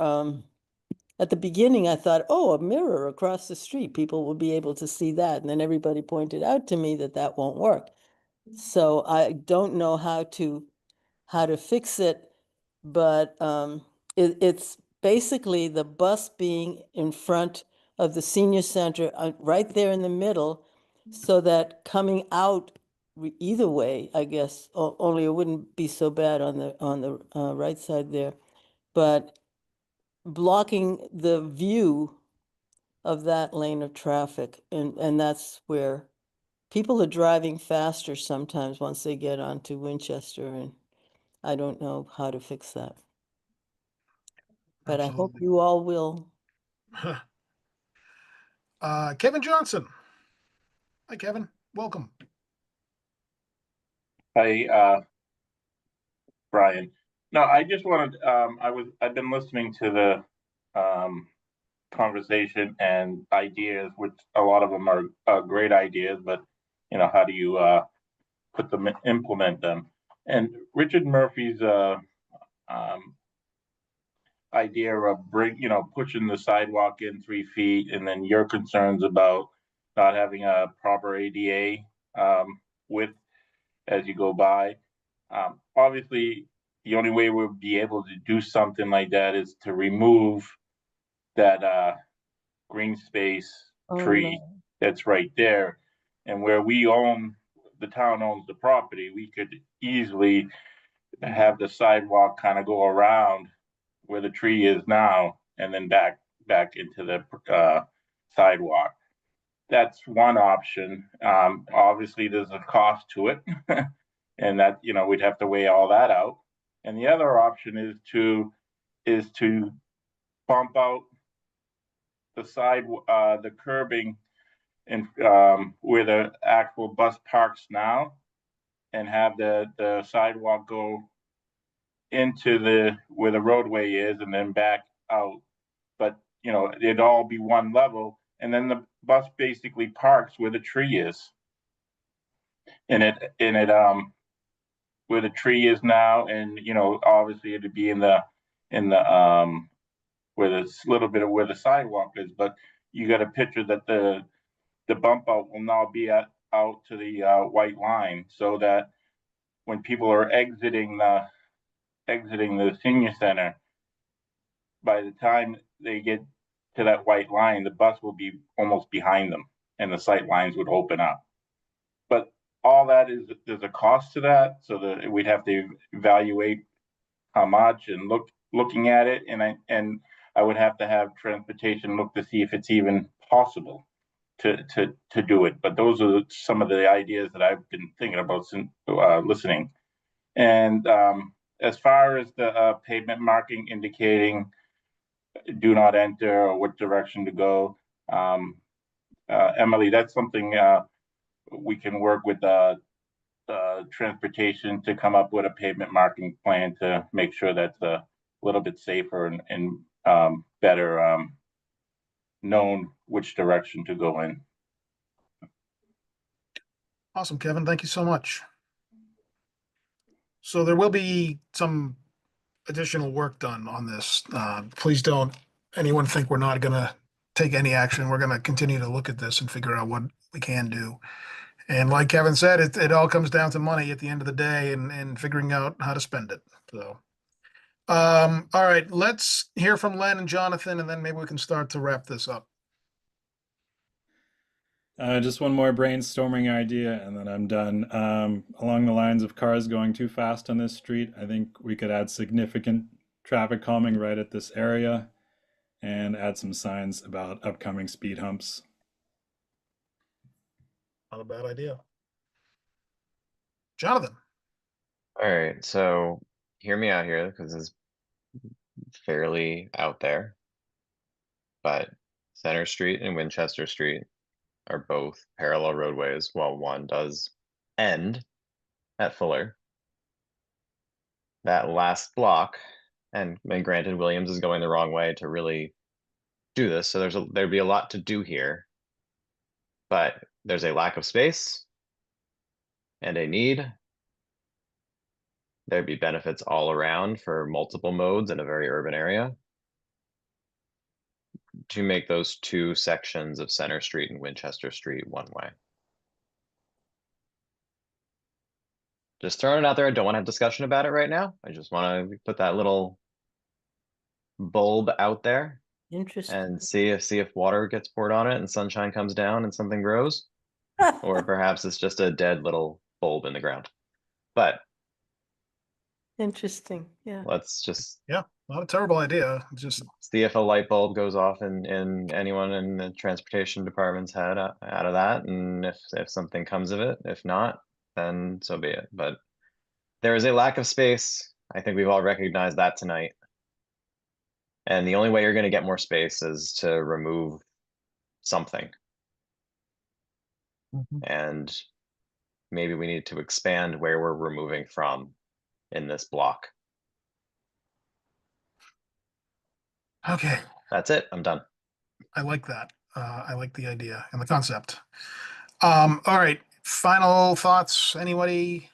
at the beginning I thought, oh, a mirror across the street, people will be able to see that. And then everybody pointed out to me that that won't work. So I don't know how to fix it, but it's basically the bus being in front of the senior center, right there in the middle, so that coming out either way, I guess, only it wouldn't be so bad on the right side there, but blocking the view of that lane of traffic, and that's where people are driving faster sometimes once they get onto Winchester, and I don't know how to fix that. But I hope you all will. Kevin Johnson. Hi, Kevin. Welcome. Hi, Brian. No, I just wanted, I've been listening to the conversation and ideas, which a lot of them are great ideas, but you know, how do you put them, implement them? And Richard Murphy's idea of pushing the sidewalk in 3 feet, and then your concerns about not having a proper ADA width as you go by. Obviously, the only way we'll be able to do something like that is to remove that green space tree that's right there. And where we own, the town owns the property, we could easily have the sidewalk kind of go around where the tree is now and then back into the sidewalk. That's one option. Obviously, there's a cost to it, and that we'd have to weigh all that out. And the other option is to bump out the the curbing and where the actual bus parks now, and have the sidewalk go into where the roadway is and then back out. But it'd all be one level, and then the bus basically parks where the tree is. And it where the tree is now, and obviously it'd be in the where there's a little bit of where the sidewalk is, but you got a picture that the bump out will now be out to the white line, so that when people are exiting the senior center, by the time they get to that white line, the bus will be almost behind them and the sight lines would open up. But all that there's a cost to that, so that we'd have to evaluate how much and looking at it, and I would have to have transportation look to see if it's even possible to do it. But those are some of the ideas that I've been thinking about since listening. And as far as the pavement marking indicating do not enter or what direction to go, Emily, that's something we can work with transportation to come up with a pavement marking plan to make sure that's a little bit safer and better known which direction to go in. Awesome, Kevin. Thank you so much. So there will be some additional work done on this. Please don't anyone think we're not going to take any action. We're going to continue to look at this and figure out what we can do. And like Kevin said, it all comes down to money at the end of the day and figuring out how to spend it. So, all right, let's hear from Len and Jonathan, and then maybe we can start to wrap this up. Just one more brainstorming idea, and then I'm done. Along the lines of cars going too fast on this street, I think we could add significant traffic calming right at this area and add some signs about upcoming speed humps. Not a bad idea. Jonathan. All right, so hear me out here because it's fairly out there. But Center Street and Winchester Street are both parallel roadways, while one does end at Fuller. That last block, and granted, Williams is going the wrong way to really do this, so there'd be a lot to do here. But there's a lack of space and a need. There'd be benefits all around for multiple modes in a very urban area to make those two sections of Center Street and Winchester Street one way. Just throwing it out there. I don't want to have discussion about it right now. I just want to put that little bulb out there. Interesting. And see if water gets poured on it and sunshine comes down and something grows. Or perhaps it's just a dead little bulb in the ground. But Interesting. Yeah. let's just not a terrible idea. Just see if a light bulb goes off in anyone in the transportation department's head out of that, and if something comes of it. If not, then so be it. But there is a lack of space. I think we've all recognized that tonight. And the only way you're going to get more space is to remove something. And maybe we need to expand where we're removing from in this block. okay. That's it. I'm done. I like that. I like the idea and the concept. All right. Final thoughts. Anybody?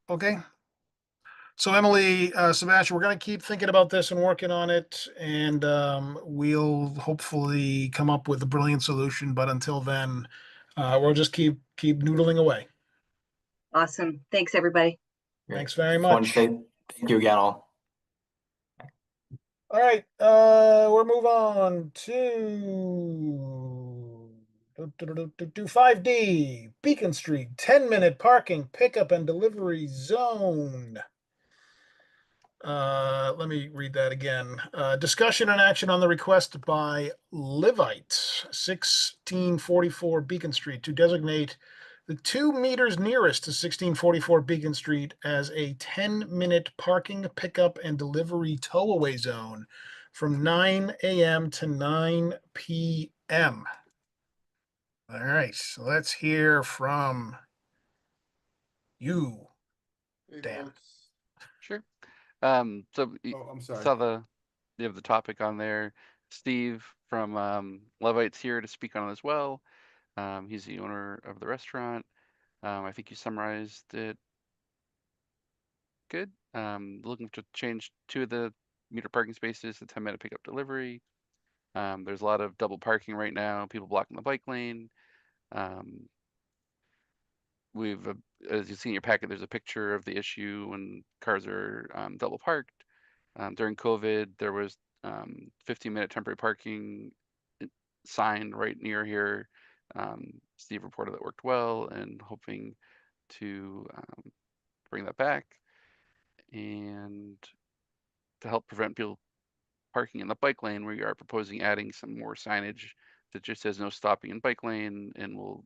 Okay. So Emily, Sebastian, we're going to keep thinking about this and working on it, and we'll hopefully come up with a brilliant solution. But until then, we'll just keep noodling away. Awesome. Thanks, everybody. Thanks very Just wanted to much. say thank you again, all. All right, we'll move on to 5D, Beacon Street, 10-minute parking, pickup and delivery zone. Let me read that again. Discussion and action on the request by Livite, 1644 Beacon Street, to designate the 2 meters nearest to 1644 Beacon Street as a 10-minute parking, pickup, and delivery tow-away zone from 9 a.m. to 9 p.m. All right, so let's hear from you, Dan. Sure. So I'm sorry. saw you have the topic on there. Steve from Levite's here to speak on it as well. He's the owner of the restaurant. I think you summarized it good. Looking to change 2 of the meter parking spaces to 10-minute pickup delivery. There's a lot of double parking right now, people blocking the bike lane. We've, as you see in your packet, there's a picture of the issue when cars are double parked. During COVID, there was 15-minute temporary parking sign right near here. Steve reported that worked well, and hoping to bring that back. And to help prevent people parking in the bike lane, we are proposing adding some more signage that just says no stopping in bike lane, and we'll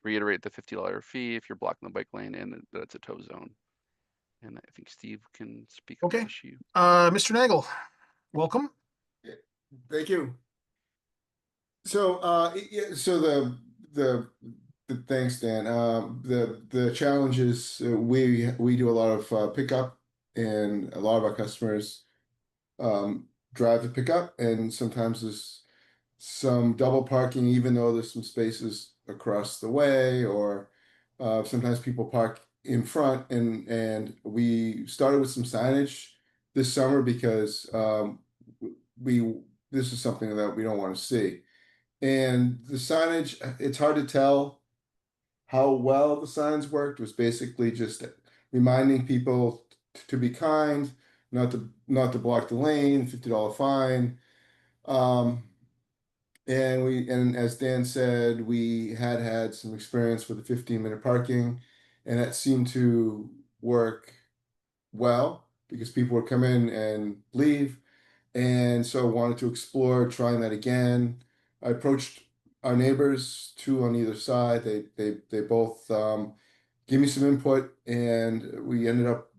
reiterate the $50 fee if you're blocking the bike lane, and that it's a tow zone. And I think Steve can speak on Okay. the issue. Mr. Nagel, welcome. Thank you. So, so the thanks, Dan. The challenge is we do a lot of pickup and a lot of our customers drive to pick up, and sometimes there's some double parking, even though there's some spaces across the way, or sometimes people park in front, and we started with some signage this summer because this is something that we don't want to see. And the signage, it's hard to tell how well the signs worked. It was basically just reminding people to be kind, not to block the lane, $50 fine. And as Dan said, we had some experience with the 15-minute parking, and that seemed to work well because people would come in and leave. And so wanted to explore trying that again. I approached our neighbors, two on either side. They both gave me some input, and we ended up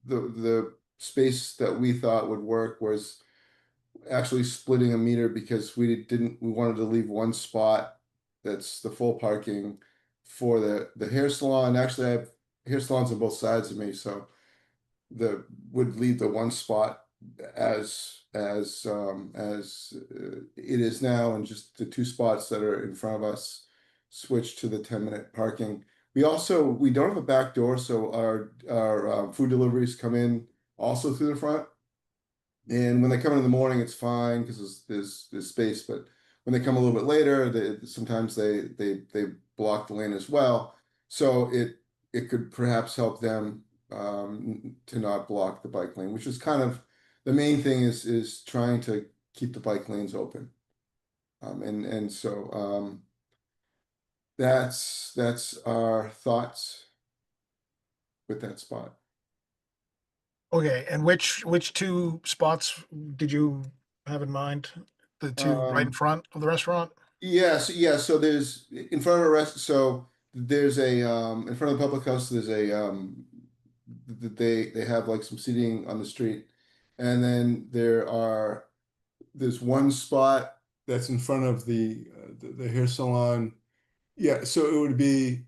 the space that we thought would work was actually splitting a meter because we wanted to leave one spot that's the full parking for the hair salon. Actually, I have hair salons on both sides of me, so would leave the one spot as it is now, and just the two spots that are in front of us switch to the 10-minute parking. We don't have a back door, so our food deliveries come in also through the front. And when they come in the morning, it's fine because there's space. But when they come a little bit later, sometimes they block the lane as well. So it could perhaps help them to not block the bike lane, which is kind of the main thing is trying to keep the bike lanes open. So that's our thoughts with that spot. Okay, and which two spots did you have in mind? The two right in front of the restaurant? Yes, yeah. So there's in front of a rest. So there's a in front of the public house. There's a they have like some seating on the street, and then there's one spot that's in front of the hair salon. Yeah, so it would be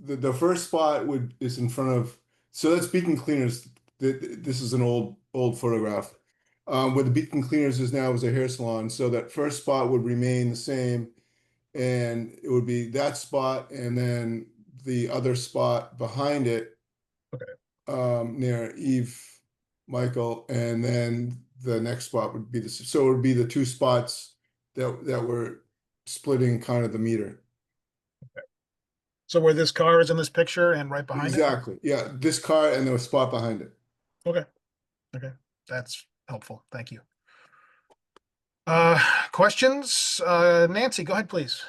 the first spot is in front of. So that's Beacon Cleaners. This is an old photograph. Where the Beacon Cleaners is now is a hair salon. So that first spot would remain the same, and it would be that spot, and then the other spot behind it, near Eve Michael, and then the next spot would be so it would be the two spots that were splitting kind of the meter. So where this car is in this picture and right behind it? Exactly. Yeah, this car and the spot behind it. Okay. That's helpful. Thank you. Questions? Nancy, go ahead, please.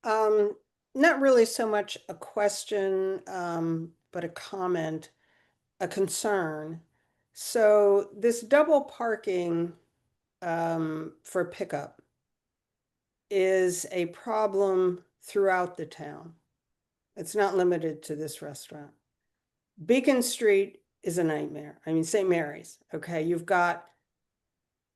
Not really so much a question, but a comment, a concern. So this double parking for pickup is a problem throughout the town. It's not limited to this restaurant. Beacon Street is a nightmare. I mean, St. Mary's, okay, you've got,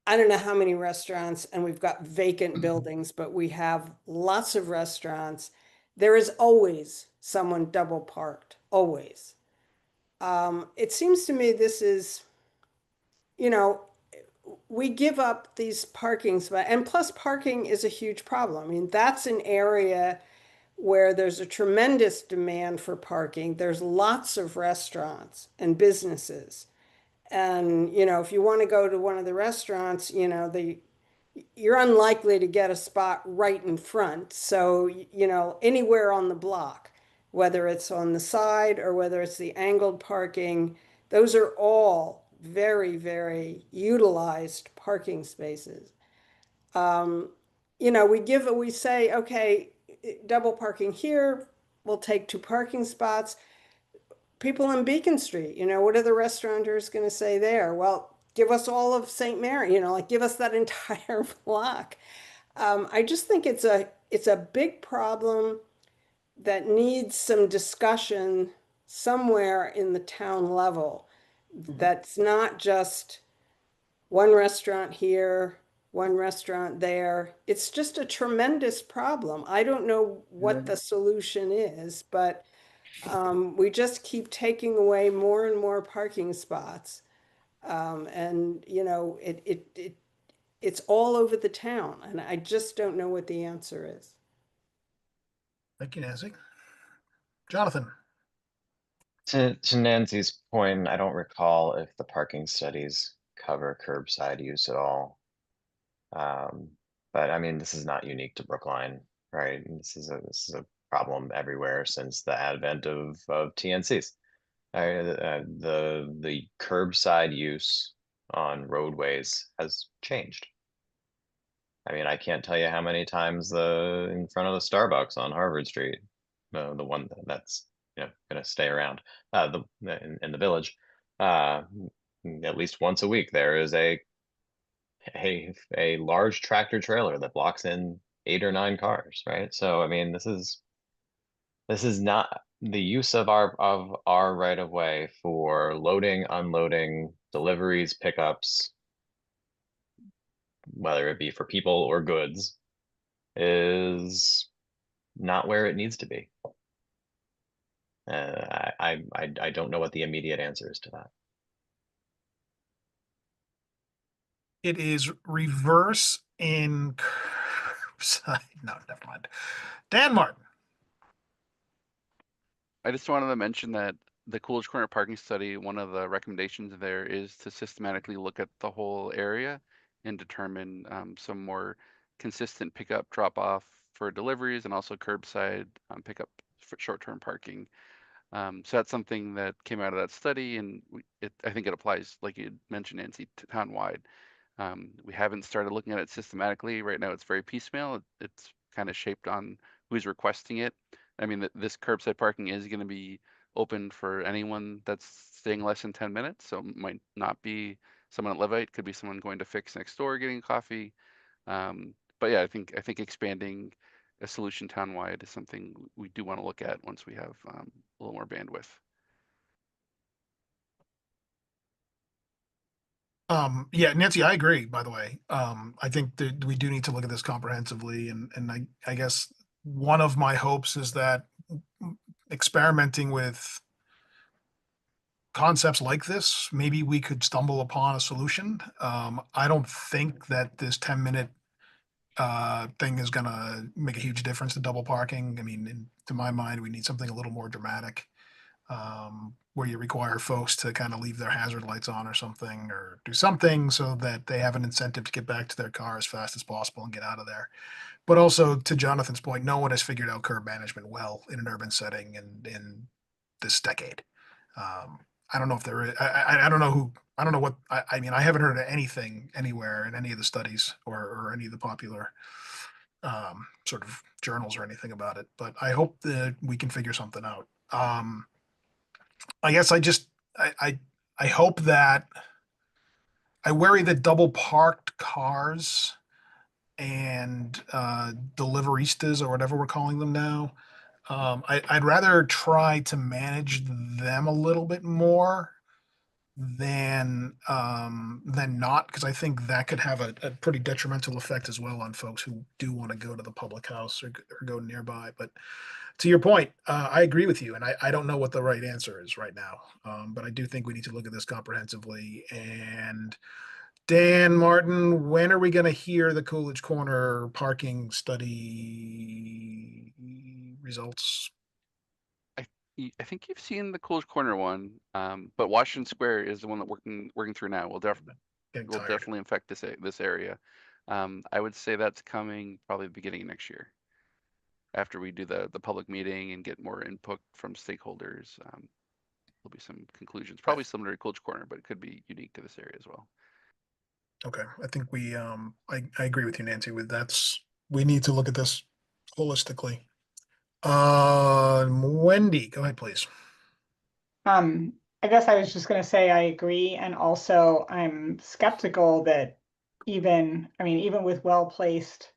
I don't know how many restaurants, and we've got vacant buildings, but we have lots of restaurants. There is always someone double parked, always. It seems to me this is, we give up these parking spots, and plus parking is a huge problem. I mean, that's an area where there's a tremendous demand for parking. There's lots of restaurants and businesses. And, if you want to go to one of the restaurants, you're unlikely to get a spot right in front. So, anywhere on the block, whether it's on the side or whether it's the angled parking, those are all very, very utilized parking spaces. We say, okay, double parking here, we'll take two parking spots. People in Beacon Street, what are the restaurateurs going to say there? Well, give us all of St. Mary, give us that entire block. I just think it's a big problem that needs some discussion somewhere in the town level. That's not just one restaurant here, one restaurant there. It's just a tremendous problem. I don't know what the solution is, but we just keep taking away more and more parking spots. And you know, it's all over the town, and I just don't know what the answer is. Thank you, Nancy. Jonathan. To Nancy's point, I don't recall if the parking studies cover curbside use at all. But I mean, this is not unique to Brookline, right? This is a problem everywhere since the advent of TNCs. The curbside use on roadways has changed. I mean, I can't tell you how many times in front of the Starbucks on Harvard Street, the one that's going to stay around, in the village, at least once a week there is a large tractor trailer that blocks in 8 or 9 cars, right? So I mean, this is not the use of our right of way for loading, unloading, deliveries, pickups, whether it be for people or goods, is not where it needs to be. I don't know what the immediate answer is to that. It is reverse in curbside. No, never mind. Dan Martin. I just wanted to mention that the Coolidge Corner parking study, one of the recommendations there is to systematically look at the whole area and determine some more consistent pickup drop off for deliveries and also curbside pickup for short-term parking. So that's something that came out of that study, and I think it applies, like you mentioned, Nancy, to town-wide. We haven't started looking at it systematically. Right now it's very piecemeal. It's kind of shaped on who's requesting it. I mean, this curbside parking is going to be open for anyone that's staying less than 10 minutes. So it might not be someone at Levite, could be someone going to Fix next door getting coffee. But yeah, I think expanding a solution townwide is something we do want to look at once we have a little more bandwidth. Yeah, Nancy, I agree, by the way. I think that we do need to look at this comprehensively, and I guess one of my hopes is that experimenting with concepts like this, maybe we could stumble upon a solution. I don't think that this 10-minute thing is gonna make a huge difference to double parking. I mean, to my mind, we need something a little more dramatic, where you require folks to kind of leave their hazard lights on or something, or do something so that they have an incentive to get back to their car as fast as possible and get out of there. But also, to Jonathan's point, no one has figured out curb management well in an urban setting in this decade. I don't know if there is, I don't know who, I don't know what, I mean, I haven't heard of anything anywhere in any of the studies or any of the popular sort of journals or anything about it, but I hope that we can figure something out. I guess I hope that I worry that double parked cars and deliveristas or whatever we're calling them now, I'd rather try to manage them a little bit more than not, because I think that could have a pretty detrimental effect as well on folks who do want to go to the public house or go nearby. But to your point, I agree with you, and I don't know what the right answer is right now. But I do think we need to look at this comprehensively. And Dan Martin, when are we going to hear the Coolidge Corner parking study results? I think you've seen the Coolidge Corner one, but Washington Square is the one that working through now. Will definitely affect this area. I would say that's coming probably the beginning of next year, after we do the public meeting and get more input from stakeholders. There'll be some conclusions, probably similar to Coolidge Corner, but it could be unique to this area as well. Okay, I think we I agree with you, Nancy. We need to look at this holistically. Wendy, go ahead, please. I guess I was just going to say I agree, and also I'm skeptical that even with well-placed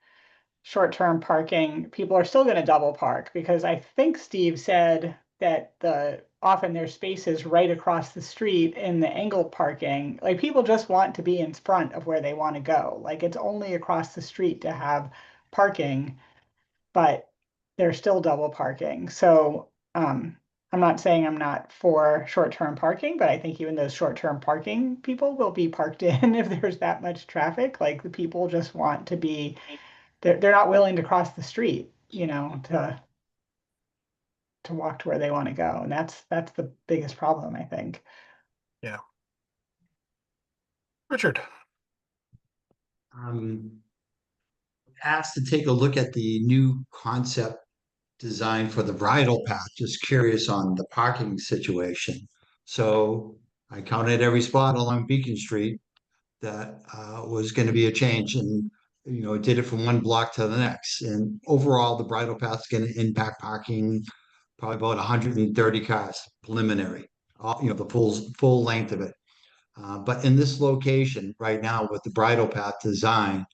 short-term parking, people are still going to double park, because I think Steve said that often there's spaces right across the street in the angled parking. Like, people just want to be in front of where they want to go. Like, it's only across the street to have parking, but they're still double parking. So I'm not saying I'm not for short-term parking, but I think even those short-term parking people will be parked in if there's that much traffic. Like the people just want to be, they're not willing to cross the street, you know, to walk to where they want to go. And that's the biggest problem, I think. Yeah. Richard. Asked to take a look at the new concept design for the bridle path. Just curious on the parking situation. So I counted every spot along Beacon Street that was going to be a change, and did it from one block to the next. And overall, the bridle path is going to impact parking probably about 130 cars preliminary. The full length of it. But in this location right now with the bridle path design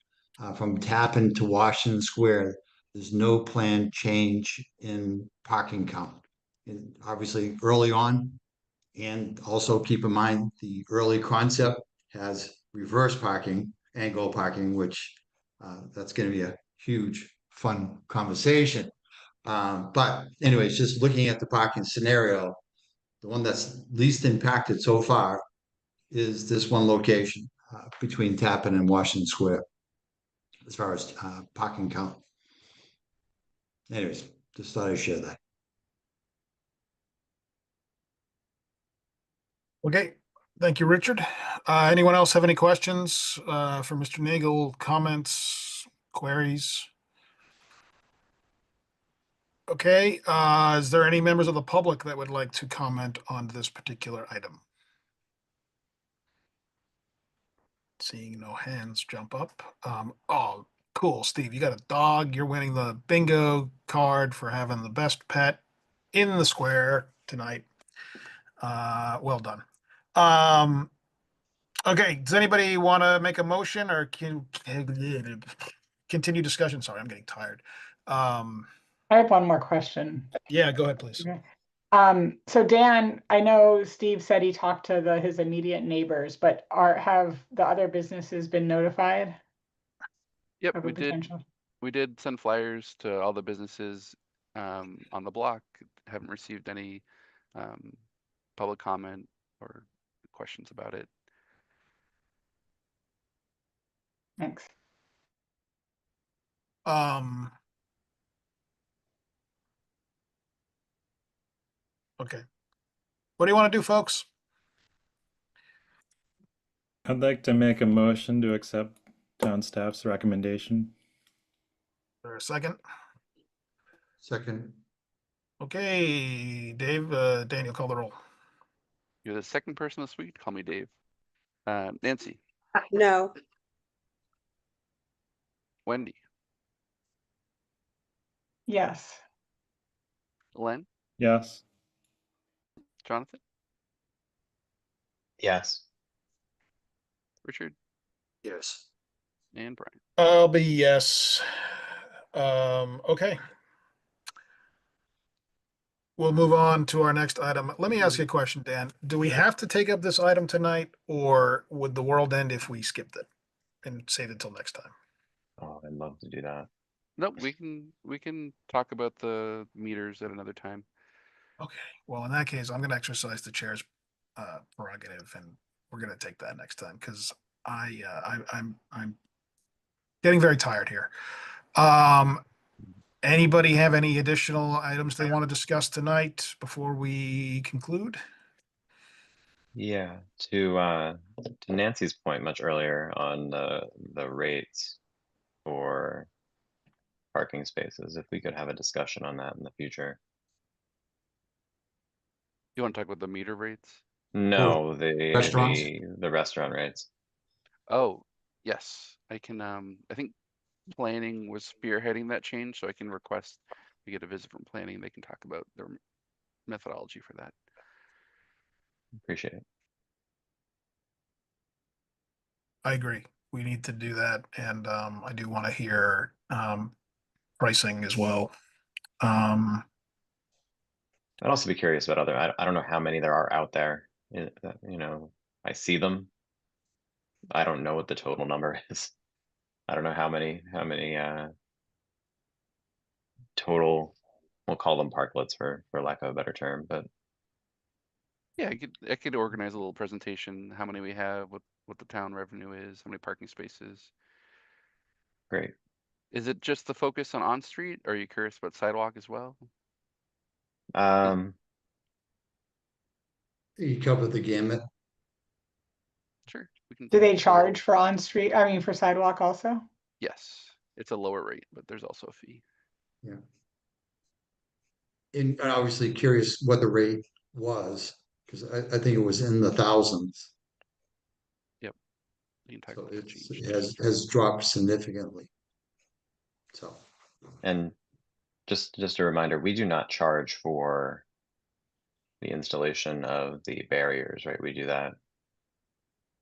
from Tappan to Washington Square, there's no planned change in parking count. And obviously early on, and also keep in mind the early concept has reverse parking, angle parking, which that's going to be a huge fun conversation. But anyways, just looking at the parking scenario, the one that's least impacted so far is this one location between Tappan and Washington Square as far as parking count. Anyways, just thought I'd share that. Okay, thank you, Richard. Anyone else have any questions for Mr. Nagel? Comments, queries? Okay, is there any members of the public that would like to comment on this particular item? Seeing no hands jump up. Oh, cool, Steve, you got a dog. You're winning the bingo card for having the best pet in the square tonight. Well done. Okay, does anybody want to make a motion or can continue discussion? Sorry, I'm getting tired. I have one more question. Yeah, go ahead, please. Okay. So Dan, I know Steve said he talked to his immediate neighbors, but have the other businesses been notified? Yep, of a potential? we did send flyers to all the businesses on the block. Haven't received any public comment or questions about it. Thanks. Okay. What do you want to do, folks? I'd like to make a motion to accept town staff's recommendation. For a second. Second. Okay, Dave, Daniel, call the roll. You're the second person this week. Call me Dave. Nancy. No. Wendy. Yes. Len. Yes. Jonathan. Yes. Richard. Yes. And Brian. I'll be yes. Okay. We'll move on to our next item. Let me ask you a question, Dan. Do we have to take up this item tonight, or would the world end if we skipped it and save it till next time? Oh, I'd love to do that. Nope, we can talk about the meters at another time. Okay. Well, in that case, I'm going to exercise the chair's prerogative, and we're going to take that next time because I'm getting very tired here. Anybody have any additional items they want to discuss tonight before we conclude? Yeah, to Nancy's point much earlier on the rates for parking spaces, if we could have a discussion on that in the future. You want to talk about the meter rates? No, restaurants? the restaurant rates. Oh, yes. I can I think planning was spearheading that change, so I can request we get a visit from planning. They can talk about their methodology for that. Appreciate it. I agree. We need to do that, and I do want to hear pricing as well. I'd also be curious about other. I don't know how many there are out there. I see them. I don't know what the total number is. I don't know how many total, we'll call them parklets for lack of a better term, but Yeah, I could organize a little presentation, how many we have, what the town revenue is, how many parking spaces. great. Is it just the focus on street? Or are you curious about sidewalk as well? You cover the gamut. Sure, we can. Do they cover it. charge for on-street, I mean, for sidewalk also? Yes, it's a lower rate, but there's also a fee. Yeah. And obviously curious what the rate was, because I think it was in the thousands. Yep. The entire So budget it changed. has dropped significantly. So. And just a reminder, we do not charge for the installation of the barriers, right? We do that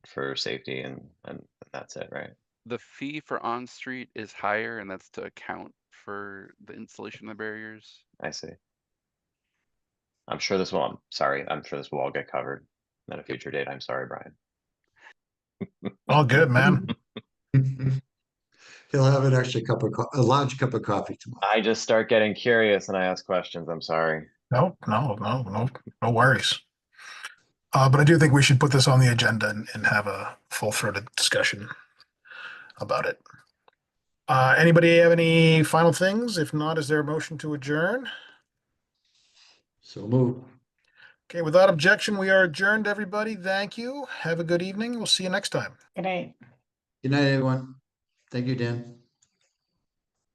for safety and that's it, right? The fee for on-street is higher, and that's to account for the installation of the barriers. I see. I'm sure this will, I'm sure this will all get covered at a future date. I'm sorry, Brian. All good, man. He'll have an extra a large cup of coffee tomorrow. I just start getting curious and I ask questions. I'm sorry. No worries. But I do think we should put this on the agenda and have a full-throated discussion about it. Anybody have any final things? If not, is there a motion to adjourn? So move. Okay, without objection, we are adjourned, everybody. Thank you. Have a good evening. We'll see you next time. Good night. Good night, everyone. Thank you, Dan.